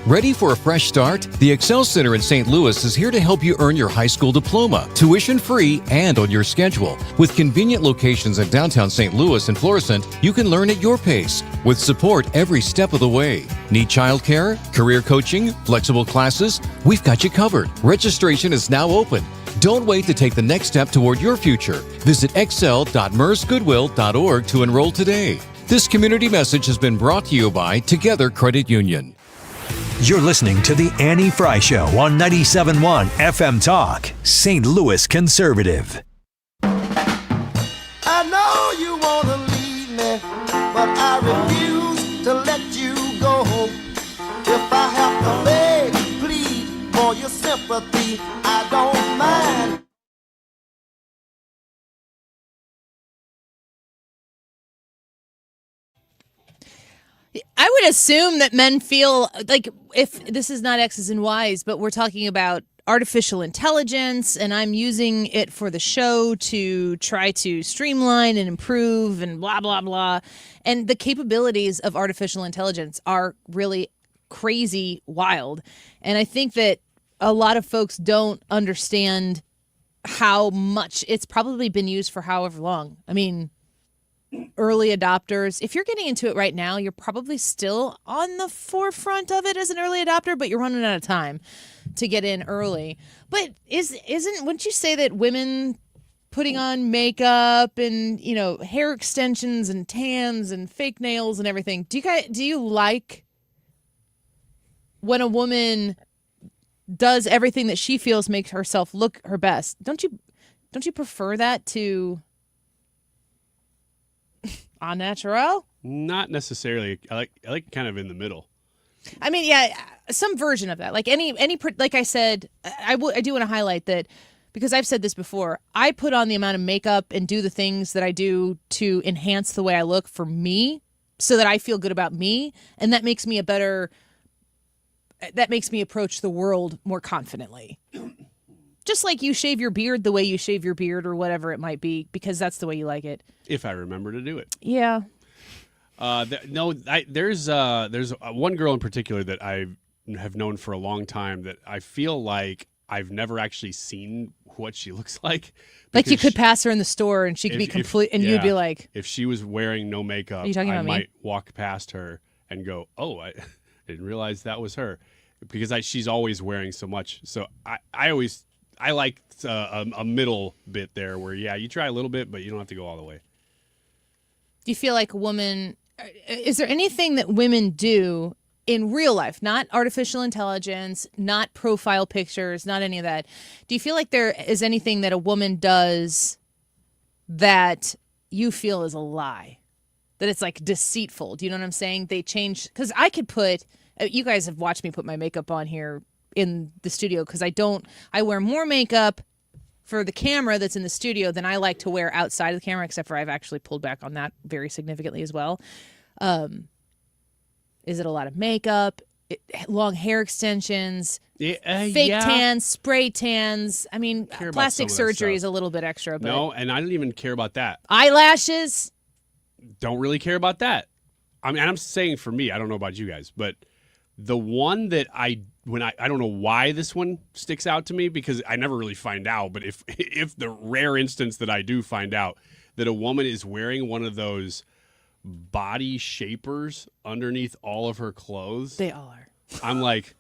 Ready for a fresh start? The Excel Center in St. Louis is here to help you earn your high school diploma, tuition-free and on your schedule. With convenient locations in downtown St. Louis and Florissant, you can learn at your pace with support every step of the way. Need childcare, career coaching, flexible classes? We've got you covered. Registration is now open. Don't wait to take the next step toward your future. Visit excel.mersgoodwill.org to enroll today. This community message has been brought to you by Together Credit Union. You're listening to The Annie Frey Show on 97.1 FM Talk, St. Louis Conservative. I know you want to leave me, but I refuse to let you go. If I have to beg, plead for your sympathy, sympathy, I don't mind. I would assume that men feel like, if this is not X's and Y's, but we're talking about artificial intelligence, and I'm using it for the show to try to streamline and improve and blah, blah, blah. And the capabilities of artificial intelligence are really crazy wild. And I think that a lot of folks don't understand how much it's probably been used for however long. I mean, early adopters, if you're getting into it right now, you're probably still on the forefront of it as an early adopter, but you're running out of time to get in early. But wouldn't you say that women putting on makeup and, you know, hair extensions and tans and fake nails and everything, do you like when a woman does everything that she feels makes herself look her best? Don't you prefer that to au natural? Not necessarily. I like kind of in the middle. I mean, yeah, some version of that. Like like I said, I do want to highlight that, because I've said this before. I put on the amount of makeup and do the things that I do to enhance the way I look for me, so that I feel good about me, and that makes me approach the world more confidently. Just like you shave your beard the way you shave your beard, or whatever it might be, because that's the way you like it. If I remember to do it. Yeah. There's one girl in particular that I have known for a long time that I feel like I've never actually seen what she looks like. Like you could pass her in the store and she could be complete, and you'd be like, if she was wearing no makeup, Are you talking I about me? might walk past her and go, "Oh, I didn't realize that was her," because she's always wearing so much. So I like a middle bit there where, yeah, you try a little bit, but you don't have to go all the way. Do you feel like a woman, is there anything that women do in real life, not artificial intelligence, not profile pictures, not any of that? Do you feel like there is anything that a woman does that you feel is a lie? That it's like deceitful? Do you know what I'm saying? They change, because I could put, you guys have watched me put my makeup on here in the studio, because I wear more makeup for the camera that's in the studio than I like to wear outside of the camera, except for I've actually pulled back on that very significantly as well. Is it a lot of makeup, long hair extensions, fake tans, spray tans? I mean, plastic surgery is a little bit extra. But no, and I don't even care about that. Eyelashes? Don't really care about that. I mean, I'm saying for me, I don't know about you guys, but the one that I don't know why this one sticks out to me, because I never really find out, but if the rare instance that I do find out that a woman is wearing one of those body shapers underneath all of her clothes, they all are. I'm like,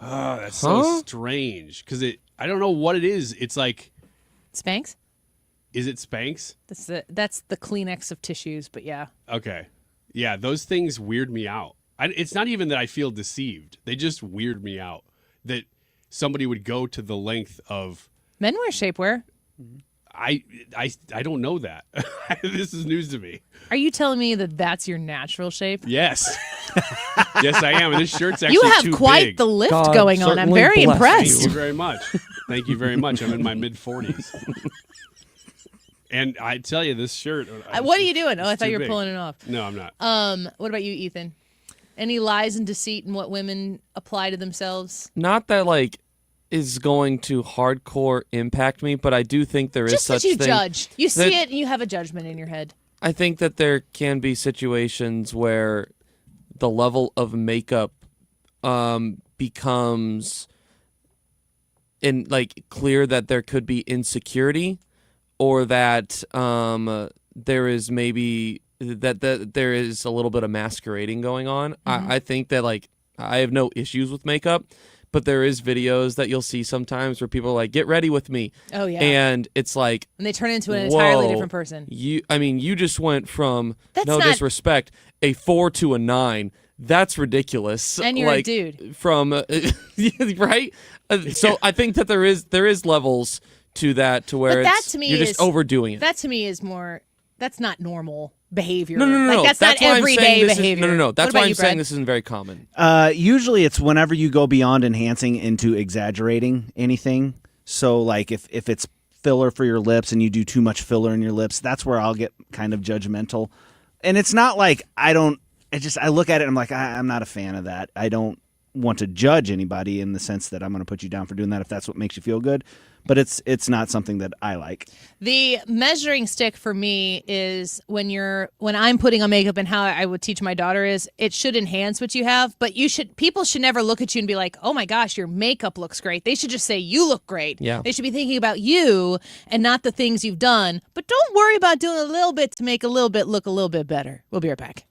oh, that's so strange, because I don't know what it is. It's like Spanx. Is it Spanx? That's the Kleenex of tissues, but yeah. Okay, yeah, those things weird me out. It's not even that I feel deceived. They just weird me out that somebody would go to the length of. Men wear shapewear. I don't know that. This is news to me. Are you telling me that that's your natural shape? Yes. Yes, I am. And this shirt's actually you have too quite big. the lift going on. I'm very impressed. Thank you very much. Thank you very much. I'm in my mid-40s. And I tell you, this shirt. What are you doing? Oh, I thought you were big. pulling it off. No, I'm not. What about you, Ethan? Any lies and deceit in what women apply to themselves? Not that is going to hardcore impact me, but I do think there is such thing. Just you judge. You see it and you have a judgment in your head. I think that there can be situations where the level of makeup becomes clear that there could be insecurity, or that there is maybe that there is a little bit of masquerading going on. Mm-hmm. I think that I have no issues with makeup, but there is videos that you'll see sometimes where people are like, "Get ready with me." Oh yeah. And it's like, and they turn into an entirely different person. You just went from disrespect, a 4 to a 9. That's ridiculous. And you're a dude. From right? So I think that there is levels to that, to where that to me you're just overdoing it. That to me is more. That's not normal behavior. No. Like, that's why not I'm everyday saying this behavior. No. That's What why about I'm you, saying Brad? this isn't very common. Usually it's whenever you go beyond enhancing into exaggerating anything. So like if it's filler for your lips and you do too much filler in your lips, that's where I'll get kind of judgmental. And it's not like I look at it and I'm like, I'm not a fan of that. I don't want to judge anybody in the sense that I'm going to put you down for doing that if that's what makes you feel good. But it's not something that I like. The measuring stick for me is when I'm putting on makeup, and how I would teach my daughter is it should enhance what you have, but people should never look at you and be like, oh my gosh, your makeup looks great. They should just say you look great. Yeah. They should be thinking about you and not the things you've done. But don't worry about doing a little bit to make a little bit look a little bit better. We'll be right back.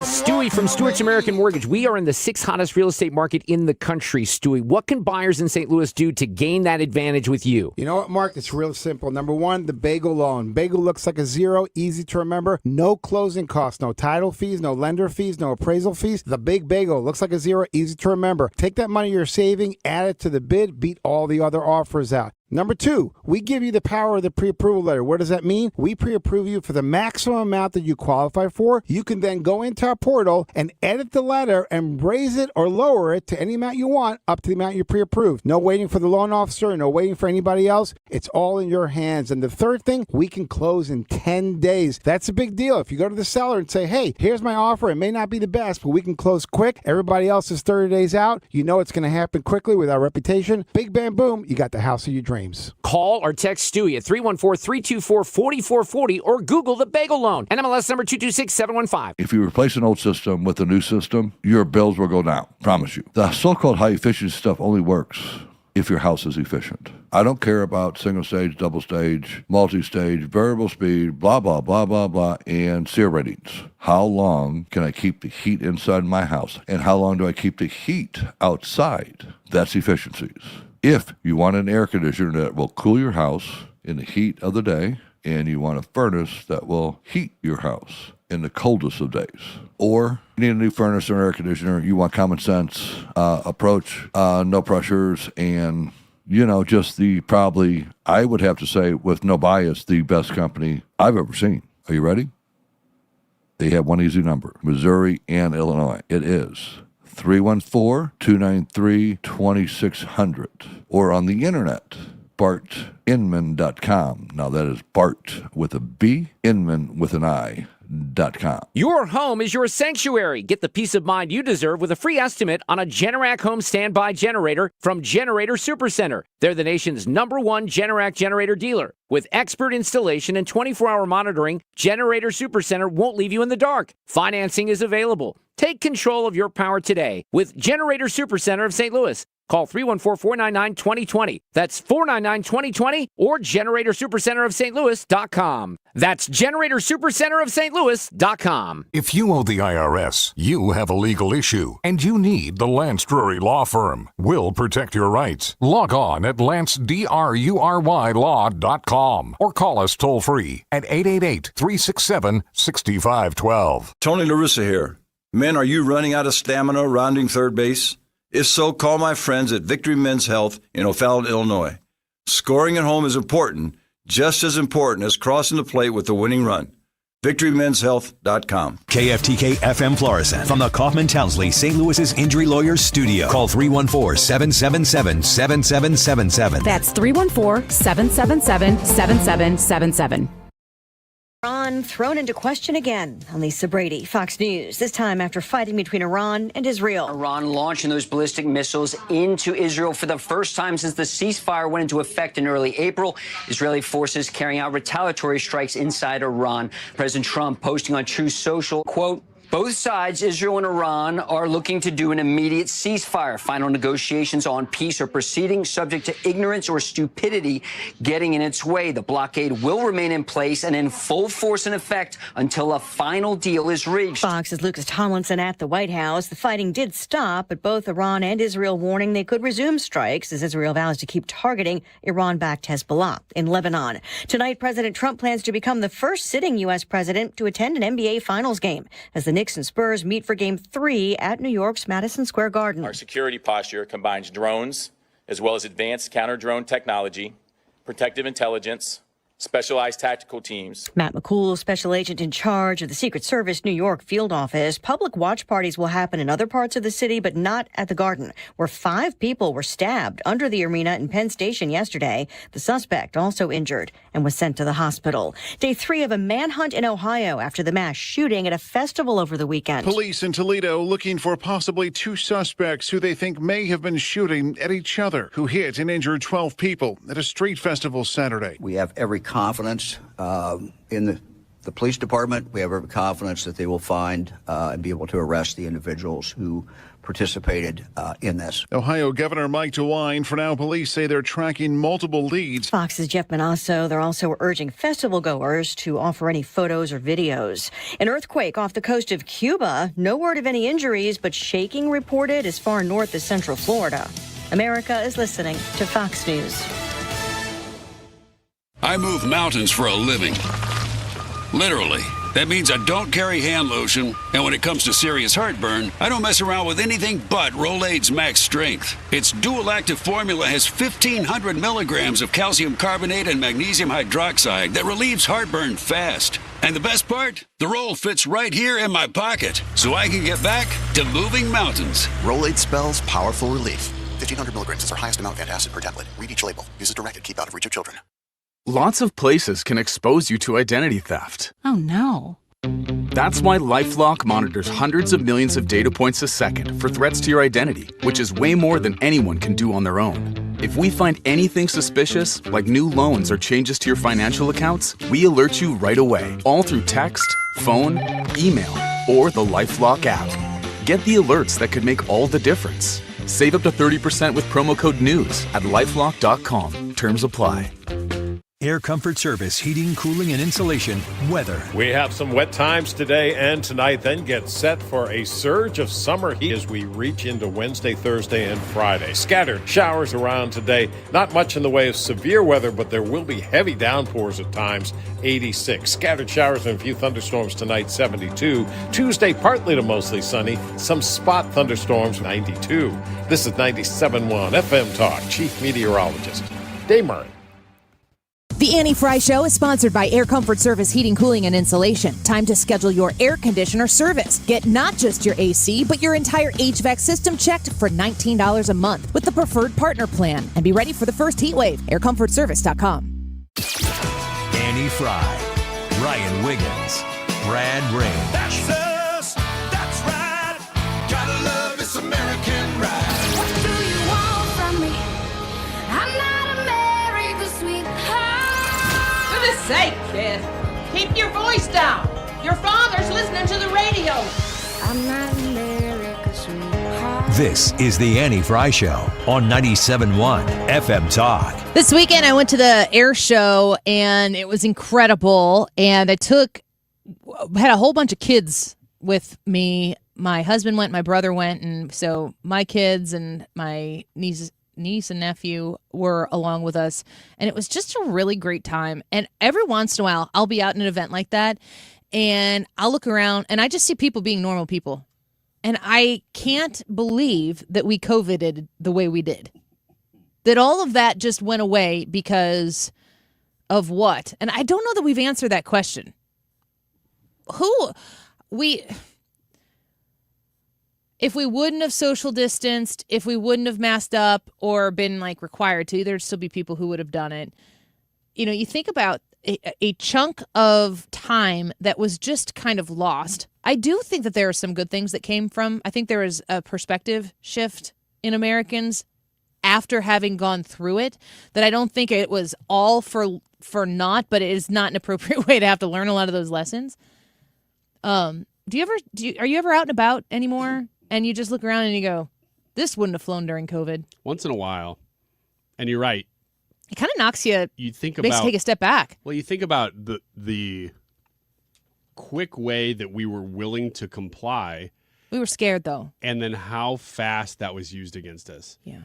Stewie from Stewart's American Mortgage. We are in the 6th hottest real estate market in the country. Stewie, what can buyers in St. Louis do to gain that advantage with you? You know what, Mark? It's real simple. Number one, the Bagel loan. Bagel looks like a zero, easy to remember. No closing costs, no title fees, no lender fees, no appraisal fees. The Big Bagel looks like a zero, easy to remember. Take that money you're saving, add it to the bid, beat all the other offers out. Number two, we give you the power of the pre-approval letter. What does that mean? We pre-approve you for the maximum amount that you qualify for. You can then go into our portal and edit the letter and raise it or lower it to any amount you want up to the amount you pre-approved. No waiting for the loan officer, no waiting for anybody else. It's all in your hands. And the third thing, we can close in 10 days. That's a big deal. If you go to the seller and say, hey, here's my offer. It may not be the best, but we can close quick. Everybody else is 30 days out. You know it's going to happen quickly with our reputation. Big bam, boom, you got the house of your dreams. Call or text Stewie at 314-324-4440 or Google the Bagel Loan. NMLS number 226715. If you replace an old system with a new system, your bills will go down. Promise you. The so-called high efficiency stuff only works if your house is efficient. I don't care about single stage, double stage, multi-stage, variable speed, blah, blah, blah, blah, blah, and SEER ratings. How long can I keep the heat inside my house? And how long do I keep the heat outside? That's efficiencies. If you want an air conditioner that will cool your house in the heat of the day, and you want a furnace that will heat your house in the coldest of days, or you need a new furnace or air conditioner, you want common sense approach, no pressures, and just probably, I would have to say, with no bias, the best company I've ever seen. Are you ready? They have one easy number, Missouri and Illinois. It is 314-293-2600, or on the internet, bartinman.com. Now that is Bart with a B, Inman with an I.com. Your home is your sanctuary. Get the peace of mind you deserve with a free estimate on a Generac home standby generator from Generator Supercenter. They're the nation's #1 Generac generator dealer. With expert installation and 24-hour monitoring, Generator Supercenter won't leave you in the dark. Financing is available. Take control of your power today with Generator Supercenter of St. Louis. Call 314-499-2020. That's 499-2020 or GeneratorSuperCenterofSt.Louis.com. That's GeneratorSuperCenterofSt.Louis.com. If you owe the IRS, you have a legal issue, and you need the Lance Drury Law Firm. We'll protect your rights. Log on at LanceDruryLaw.com or call us toll-free at 888-367-6512. Tony LaRussa here. Men, are you running out of stamina rounding third base? If so, call my friends at Victory Men's Health in O'Fallon, Illinois. Scoring at home is important, just as important as crossing the plate with the winning run. VictoryMen'sHealth.com. KFTK FM Florissant from the Kaufman Townsley St. Louis's Injury Lawyers Studio. Call 314-777-7777. That's 314-777-7777. Iran thrown into question again on Lisa Brady, Fox News, this time after fighting between Iran and Israel. Iran launching those ballistic missiles into Israel for the first time since the ceasefire went into effect in early April. Israeli forces carrying out retaliatory strikes inside Iran. President Trump posting on Truth Social, quote, both sides, Israel and Iran, are looking to do an immediate ceasefire. Final negotiations on peace are proceeding, subject to ignorance or stupidity getting in its way. The blockade will remain in place and in full force and effect until a final deal is reached. Fox's Lucas Tomlinson at the White House. The fighting did stop, but both Iran and Israel warning they could resume strikes as Israel vows to keep targeting Iran-backed Hezbollah in Lebanon. Tonight, President Trump plans to become the first sitting U.S. president to attend an NBA Finals game as the Knicks and Spurs meet for Game 3 at New York's Madison Square Garden. Our security posture combines drones as well as advanced counter-drone technology, protective intelligence, specialized tactical teams. Matt McCool, special agent in charge of the Secret Service New York field office. Public watch parties will happen in other parts of the city, but not at the Garden, where 5 people were stabbed under the arena in Penn Station yesterday. The suspect also injured and was sent to the hospital. Day 3 of a manhunt in Ohio after the mass shooting at a festival over the weekend. Police in Toledo looking for possibly 2 suspects who they think may have been shooting at each other, who hit and injured 12 people at a street festival Saturday. We have every confidence in the police department. We have every confidence that they will find and be able to arrest the individuals who participated in this. Ohio Governor Mike DeWine. For now, police say they're tracking multiple leads. Fox's Jeff Manasso. They're also urging festival goers to offer any photos or videos. An earthquake off the coast of Cuba. No word of any injuries, but shaking reported as far north as Central Florida. America is listening to Fox News. I move mountains for a living. Literally. That means I don't carry hand lotion, and when it comes to serious heartburn, I don't mess around with anything but Rolaids Max Strength. Its dual active formula has 1,500 milligrams of calcium carbonate and magnesium hydroxide that relieves heartburn fast. And the best part? The roll fits right here in my pocket, so I can get back to moving mountains. Rolaids spells powerful relief. 1,500 milligrams is our highest amount of antacid per tablet. Read each label. Use as directed. Keep out of reach of children. Lots of places can expose you to identity theft. Oh no. That's why LifeLock monitors hundreds of millions of data points a second for threats to your identity, which is way more than anyone can do on their own. If we find anything suspicious, like new loans or changes to your financial accounts, we alert you right away, all through text, phone, email, or the LifeLock app. Get the alerts that could make all the difference. Save up to 30% with promo code NEWS at lifelock.com. Terms apply. Air Comfort Service, heating, cooling, and insulation, weather. We have some wet times today and tonight, then get set for a surge of summer heat as we reach into Wednesday, Thursday, and Friday. Scattered showers around today. Not much in the way of severe weather, but there will be heavy downpours at times, 86. Scattered showers and a few thunderstorms tonight, 72. Tuesday, partly to mostly sunny. Some spot thunderstorms, 92. This is 97.1 FM Talk. Chief Meteorologist Dave Murray. The Annie Frey Show is sponsored by Air Comfort Service Heating, Cooling, and Insulation. Time to schedule your air conditioner service. Get not just your AC, but your entire HVAC system checked for $19 a month with the Preferred Partner Plan. And be ready for the first heat wave. AirComfortService.com. Annie Frey, Ryan Wiggins, Brad Ray. That's us. That's right. Gotta love this American ride. What do you want from me? I'm not America's sweetheart. For goodness sake, kid. Keep your voice down. Your father's listening to the radio. I'm not America's sweetheart. This is the Annie Frey Show on 97.1 FM Talk. This weekend, I went to the air show, and it was incredible. And I had a whole bunch of kids with me. My husband went, my brother went, and so my kids and my niece and nephew were along with us. And it was just a really great time. And every once in a while, I'll be out in an event like that, and I'll look around, and I just see people being normal people. And I can't believe that we COVIDed the way we did. That all of that just went away because of what? And I don't know that we've answered that question. If we wouldn't have social distanced, if we wouldn't have masked up or been required to, there'd still be people who would have done it. You know, you think about a chunk of time that was just kind of lost. I do think that there are some good things that came from, I think there is a perspective shift in Americans after having gone through it, that I don't think it was all for naught, but it is not an appropriate way to have to learn a lot of those lessons. Are you ever out and about anymore and you just look around and you go, this wouldn't have flown during COVID? Once in a while. And you're right. It kind of makes you take a step back. Well, you think about the quick way that we were willing to comply. We were scared, though. And then how fast that was used against us. Yeah.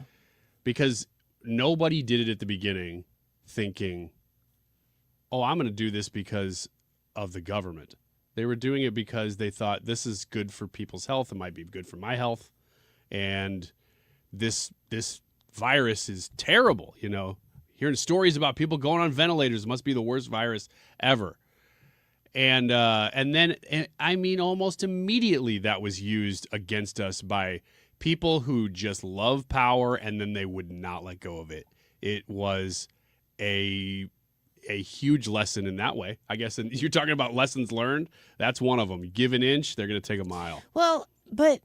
Because nobody did it at the beginning thinking, oh, I'm going to do this because of the government. They were doing it because they thought this is good for people's health. It might be good for my health. And this virus is terrible, hearing stories about people going on ventilators. It must be the worst virus ever. And then I mean, almost immediately that was used against us by people who just love power, and then they would not let go of it. It was a huge lesson in that way, I guess. And you're talking about lessons learned. That's one of them. You give an inch, they're going to take a mile. Well, but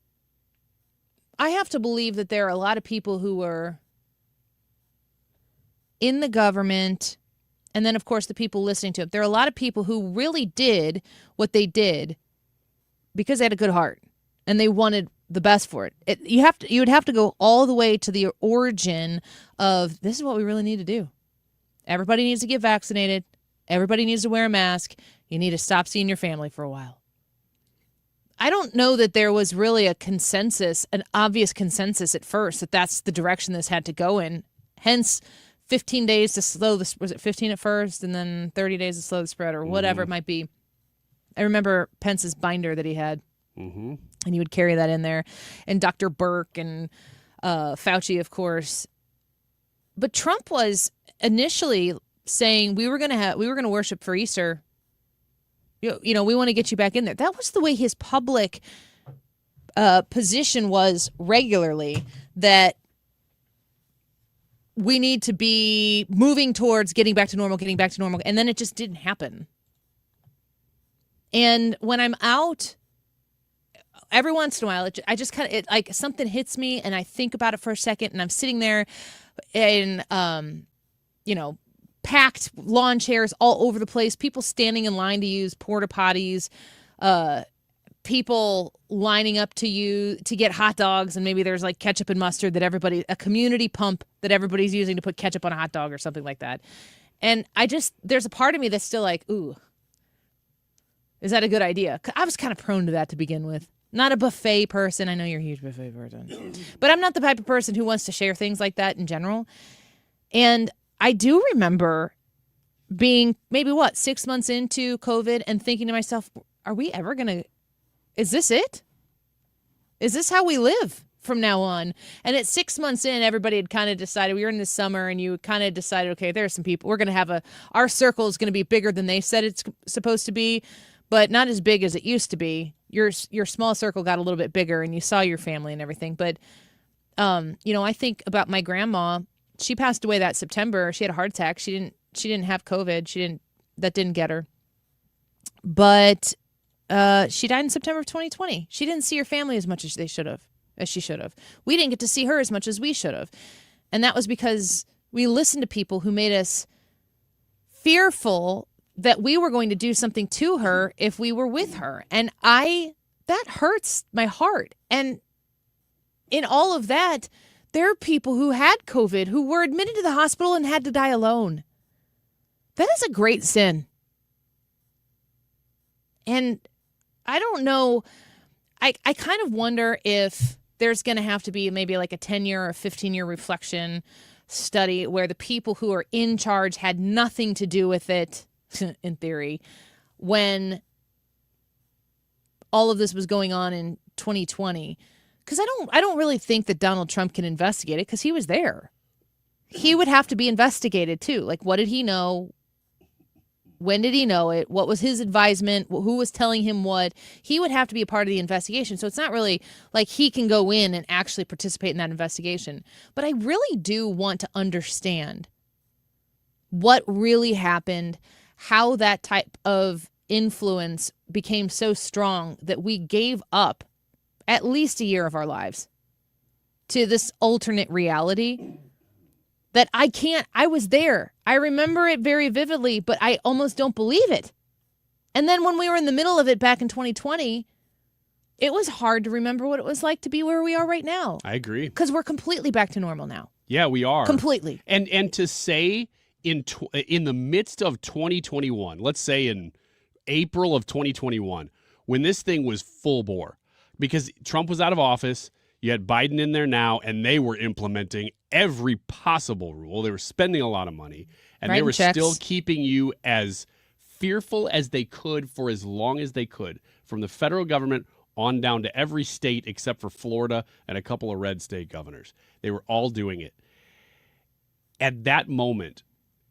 I have to believe that there are a lot of people who were in the government, and then, of course, the people listening to it. There are a lot of people who really did what they did because they had a good heart, and they wanted the best for it. You would have to go all the way to the origin of this is what we really need to do. Everybody needs to get vaccinated. Everybody needs to wear a mask. You need to stop seeing your family for a while. I don't know that there was really a consensus, an obvious consensus at first, that that's the direction this had to go in. Hence, 15 days to slow this. Was it 15 at first and then 30 days to slow the spread or whatever it might be? I remember Pence's binder that he had. Mm-hmm. And he would carry that in there. And Dr. Burke and Fauci, of course. But Trump was initially saying we were going to worship for Easter. You know, we want to get you back in there. That was the way his public position was regularly, that we need to be moving towards getting back to normal. And then it just didn't happen. And when I'm out, every once in a while, I just kind of, like something hits me and I think about it for a second, and I'm sitting there in, packed lawn chairs all over the place, people standing in line to use porta potties, people lining up to get hot dogs, and maybe there's like ketchup and mustard a community pump that everybody's using to put ketchup on a hot dog or something like that. And there's a part of me that's still like, ooh, is that a good idea? I was kind of prone to that to begin with. Not a buffet person. I know you're a huge buffet person. But I'm not the type of person who wants to share things like that in general. And I do remember being maybe 6 months into COVID and thinking to myself, are we ever going to, is this it? Is this how we live from now on? And at 6 months in, everybody had kind of decided, we were in the summer, and you kind of decided, okay, there are some people, we're going to have our circle is going to be bigger than they said it's supposed to be, but not as big as it used to be. Your small circle got a little bit bigger, and you saw your family and everything. But, I think about my grandma. She passed away that September. She had a heart attack. She didn't have COVID. That didn't get her. But she died in September of 2020. She didn't see her family as much as she should have. We didn't get to see her as much as we should have. And that was because we listened to people who made us fearful that we were going to do something to her if we were with her. And that hurts my heart. And in all of that, there are people who had COVID who were admitted to the hospital and had to die alone. That is a great sin. And I don't know, I kind of wonder if there's going to have to be maybe like a 10-year or 15-year reflection study where the people who are in charge had nothing to do with it, in theory, when all of this was going on in 2020. Because I don't really think that Donald Trump can investigate it, because he was there. He would have to be investigated too. Like, what did he know? When did he know it? What was his advisement? Who was telling him what? He would have to be a part of the investigation. So it's not really like he can go in and actually participate in that investigation. But I really do want to understand what really happened, how that type of influence became so strong that we gave up at least a year of our lives to this alternate reality that I was there. I remember it very vividly, but I almost don't believe it. And then when we were in the middle of it back in 2020, it was hard to remember what it was like to be where we are right now. I agree. Because we're completely back to normal now. Yeah, we are. Completely. And to say in the midst of 2021, let's say in April of 2021, when this thing was full bore, because Trump was out of office, you had Biden in there now, and they were implementing every possible rule. They were spending a lot of money, and they were still keeping you as fearful as they could for as long as they could, from the federal government on down to every state except for Florida and a couple of red state governors. They were all doing it. At that moment,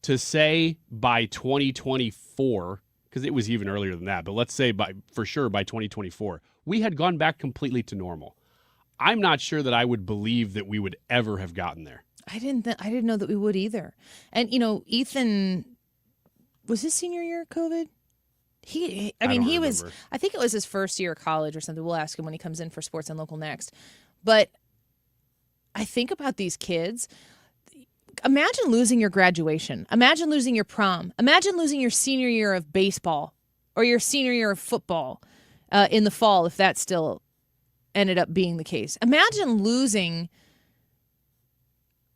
to say by 2024, because it was even earlier than that, but let's say for sure by 2024, we had gone back completely to normal. I'm not sure that I would believe that we would ever have gotten there. I didn't know that we would either. And Ethan, was his senior year of COVID? He was. I think it was his first year of college or something. We'll ask him when he comes in for Sports and Local next. But I think about these kids. Imagine losing your graduation. Imagine losing your prom. Imagine losing your senior year of baseball or your senior year of football in the fall, if that still ended up being the case. Imagine losing.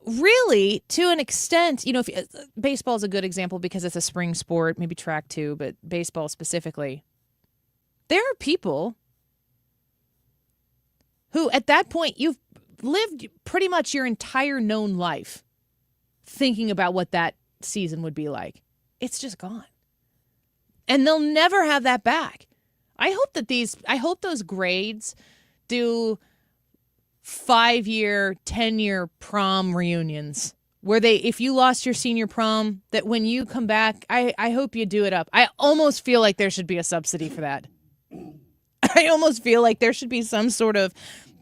Really, to an extent, baseball is a good example because it's a spring sport, maybe track too, but baseball specifically. There are people who, at that point, you've lived pretty much your entire known life thinking about what that season would be like. It's just gone. And they'll never have that back. I hope those grades do 5-year, 10-year prom reunions where if you lost your senior prom, that when you come back, I hope you do it up. I almost feel like there should be a subsidy for that. I almost feel like there should be some sort of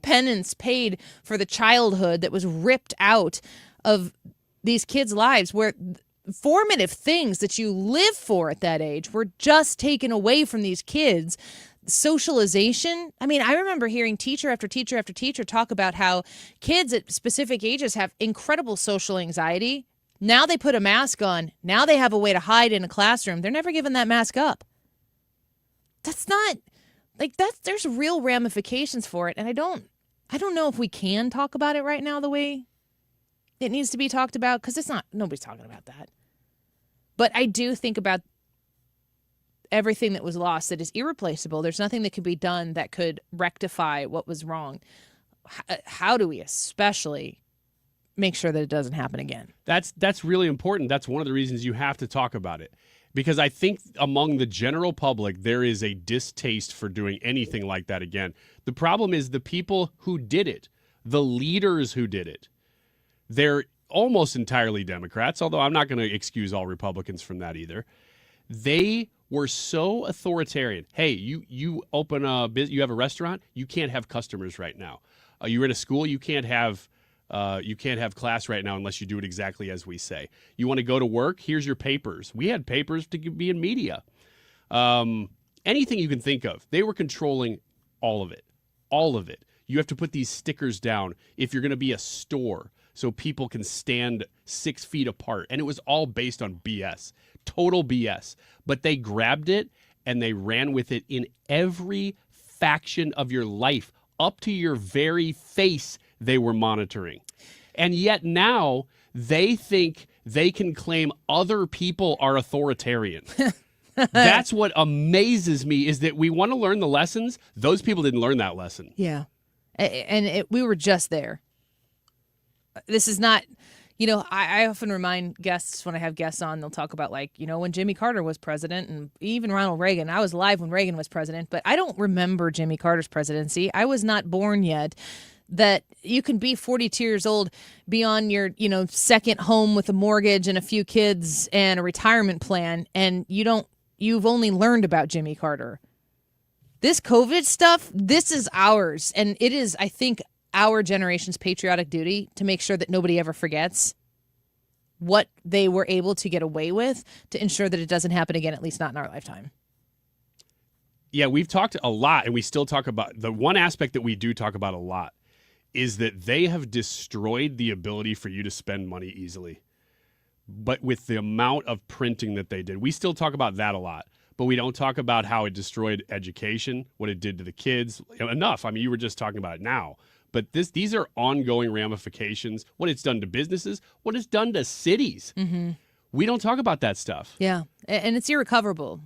penance paid for the childhood that was ripped out of these kids' lives, where formative things that you live for at that age were just taken away from these kids. Socialization. I mean, I remember hearing teacher after teacher after teacher talk about how kids at specific ages have incredible social anxiety. Now they put a mask on. Now they have a way to hide in a classroom. They're never giving that mask up. That's not there's real ramifications for it. And I don't know if we can talk about it right now the way it needs to be talked about, because nobody's talking about that. But I do think about everything that was lost that is irreplaceable. There's nothing that could be done that could rectify what was wrong. How do we especially make sure that it doesn't happen again? That's really important. That's one of the reasons you have to talk about it. Because I think among the general public, there is a distaste for doing anything like that again. The problem is the people who did it, the leaders who did it, they're almost entirely Democrats, although I'm not going to excuse all Republicans from that either. They were so authoritarian. Hey, you open a business, you have a restaurant, you can't have customers right now. You're in a school, you can't have class right now unless you do it exactly as we say. You want to go to work? Here's your papers. We had papers to be in media. Anything you can think of, they were controlling all of it. All of it. You have to put these stickers down if you're going to be a store so people can stand 6 feet apart. And it was all based on BS. Total BS. But they grabbed it and they ran with it in every faction of your life, up to your very face. They were monitoring. And yet now they think they can claim other people are authoritarian. That's what amazes me, is that we want to learn the lessons. Those people didn't learn that lesson. Yeah. And we were just there. This is not, I often remind guests when I have guests on, they'll talk about when Jimmy Carter was president and even Ronald Reagan. I was alive when Reagan was president, but I don't remember Jimmy Carter's presidency. I was not born yet. That you can be 42 years old, be on your, second home with a mortgage and a few kids and a retirement plan, and you've only learned about Jimmy Carter. This COVID stuff, this is ours. And it is, I think, our generation's patriotic duty to make sure that nobody ever forgets what they were able to get away with, to ensure that it doesn't happen again, at least not in our lifetime. Yeah, we've talked a lot, and we still talk about the one aspect that we do talk about a lot is that they have destroyed the ability for you to spend money easily. But with the amount of printing that they did, we still talk about that a lot. But we don't talk about how it destroyed education, what it did to the kids. Enough. I mean, you were just talking about it now. But these are ongoing ramifications, what it's done to businesses, what it's done to cities. Mm-hmm. We don't talk about that stuff. Yeah, and it's irrecoverable.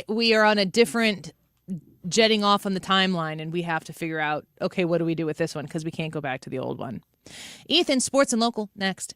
We are on a different jetting off on the timeline, and we have to figure out, okay, what do we do with this one? Because we can't go back to the old one. Ethan, Sports and Local, next.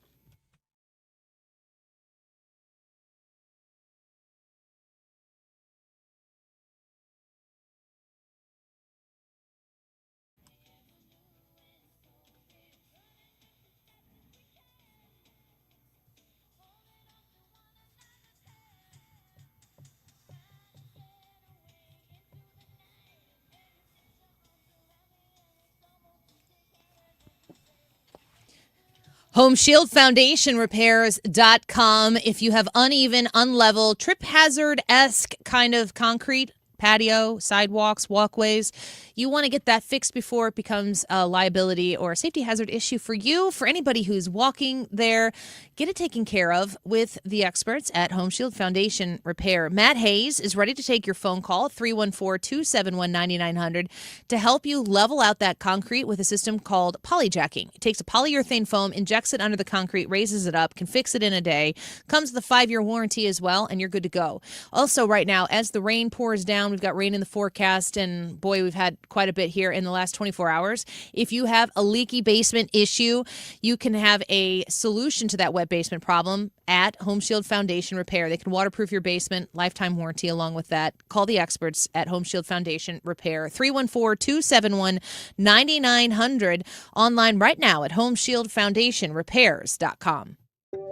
HomeshieldFoundationRepairs.com. If you have uneven, unlevel, trip hazard-esque kind of concrete, patio, sidewalks, walkways, you want to get that fixed before it becomes a liability or a safety hazard issue for you, for anybody who's walking there. Get it taken care of with the experts at Home Shield Foundation Repair. Matt Hayes is ready to take your phone call, 314-271-9900, to help you level out that concrete with a system called polyjacking. It takes a polyurethane foam, injects it under the concrete, raises it up, can fix it in a day, comes with a 5-year warranty as well, and you're good to go. Also, right now, as the rain pours down, we've got rain in the forecast, and boy, we've had quite a bit here in the last 24 hours. If you have a leaky basement issue, you can have a solution to that wet basement problem at Home Shield Foundation Repair. They can waterproof your basement, lifetime warranty along with that. Call the experts at Home Shield Foundation Repair. 314-271-9900. Online right now at HomeshieldFoundationRepairs.com.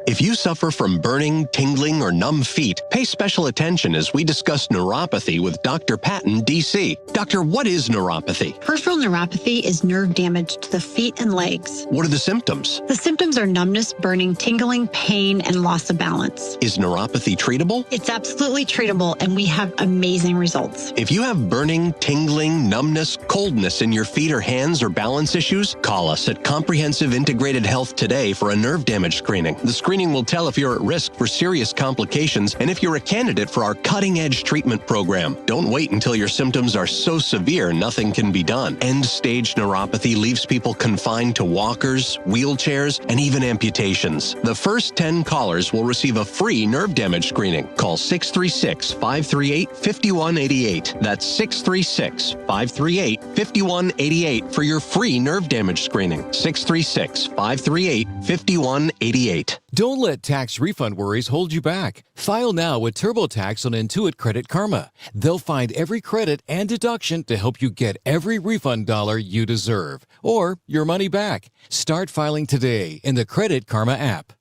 If you suffer from burning, tingling, or numb feet, pay special attention as we discuss neuropathy with Dr. Patton, D.C. Doctor, what is neuropathy? Peripheral neuropathy is nerve damage to the feet and legs. What are the symptoms? The symptoms are numbness, burning, tingling, pain, and loss of balance. Is neuropathy treatable? It's absolutely treatable, and we have amazing results. If you have burning, tingling, numbness, coldness in your feet or hands or balance issues, call us at Comprehensive Integrated Health today for a nerve damage screening. The screening will tell if you're at risk for serious complications and if you're a candidate for our cutting-edge treatment program. Don't wait until your symptoms are so severe nothing can be done. End-stage neuropathy leaves people confined to walkers, wheelchairs, and even amputations. The first 10 callers will receive a free nerve damage screening. Call 636-538-5188. That's 636-538-5188 for your free nerve damage screening. 636-538-5188. Don't let tax refund worries hold you back. File now with TurboTax on Intuit Credit Karma. They'll find every credit and deduction to help you get every refund dollar you deserve, or your money back. Start filing today in the Credit Karma app.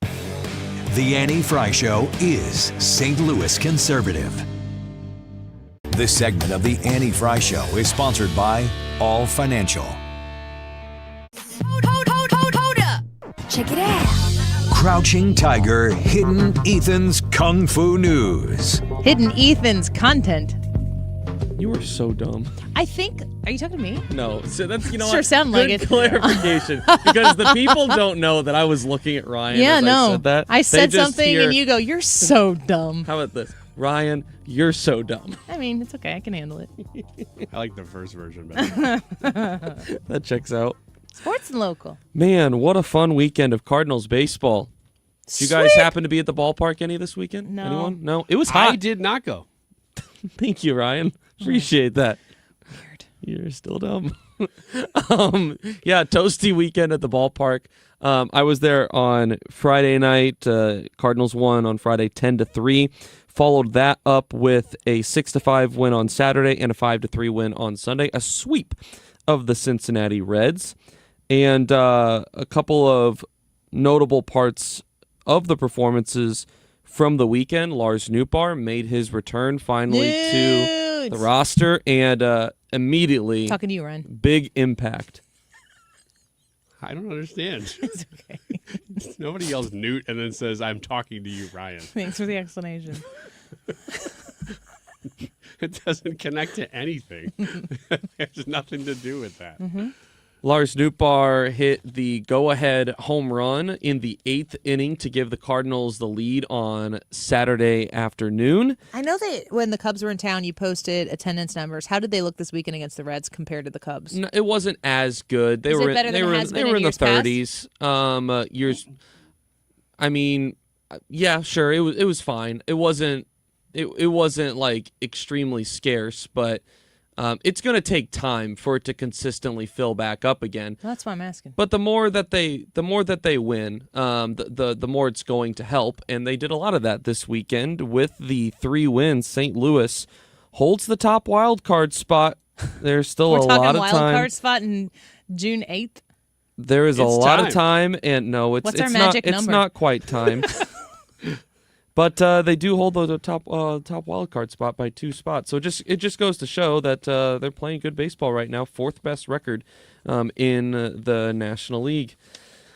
The Annie Frey Show is St. Louis conservative. This segment of the Annie Frey Show is sponsored by All Financial. Hold up. Check it out. Crouching Tiger, Hidden Ethan's Kung Fu News. Hidden Ethan's content. You were so dumb. I think. Are you talking to me? No, so that's Sure what? sound Good like it. clarification, because the people don't know that I was looking at Ryan. Yeah, as no. I said that. I They said just something hear, and you go, "You're so dumb." How about this, Ryan? You're so dumb. I mean, it's okay. I can handle it. I like the first version better. That checks out. Sports and local. Man, what a fun weekend of Cardinals baseball. Did you guys happen to be at the ballpark any this weekend? No. Anyone? No. It was hot. I did not go. Thank you, Ryan. Appreciate that. Weird. You're still dumb. Yeah, toasty weekend at the ballpark. I was there on Friday night. Cardinals won on Friday 10-3. Followed that up with a 6-5 win on Saturday and a 5-3 win on Sunday. A sweep of the Cincinnati Reds. And a couple of notable parts of the performances from the weekend. Lars Nootbaar made his return finally to the roster, and immediately Talking to you, Ryan. big impact. I don't understand. It's okay. Nobody yells Newt and then says, "I'm talking to you, Ryan." Thanks for the explanation. It doesn't connect to anything. There's nothing to do with that. Mm-hmm. Lars Nootbaar hit the go-ahead home run in the 8th inning to give the Cardinals the lead on Saturday afternoon. I know that when the Cubs were in town, you posted attendance numbers. How did they look this weekend against the Reds compared to the Cubs? No, it wasn't as good. They Is it were better they than it were has they been were in in the years past? 30s. Years. I mean, yeah, sure. It was fine. It wasn't like extremely scarce, but it's going to take time for it to consistently fill back up again. Well, that's why I'm asking. But the more that they win, the more it's going to help, and they did a lot of that this weekend with the 3 wins. St. Louis holds the top wild card spot. There's still We're a talking lot of wild time. card spot in June 8th. There is a lot of time, and no, it's What's our it's magic not number? it's not quite time. But they do hold the top wild card spot by 2 spots. So it just goes to show that they're playing good baseball right now. 4th best record in the National League.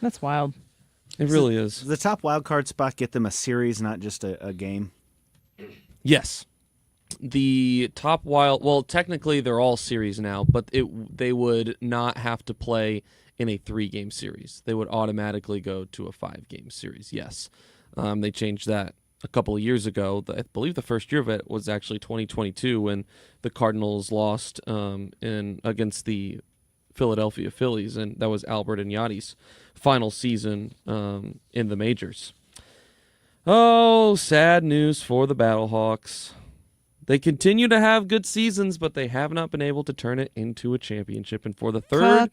That's wild. It really is. Does the top wild card spot get them a series, not just a game? Yes. The top well, technically they're all series now, but they would not have to play in a 3-game series. They would automatically go to a 5-game series. Yes. They changed that a couple of years ago. I believe the first year of it was actually 2022 when the Cardinals lost against the Philadelphia Phillies, and that was Albert and Yachty's final season in the majors. Oh, sad news for the Battlehawks. They continue to have good seasons, but they have not been able to turn it into a championship. And for the third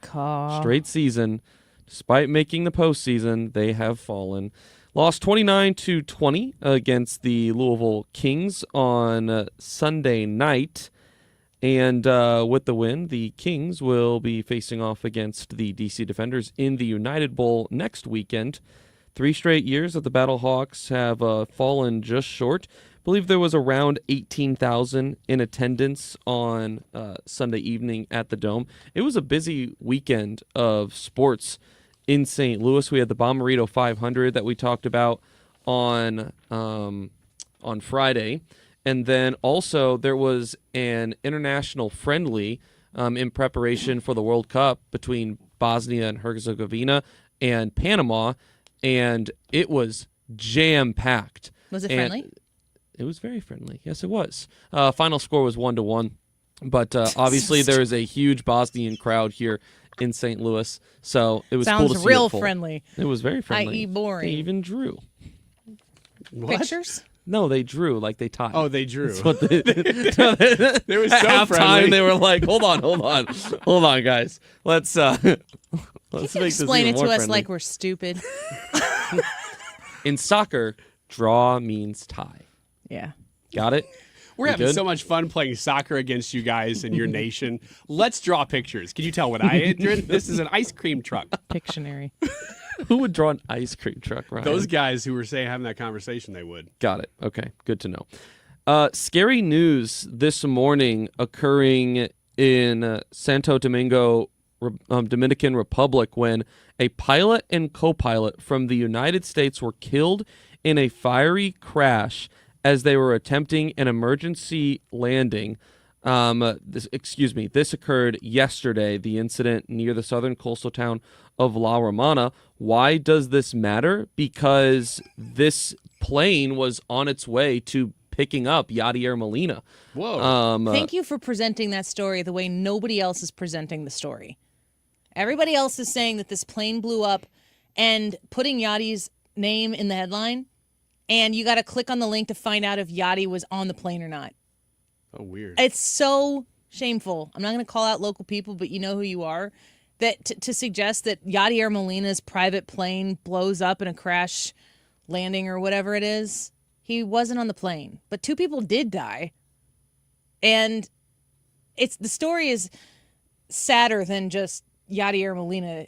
straight season, despite making the postseason, they have fallen. Lost 29-20 against the Louisville Kings on Sunday night. And with the win, the Kings will be facing off against the DC Defenders in the United Bowl next weekend. 3 straight years that the Battlehawks have fallen just short. I believe there was around 18,000 in attendance on Sunday evening at the Dome. It was a busy weekend of sports in St. Louis. We had the Bommarito 500 that we talked about on Friday. And then also there was an international friendly in preparation for the World Cup between Bosnia and Herzegovina and Panama, and it was jam-packed. Was it friendly? It was very friendly. Yes, it was. Final score was 1-1. But obviously there is a huge Bosnian crowd here in St. Louis, so it was cool to see. Sounds real it full. friendly. It was very friendly. I.e. boring. They even drew. Pictures? No, they drew, like they tied. Oh, they drew. That's what they were so halftime, friendly. they were like, hold on, guys. Let's make this Explain even it to more us friendly. like we're stupid. In soccer, draw means tie. Yeah. Got it? We're We having good? so much fun playing soccer against you guys and your nation. Let's draw pictures. Can you tell what I entered? This is an ice cream truck. Pictionary. Who would draw an ice cream truck, Ryan? Those guys who were having that conversation, they would. Got it. Okay, good to know. Scary news this morning occurring in Santo Domingo, Dominican Republic, when a pilot and co-pilot from the United States were killed in a fiery crash as they were attempting an emergency landing. This occurred yesterday, the incident near the southern coastal town of La Romana. Why does this matter? Because this plane was on its way to picking up Yadier Molina. Whoa. Thank you for presenting that story the way nobody else is presenting the story. Everybody else is saying that this plane blew up and putting Yachty's name in the headline, and you got to click on the link to find out if Yachty was on the plane or not. Oh, weird. It's so shameful. I'm not going to call out local people, but you know who you are. That to suggest that Yadier Molina's private plane blows up in a crash landing or whatever it is, he wasn't on the plane. But 2 people did die. And the story is sadder than just Yadier Molina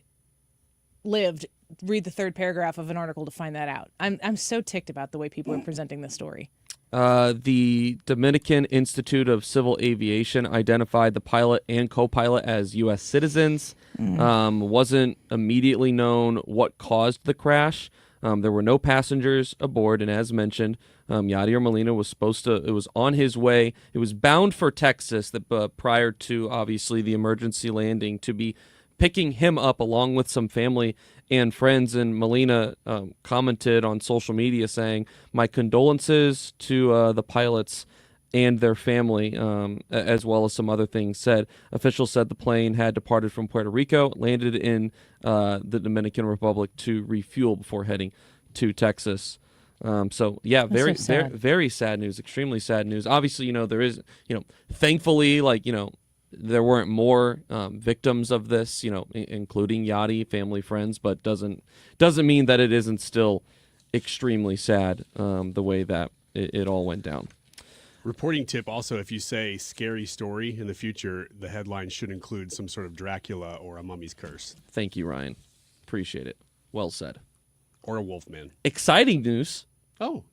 lived. Read the 3rd paragraph of an article to find that out. I'm so ticked about the way people are presenting this story. The Dominican Institute of Civil Aviation identified the pilot and co-pilot as U.S. citizens. Wasn't immediately known what caused the crash. There were no passengers aboard, and as mentioned, Yadier Molina was it was on his way. It was bound for Texas prior to, obviously, the emergency landing to be picking him up along with some family and friends. And Molina commented on social media saying, "My condolences to the pilots and their family," as well as some other things said. Officials said the plane had departed from Puerto Rico, landed in the Dominican Republic to refuel before heading to Texas. Very, very sad news, extremely sad news. Obviously, there is, thankfully, there weren't more victims of this, including Yachty, family, friends, but doesn't mean that it isn't still extremely sad the way that it all went down. Reporting tip also, if you say scary story in the future, the headline should include some sort of Dracula or a mummy's curse. Thank you, Ryan. Appreciate it. Well said. Or a wolfman. Exciting news. Oh.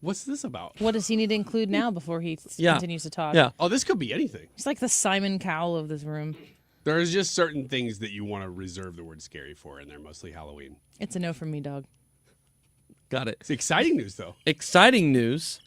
What's this about? What does he need to include now before he continues to talk? Yeah. Oh, this could be anything. He's like the Simon Cowell of this room. There's just certain things that you want to reserve the word scary for, and they're mostly Halloween. It's a no from me, dog. Got it. It's exciting news, though. Exciting news.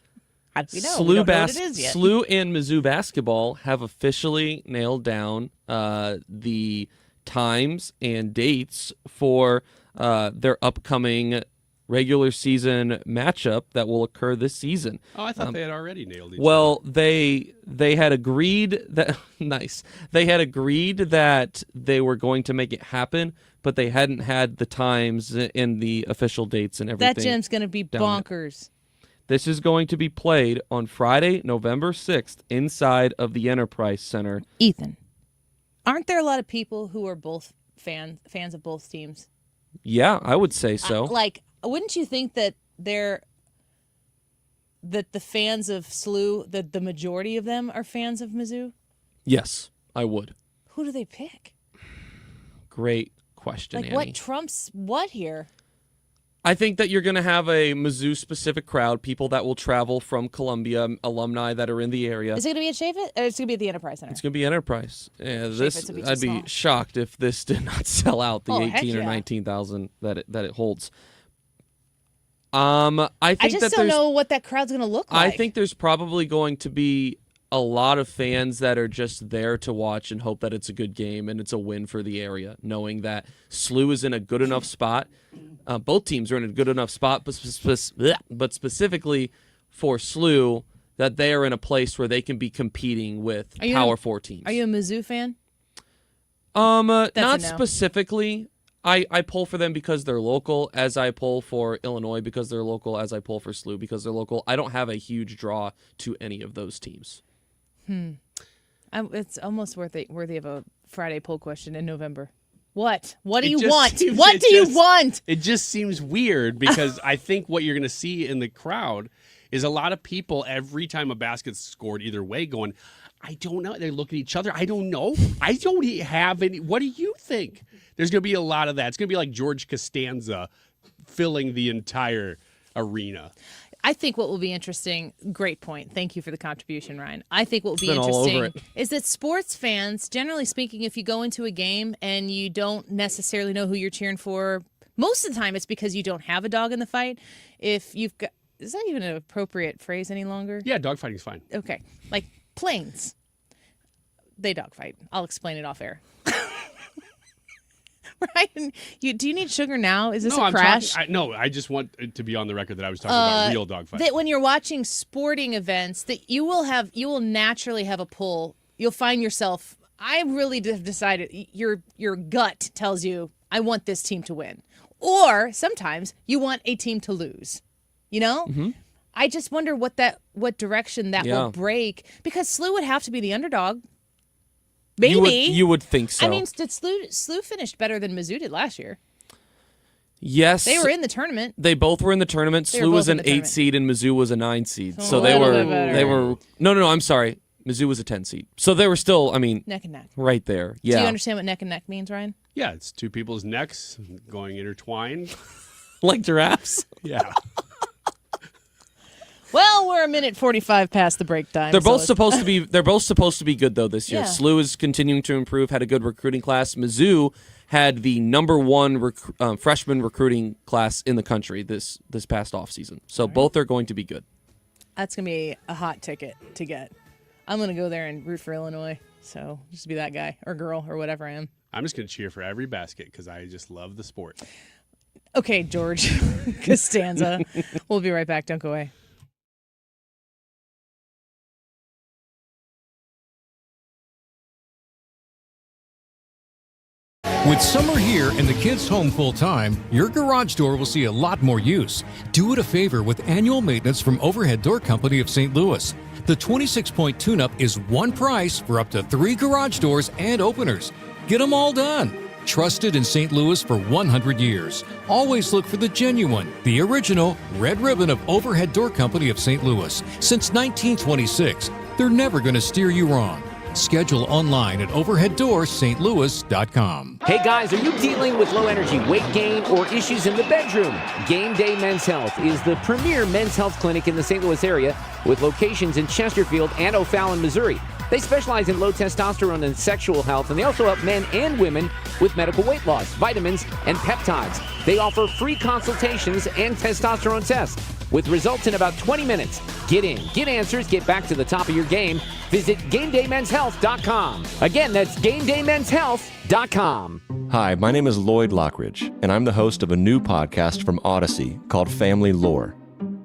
How do we know? We don't know what it is yet. SLU and Mizzou basketball have officially nailed down the times and dates for their upcoming regular season matchup that will occur this season. Oh, I thought they had already nailed each Well, they had agreed that nice. They had agreed that they were going to make it happen, but they hadn't had the times and the official dates and everything. That gym's going to be bonkers. This is going to be played on Friday, November 6th, inside of the Enterprise Center. Ethan, aren't there a lot of people who are both fans of both teams? Yeah, I would say so. Wouldn't you think that the fans of SLU, that the majority of them are fans of Mizzou? Yes, I would. Who do they pick? Great question, Annie. What trumps what here? I think that you're going to have a Mizzou-specific crowd, people that will travel from Columbia, alumni that are in the area. Is it going to be at Chaffetz? Or it's going to be at the Enterprise Center? It's going to be Enterprise. Chaffetz will be too I'd small. be shocked if this did not sell out the 18 or yeah. 19,000 that it holds. I just don't know what that crowd's going to look like. I think there's probably going to be a lot of fans that are just there to watch and hope that it's a good game and it's a win for the area, knowing that SLU is in a good enough spot. Both teams are in a good enough spot, but specifically for SLU, that they are in a place where they can be competing with Power 4 teams. Are you a Mizzou fan? Not specifically. I pull for them because they're local, as I pull for Illinois because they're local, as I pull for SLU because they're local. I don't have a huge draw to any of those teams. It's almost worthy of a Friday poll question in November. What? What do you just want? seems- What it do you just- want? It just seems weird because I think what you're going to see in the crowd is a lot of people every time a basket's scored either way going, I don't know. They look at each other. I don't know. I don't have any. What do you think? There's going to be a lot of that. It's going to be like George Costanza filling the entire arena. I think what will be interesting, great point. Thank you for the contribution, Ryan. I think what will be Been all over interesting it. is that sports fans, generally speaking, if you go into a game and you don't necessarily know who you're cheering for, most of the time it's because you don't have a dog in the fight. If you've got, is that even an appropriate phrase any longer? Yeah, dogfighting's fine. Okay. Like planes. They dogfight. I'll explain it off air. Ryan, do you need sugar now? Is this a crash? I just want it to be on the record that I was talking about real dogfighting. That when you're watching sporting events, that you will naturally have a pull. You'll find yourself. I really have decided. Your gut tells you, I want this team to win, or sometimes you want a team to lose. You know. Mm-hmm. I just wonder what direction that will break, because SLU would have to be the underdog. Maybe you would think so. I mean, did SLU finished better than Mizzou did last year? Yes, They were in the tournament. They both were in the tournament. They were SLU was both in an the 8 tournament. seed and Mizzou was a 9 seed. So A they little were bit better. they were no. I'm sorry. Mizzou was a 10 seed. So they were still. I mean, Neck and neck. right there. Yeah. Do you understand what neck and neck means, Ryan? Yeah, it's two people's necks going intertwined. Like giraffes. Yeah. Well, we're a minute 45 past the break time. They're both so supposed to be. They're both supposed to be good though this year. Yeah. SLU is continuing to improve. Had a good recruiting class. Mizzou had the number 1 freshman recruiting class in the country this past offseason. So both are going to be good. that's going to be a hot ticket to get. I'm going to go there and root for Illinois. So just be that guy or girl or whatever I am. I'm just going to cheer for every basket because I just love the sport. Okay, George Costanza. We'll be right back. Don't go away. With summer here and the kids home full time, your garage door will see a lot more use. Do it a favor with annual maintenance from Overhead Door Company of St. Louis. The 26-point tune-up is one price for up to 3 garage doors and openers. Get them all done. Trusted in St. Louis for 100 years. Always look for the genuine, the original red ribbon of Overhead Door Company of St. Louis. Since 1926, they're never going to steer you wrong. Schedule online at overheaddoorsstlouis.com. Hey guys, are you dealing with low energy weight gain or issues in the bedroom? Game Day Men's Health is the premier men's health clinic in the St. Louis area with locations in Chesterfield and O'Fallon, Missouri. They specialize in low testosterone and sexual health, and they also help men and women with medical weight loss, vitamins, and peptides. They offer free consultations and testosterone tests with results in about 20 minutes. Get in, get answers, get back to the top of your game. Visit GameDayMen'sHealth.com. Again, that's GameDayMen'sHealth.com. Hi, my name is Lloyd Lockridge, and I'm the host of a new podcast from Odyssey called Family Lore.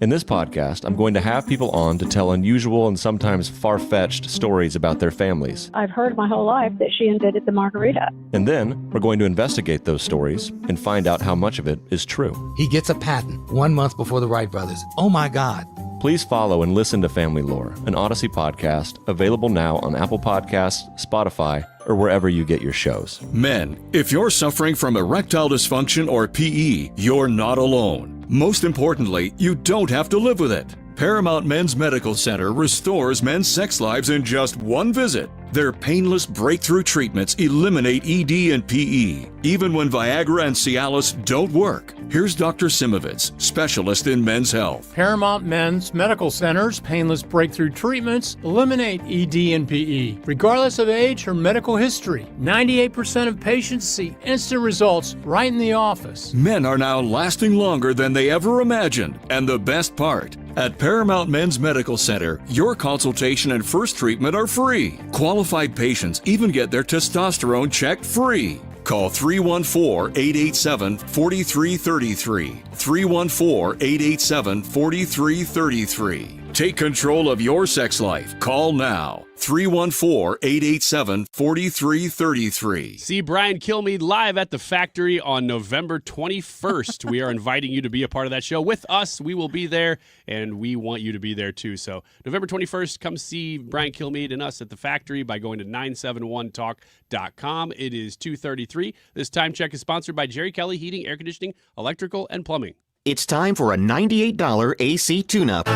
In this podcast, I'm going to have people on to tell unusual and sometimes far-fetched stories about their families. I've heard my whole life that she invented the margarita. And then we're going to investigate those stories and find out how much of it is true. He gets a patent 1 month before the Wright brothers. Oh my God. Please follow and listen to Family Lore, an Odyssey podcast, available now on Apple Podcasts, Spotify, or wherever you get your shows. Men, if you're suffering from erectile dysfunction or PE, you're not alone. Most importantly, you don't have to live with it. Paramount Men's Medical Center restores men's sex lives in just one visit. Their painless breakthrough treatments eliminate ED and PE, even when Viagra and Cialis don't work. Here's Dr. Simovitz, specialist in men's health. Paramount Men's Medical Center's painless breakthrough treatments eliminate ED and PE, regardless of age or medical history. 98% of patients see instant results right in the office. Men are now lasting longer than they ever imagined. And the best part, at Paramount Men's Medical Center, your consultation and first treatment are free. Qualified patients even get their testosterone checked free. Call 314-887-4333. 314-887-4333. Take control of your sex life. Call now. 314-887-4333. See Brian Kilmeade live at the Factory on November 21st. We are inviting you to be a part of that show with us. We will be there, and we want you to be there too. So November 21st, come see Brian Kilmeade and us at the Factory by going to 971talk.com. It is 2:33. This time check is sponsored by Jerry Kelly Heating, Air Conditioning, Electrical, and Plumbing. It's time for a $98 AC tune-up.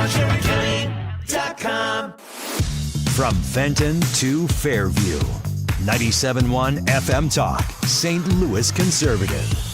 From Fenton to Fairview, 97.1 FM Talk, St. Louis Conservative.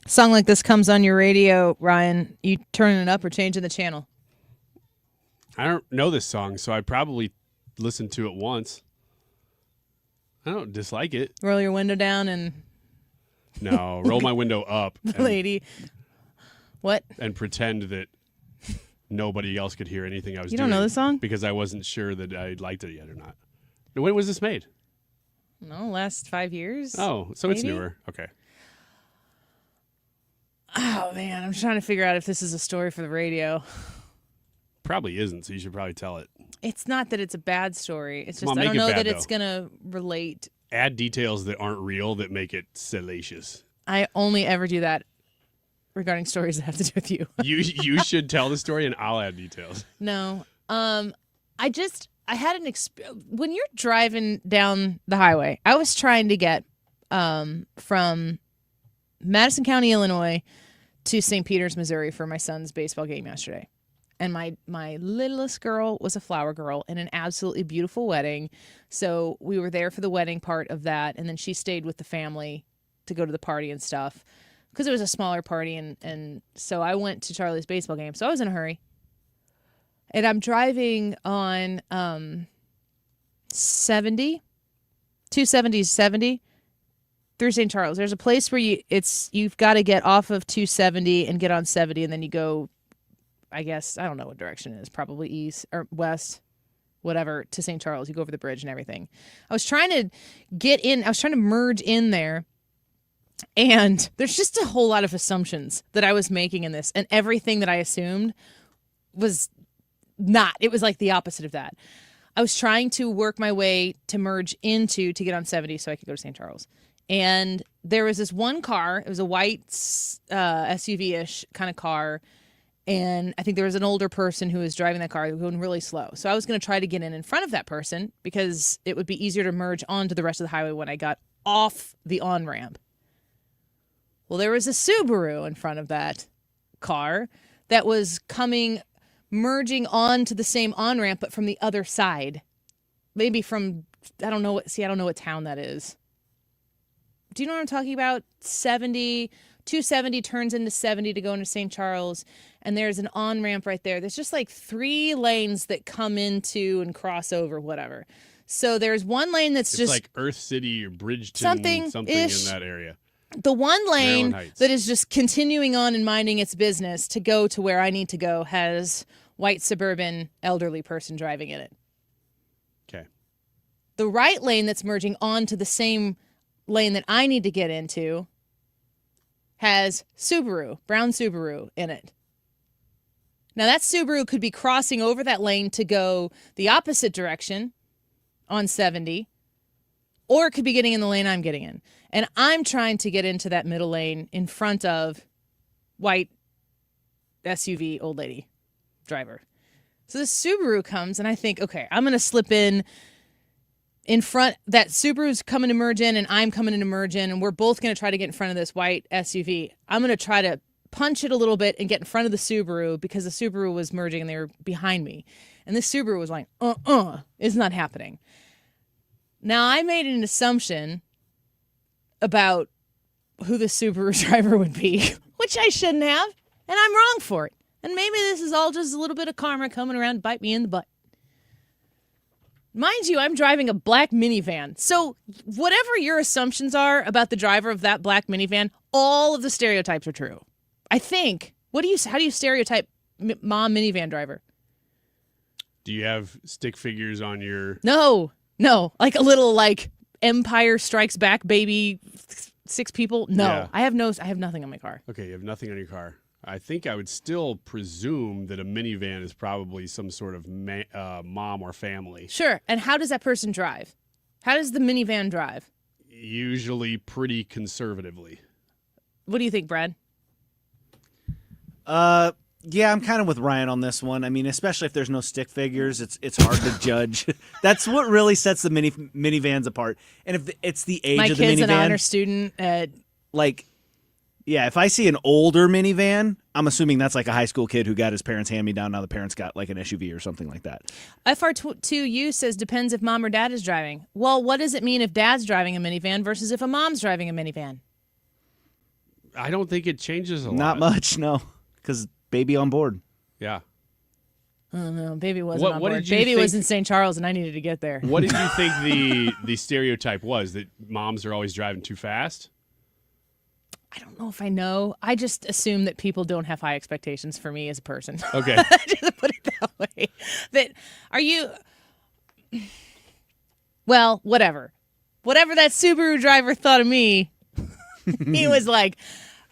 Song like this comes on your radio, Ryan. You turning it up or changing the channel? I don't know this song, so I probably listened to it once. I don't dislike it. Roll your window down and... No, roll my window up. Lady. What? And pretend that nobody else could hear anything I was doing. You don't know the song? Because I wasn't sure that I liked it yet or not. When was this made? No, last 5 years. Oh, so maybe? It's newer. Okay. Oh, man. I'm trying to figure out if this is a story for the radio. Probably isn't, so you should probably tell it. It's not that it's a bad story. It's just Come on, I don't make it know bad, that it's though. going to relate. Add details that aren't real that make it salacious. I only ever do that regarding stories that have to do with you. You should tell the story and I'll add details. No. I had an when you're driving down the highway, I was trying to get from Madison County, Illinois to St. Peters, Missouri for my son's baseball game yesterday. And my littlest girl was a flower girl in an absolutely beautiful wedding. So we were there for the wedding part of that. And then she stayed with the family to go to the party and stuff because it was a smaller party. And so I went to Charlie's baseball game. So I was in a hurry. And I'm driving on 270 through St. Charles. There's a place where you've got to get off of 270 and get on 70, and then you go, I guess, I don't know what direction it is, probably east or west, whatever, to St. Charles. You go over the bridge and everything. I was trying to get in. I was trying to merge in there, and there's just a whole lot of assumptions that I was making in this, and everything that I assumed was not. It was like the opposite of that. I was trying to work my way to merge into to get on 70 so I could go to St. Charles. And there was this one car. It was a white SUV-ish kind of car. And I think there was an older person who was driving that car going really slow. So I was going to try to get in front of that person because it would be easier to merge onto the rest of the highway when I got off the on-ramp. Well, there was a Subaru in front of that car that was merging onto the same on-ramp, but from the other side. Maybe from, I don't know what town that is. Do you know what I'm talking about? 270 turns into 70 to go into St. Charles, and there's an on-ramp right there. There's just like 3 lanes that come into and cross over, whatever. So there's one lane that's it's just like Earth City or Bridgeton, something in that area. The one lane that is just continuing on and minding its business to go to where I need to go has white suburban elderly person driving in it. Okay. The right lane that's merging onto the same lane that I need to get into has brown Subaru in it. Now that Subaru could be crossing over that lane to go the opposite direction on 70, or it could be getting in the lane I'm getting in. And I'm trying to get into that middle lane in front of white SUV old lady driver. So this Subaru comes, and I think, okay, I'm going to slip in front. That Subaru's coming to merge in, and I'm coming to merge in, and we're both going to try to get in front of this white SUV. I'm going to try to punch it a little bit and get in front of the Subaru because the Subaru was merging, and they were behind me. And this Subaru was like, it's not happening. Now, I made an assumption about who the Subaru driver would be, which I shouldn't have, and I'm wrong for it. And maybe this is all just a little bit of karma coming around to bite me in the butt. Mind you, I'm driving a black minivan. So whatever your assumptions are about the driver of that black minivan, all of the stereotypes are true. I think. How do you stereotype mom minivan driver? Do you have stick figures on your... No. Like a little Empire Strikes Back baby 6 people. No. Yeah. I have nothing on my car. Okay, you have nothing on your car. I think I would still presume that a minivan is probably some sort of mom or family. Sure. And how does that person drive? How does the minivan drive? Usually pretty conservatively. What do you think, Brad? Yeah, I'm kind of with Ryan on this one. I mean, especially if there's no stick figures, it's hard to judge. That's what really sets the minivans apart. And if it's the age of the minivan. My kid's an honor student at... Yeah, if I see an older minivan, I'm assuming that's like a high school kid who got his parents' hand-me-down. Now the parents got like an SUV or something like that. FR2U says depends if mom or dad is driving. Well, what does it mean if dad's driving a minivan versus if a mom's driving a minivan? I don't think it changes a lot. Not much, no, because baby on board. Yeah. Oh, no, baby wasn't on board. Baby was in St. Charles, and I needed to get there. What did you think the stereotype was, that moms are always driving too fast? I don't know if I know. I just assume that people don't have high expectations for me as a person. Okay. Just put it that way. Well, whatever. Whatever that Subaru driver thought of me, he was like,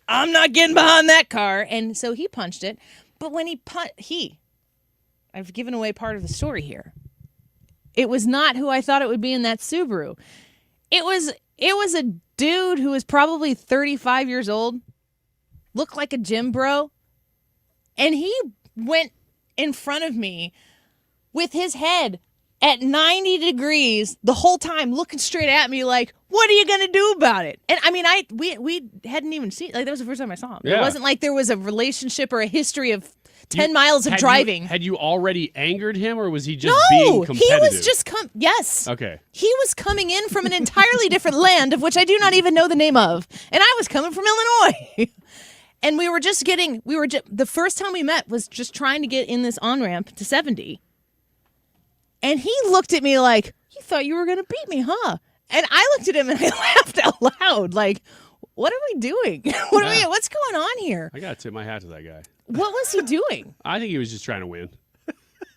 I'm not getting behind that car. And so he punched it. But when I've given away part of the story here. It was not who I thought it would be in that Subaru. It was a dude who was probably 35 years old, looked like a gym bro, and he went in front of me with his head at 90 degrees the whole time, looking straight at me like, what are you going to do about it? And I mean, we hadn't even seen, that was the first time I saw him. Yeah. It wasn't like there was a relationship or a history of 10 miles of driving. Had you already angered him, or was he just being competitive? No, he was just yes. Okay. He was coming in from an entirely different land of which I do not even know the name of, and I was coming from Illinois. And the first time we met was just trying to get in this on-ramp to 70. And he looked at me like, you thought you were going to beat me, huh? And I looked at him and I laughed out loud like, what are we doing? What's going on here? I got to tip my hat to that guy. What was he doing? I think he was just trying to win.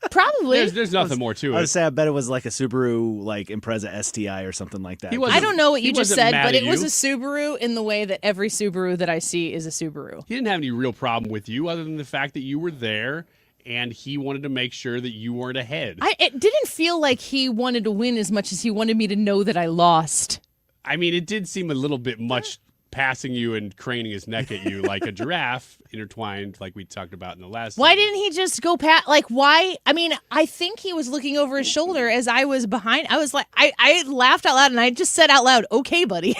Probably. There's nothing more to it. I would say I bet it was like a Subaru Impreza STI or something like that. I don't know what you just said, but it was a Subaru in the way that every Subaru that I see is a Subaru. He didn't have any real problem with you other than the fact that you were there and he wanted to make sure that you weren't ahead. It didn't feel like he wanted to win as much as he wanted me to know that I lost. I mean, it did seem a little bit much passing you and craning his neck at you like a giraffe intertwined, like we talked about in the last Why didn't he just go past? Why? I mean, I think he was looking over his shoulder as I was behind. I was like, I laughed out loud and I just said out loud, okay, buddy.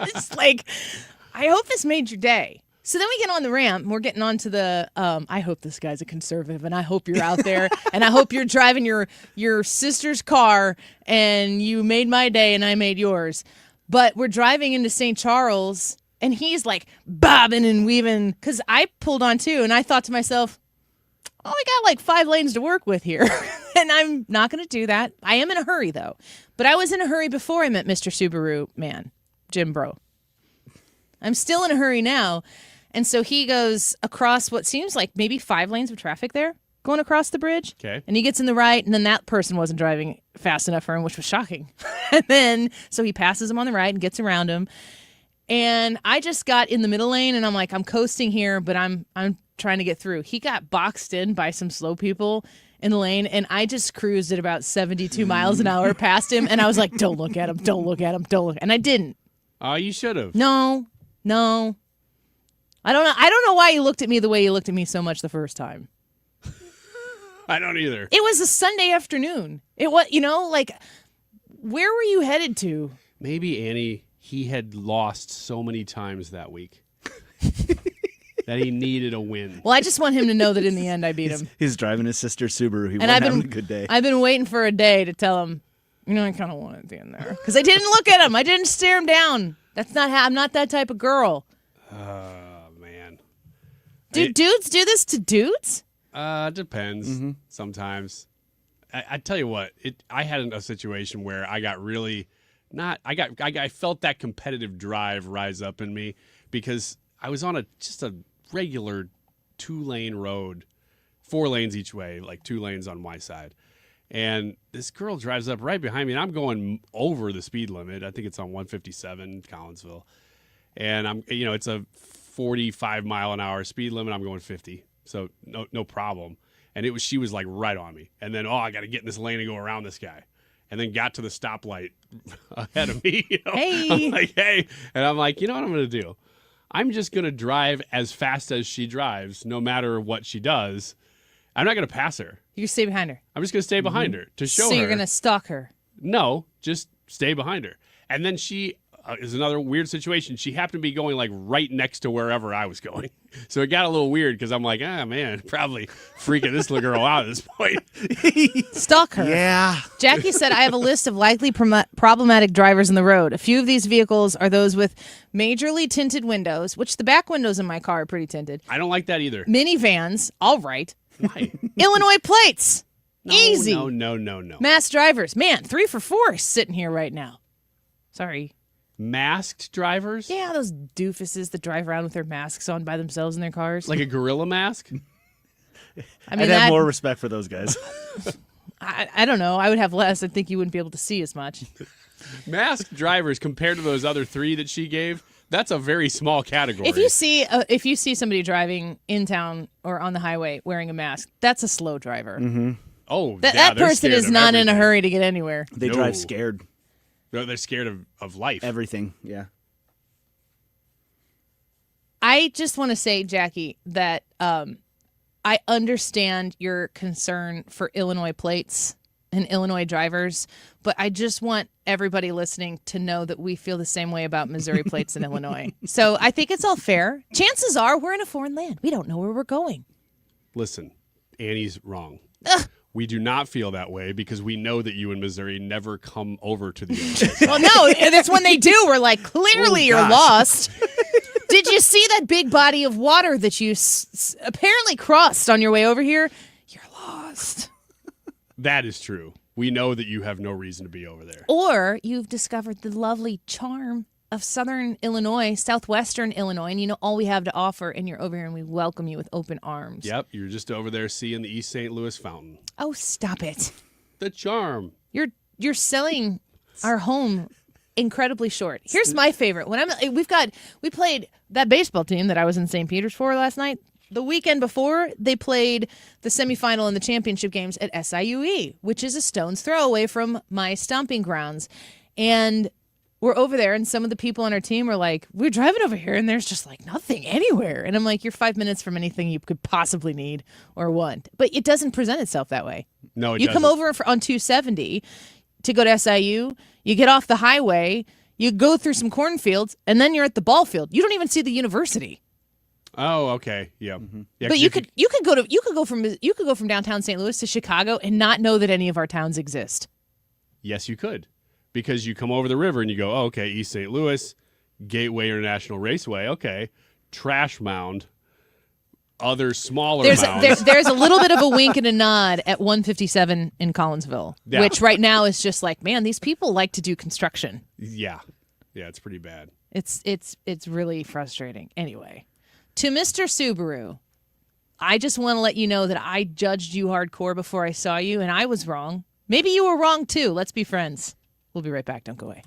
It's like, I hope this made your day. So then we get on the ramp, and we're getting onto the, I hope this guy's a conservative, and I hope you're out there, and I hope you're driving your sister's car, and you made my day, and I made yours. But we're driving into St. Charles, and he's like bobbing and weaving, because I pulled on too, and I thought to myself, oh, I got like 5 lanes to work with here, and I'm not going to do that. I am in a hurry, though. But I was in a hurry before I met Mr. Subaru man, Jim Bro. I'm still in a hurry now. And so he goes across what seems like maybe 5 lanes of traffic there, going across the bridge. Okay. And he gets in the right, and then that person wasn't driving fast enough for him, which was shocking. And then, so he passes him on the right and gets around him. And I just got in the middle lane, and I'm like, I'm coasting here, but I'm trying to get through. He got boxed in by some slow people in the lane, and I just cruised at about 72 miles an hour past him, and I was like, don't look at him, don't look at him, don't look. And I didn't. Oh, you should have. No. I don't know why you looked at me the way you looked at me so much the first time. I don't either. It was a Sunday afternoon. It was, like, where were you headed to? Maybe, Annie, he had lost so many times that week that he needed a win. Well, I just want him to know that in the end I beat him. He's driving his sister's Subaru. He wasn't having a good day. I've been waiting for a day to tell him, I kind of wanted to be in there. Because I didn't look at him. I didn't stare him down. I'm not that type of girl. Man. Do dudes do this to dudes? Depends. Sometimes. I tell you what, I had a situation where I got really I felt that competitive drive rise up in me because I was on just a regular 2-lane road, 4 lanes each way, like 2 lanes on my side. And this girl drives up right behind me, and I'm going over the speed limit. I think it's on 157 Collinsville. And it's a 45-mile-an-hour speed limit. I'm going 50, so no problem. And she was like right on me. And then, I got to get in this lane and go around this guy. And then got to the stoplight ahead of me. Hey. I'm like, hey. And I'm like, you know what I'm going to do? I'm just going to drive as fast as she drives, no matter what she does. I'm not going to pass her. You stay behind her. I'm just going to stay behind her to show her. So you're going to stalk her. No, just stay behind her. And then she is another weird situation. She happened to be going like right next to wherever I was going. So it got a little weird because I'm like, man, probably freaking this little girl out at this point. Stalk her. Yeah. Jackie said, I have a list of likely problematic drivers on the road. A few of these vehicles are those with majorly tinted windows, which the back windows in my car are pretty tinted. I don't like that either. Minivans, all right. Why? Illinois plates. No, Easy. No. Mass drivers. Man, 3 for 4 is sitting here right now. Sorry. Masked drivers? Yeah, those doofuses that drive around with their masks on by themselves in their cars. Like a gorilla mask? I'd have more respect for those guys. I don't know. I would have less. I think you wouldn't be able to see as much. Masked drivers compared to those other 3 that she gave, that's a very small category. If you see somebody driving in town or on the highway wearing a mask, that's a slow driver. Mm-hmm. Oh, that person is not in a hurry to get anywhere. They drive scared. No, they're scared of life. Everything, yeah. I just want to say, Jackie, that I understand your concern for Illinois plates and Illinois drivers, but I just want everybody listening to know that we feel the same way about Missouri plates in Illinois. So I think it's all fair. Chances are we're in a foreign land. We don't know where we're going. Listen, Annie's wrong. Ugh. We do not feel that way because we know that you in Missouri never come over to the Illinois. Well, no, that's when they do. We're like, clearly you're lost. Did you see that big body of water that you apparently crossed on your way over here? You're lost. That is true. We know that you have no reason to be over there. Or you've discovered the lovely charm of southern Illinois, southwestern Illinois, and you know all we have to offer, and you're over here and we welcome you with open arms. Yep, you're just over there seeing the East St. Louis fountain. Oh, stop it. The charm. You're selling our home incredibly short. Here's my favorite. We played that baseball team that I was in St. Peter's for last night. The weekend before, they played the semifinal and the championship games at SIUE, which is a stone's throw away from my stomping grounds. And we're over there, and some of the people on our team are like, we're driving over here, and there's just like nothing anywhere. And I'm like, you're 5 minutes from anything you could possibly need or want. But it doesn't present itself that way. No, it You doesn't. come over on 270 to go to SIU, you get off the highway, You go through some cornfields, and then you're at the ball field. You don't even see the university. Oh, okay. Yeah. Yeah, But you could go from downtown St. Louis to Chicago and not know that any of our towns exist. Yes, you could. Because you come over the river and you go, oh, okay, East St. Louis, Gateway International Raceway, okay, Trash Mound, other smaller mounds. There's a little bit of a wink and a nod at 157 in Collinsville, which right now is just like, man, these people like to do construction. Yeah. Yeah, it's pretty bad. It's really frustrating. Anyway, to Mr. Subaru, I just want to let you know that I judged you hardcore before I saw you, and I was wrong. Maybe you were wrong, too. Let's be friends. We'll be right back. Don't go away.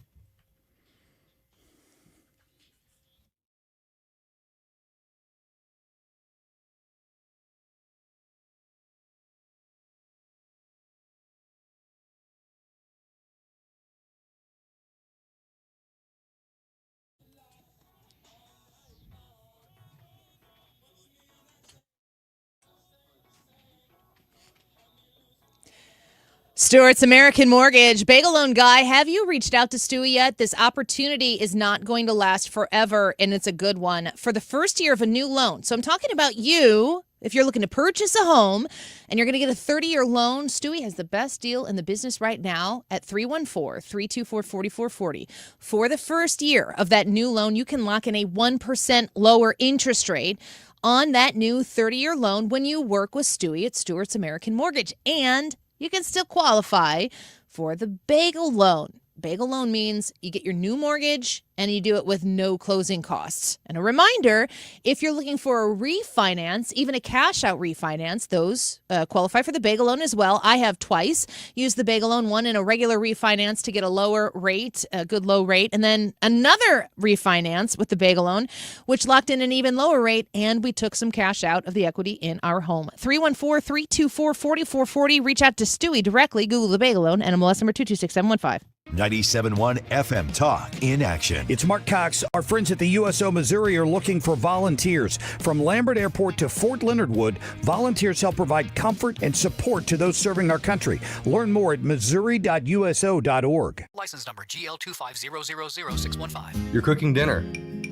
Stewart's American Mortgage. Bagel Loan Guy, have you reached out to Stewie yet? This opportunity is not going to last forever, and it's a good one. For the first year of a new loan. So I'm talking about you. If you're looking to purchase a home and you're going to get a 30-year loan, Stewie has the best deal in the business right now at 314-324-4440. For the first year of that new loan, you can lock in a 1% lower interest rate on that new 30-year loan when you work with Stewie at Stewart's American Mortgage. And you can still qualify for the bagel loan. Bagel loan means you get your new mortgage and you do it with no closing costs. And a reminder, if you're looking for a refinance, even a cash out refinance, those qualify for the bagel loan as well. I have twice used the bagel loan, one in a regular refinance to get a lower rate, a good low rate, and then another refinance with the bagel loan, which locked in an even lower rate, and we took some cash out of the equity in our home. 314-324-4440. Reach out to Stewie directly. Google the bagel loan, NMLS number 226715. 97.1 FM Talk in action. It's Mark Cox. Our friends at the USO Missouri are looking for volunteers. From Lambert Airport to Fort Leonard Wood, volunteers help provide comfort and support to those serving our country. Learn more at missouri.uso.org. License number GL250000615. You're cooking dinner.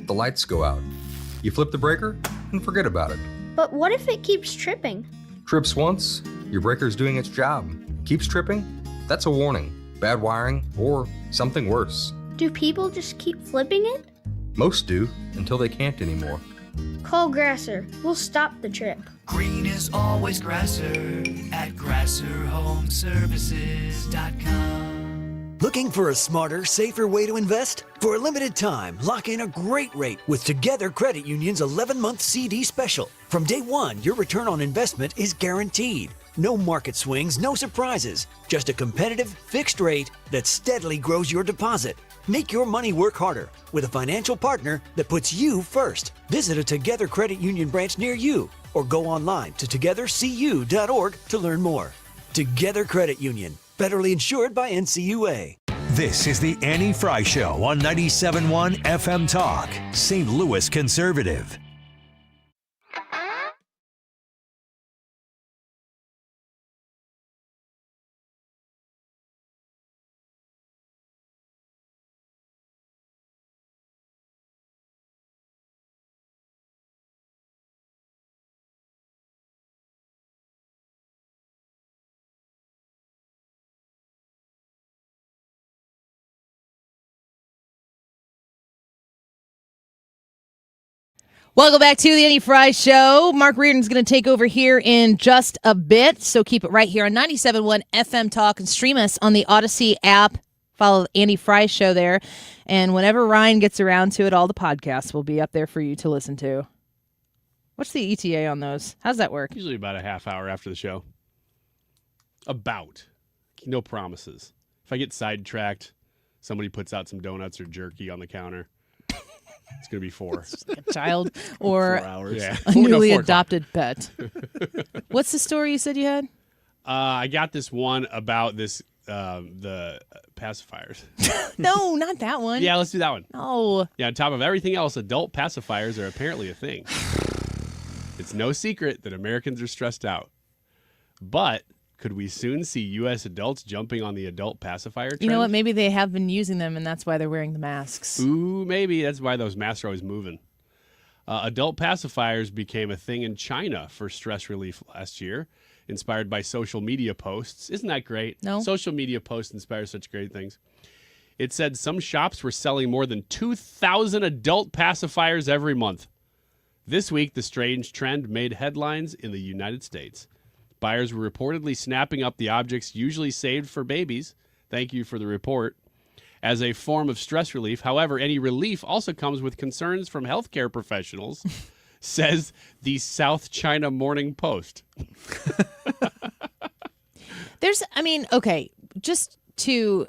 The lights go out. You flip the breaker and forget about it. But what if it keeps tripping? Trips once, your breaker's doing its job. Keeps tripping? That's a warning. Bad wiring, or something worse. Do people just keep flipping it? Most do, until they can't anymore. Call Grasser. We'll stop the trip. Green is always Grasser at GrasserHomeServices.com. Looking for a smarter, safer way to invest? For a limited time, lock in a great rate with Together Credit Union's 11-month CD special. From day one, your return on investment is guaranteed. No market swings, no surprises. Just a competitive, fixed rate that steadily grows your deposit. Make your money work harder with a financial partner that puts you first. Visit a Together Credit Union branch near you or go online to togethercu.org to learn more. Together Credit Union, federally insured by NCUA. This is the Annie Frey Show on 97.1 FM Talk, St. Louis Conservative. Welcome back to the Annie Frey Show. Mark Reardon's going to take over here in just a bit, so keep it right here on 97.1 FM Talk and stream us on the Odyssey app. Follow the Annie Frey Show there, and whenever Ryan gets around to it, all the podcasts will be up there for you to listen to. What's the ETA on those? How's that work? Usually about a half hour after the show. About. No promises. If I get sidetracked, somebody puts out some donuts or jerky on the counter. It's going to be 4. It's like a child or 4 hours. Yeah. a newly adopted pet. What's the story you said you had? I got this one about this the pacifiers. No, not that one. Yeah, let's do that one. No. Yeah, on top of everything else, adult pacifiers are apparently a thing. It's no secret that Americans are stressed out. But Could we soon see U.S. adults jumping on the adult pacifier trend? You know what? Maybe they have been using them, and that's why they're wearing the masks. Ooh, maybe. That's why those masks are always moving. Adult pacifiers became a thing in China for stress relief last year, inspired by social media posts. Isn't that great? No. Social media posts inspire such great things. It said some shops were selling more than 2,000 adult pacifiers every month. This week, the strange trend made headlines in the United States. Buyers were reportedly snapping up the objects usually saved for babies. Thank you for the report. As a form of stress relief. However, any relief also comes with concerns from healthcare professionals, says the South China Morning Post. Okay, just to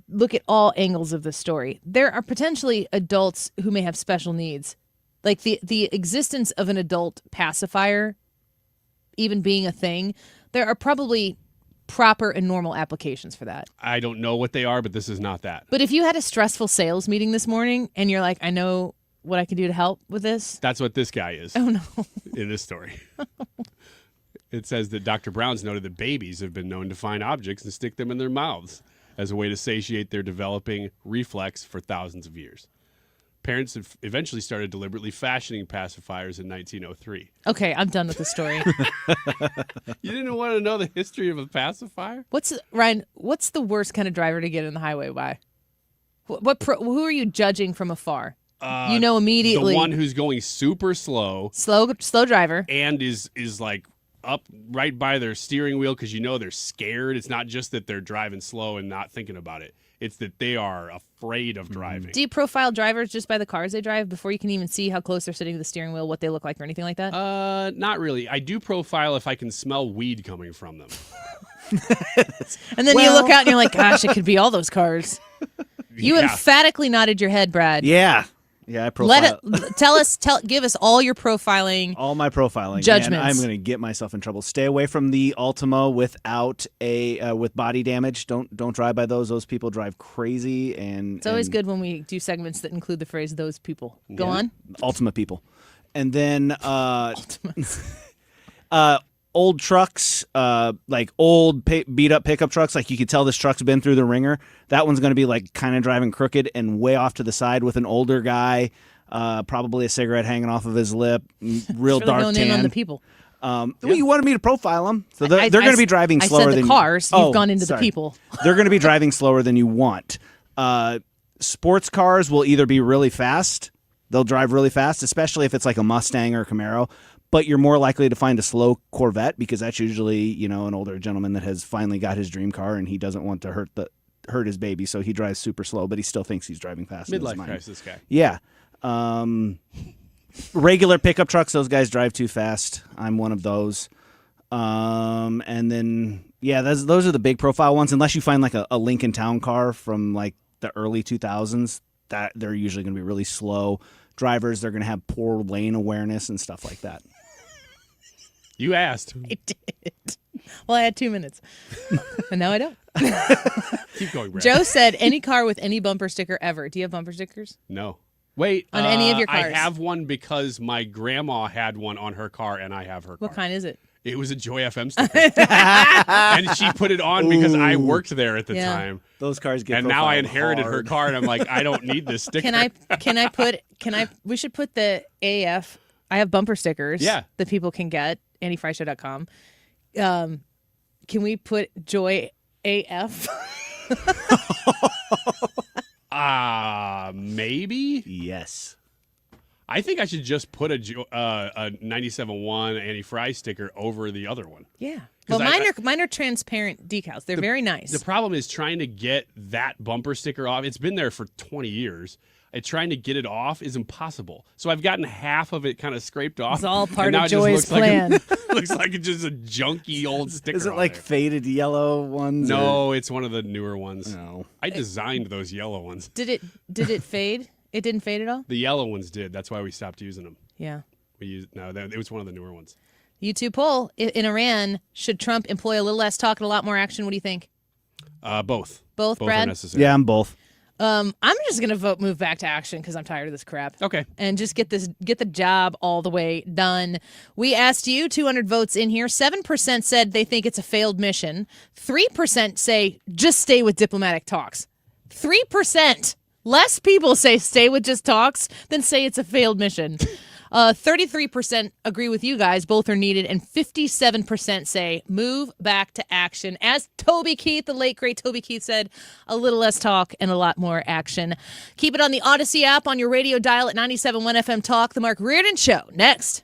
look at all angles of the story, there are potentially adults who may have special needs. Like the existence of an adult pacifier even being a thing, there are probably proper and normal applications for that. I don't know what they are, but this is not that. But if you had a stressful sales meeting this morning and you're like, I know what I can do to help with this. That's what this guy is. Oh, no. In this story. It says that Dr. Brown's noted that babies have been known to find objects and stick them in their mouths as a way to satiate their developing reflex for thousands of years. Parents have eventually started deliberately fashioning pacifiers in 1903. Okay, I'm done with the story. You didn't want to know the history of a pacifier? Ryan, what's the worst kind of driver to get in the highway by? Who are you judging from afar? You know immediately. The one who's going super slow. Slow driver. And is like up right by their steering wheel because you know they're scared. It's not just that they're driving slow and not thinking about it. It's that they are afraid of driving. Do you profile drivers just by the cars they drive before you can even see how close they're sitting to the steering wheel, what they look like, or anything like that? Not really. I do profile if I can smell weed coming from them. And then you look out and you're like, gosh, it could be all those cars. You emphatically nodded your head, Brad. Yeah. Yeah, I profile. Give us all your profiling. All my profiling. Judgments. And I'm going to get myself in trouble. Stay away from the Altima without with body damage. Don't drive by those. Those people drive crazy. And it's always good when we do segments that include the phrase "those people." Go on. Altima people, and then old trucks, like old beat up pickup trucks. Like you could tell this truck's been through the ringer. That one's going to be like kind of driving crooked and way off to the side with an older guy, probably a cigarette hanging off of his lip, real really dark going tan. in on the people. Well, you wanted me to profile them, so they're going to be driving slower I said than the cars. You've gone into the people. They're going to be driving slower than you want. Sports cars will either be really fast. They'll drive really fast, especially if it's like a Mustang or a Camaro. But you're more likely to find a slow Corvette because that's usually, an older gentleman that has finally got his dream car and he doesn't want to hurt his baby, so he drives super slow, but he still thinks he's driving fast. Midlife crisis guy. Yeah. Regular pickup trucks, those guys drive too fast. I'm one of those. And then, those are the big profile ones. Unless you find like a Lincoln Town car from like the early 2000s, that they're usually going to be really slow drivers. They're going to have poor lane awareness and stuff like that. You asked. I did. Well, I had 2 minutes. And now I don't. Keep going, Brad. Joe said, any car with any bumper sticker ever. Do you have bumper stickers? No. Wait. On any of your cars? I have one because my grandma had one on her car, and I have her car. What kind is it? It was a Joy FM sticker. And she put it on because I worked there at the time. Those cars get And now I profiled inherited hard. her car, and I'm like, I don't need this sticker. We should put the AF. I have bumper stickers that people can get. AnnieFreyShow.com. Can we put Joy AF? Maybe? Yes. I think I should just put a 97.1 Annie Frey sticker over the other one. Yeah. Well, mine are transparent decals. They're very nice. The problem is trying to get that bumper sticker off. It's been there for 20 years. Trying to get it off is impossible. So I've gotten half of it kind of scraped off. It's all part of Joy's plan. Looks like it's just a junky old sticker. Is it like faded yellow ones? No, it's one of the newer ones. No. I designed those yellow ones. Did it fade? It didn't fade at all? The yellow ones did. That's why we stopped using them. Yeah. It was one of the newer ones. YouTube poll in Iran, should Trump employ a little less talk and a lot more action? What do you think? Both. Both, Both Brad? are necessary. Yeah, I'm both. I'm just gonna vote move back to action because I'm tired of this crap. Okay. And just get the job all the way done. We asked you, 200 votes in here. 7% said they think it's a failed mission. 3% say just stay with diplomatic talks. 3%. Less people say stay with just talks than say it's a failed mission. 33% agree with you guys. Both are needed. And 57% say move back to action. As Toby Keith, the late, great Toby Keith said, a little less talk and a lot more action. Keep it on the Odyssey app on your radio dial at 97.1 FM Talk. The Mark Reardon Show. Next.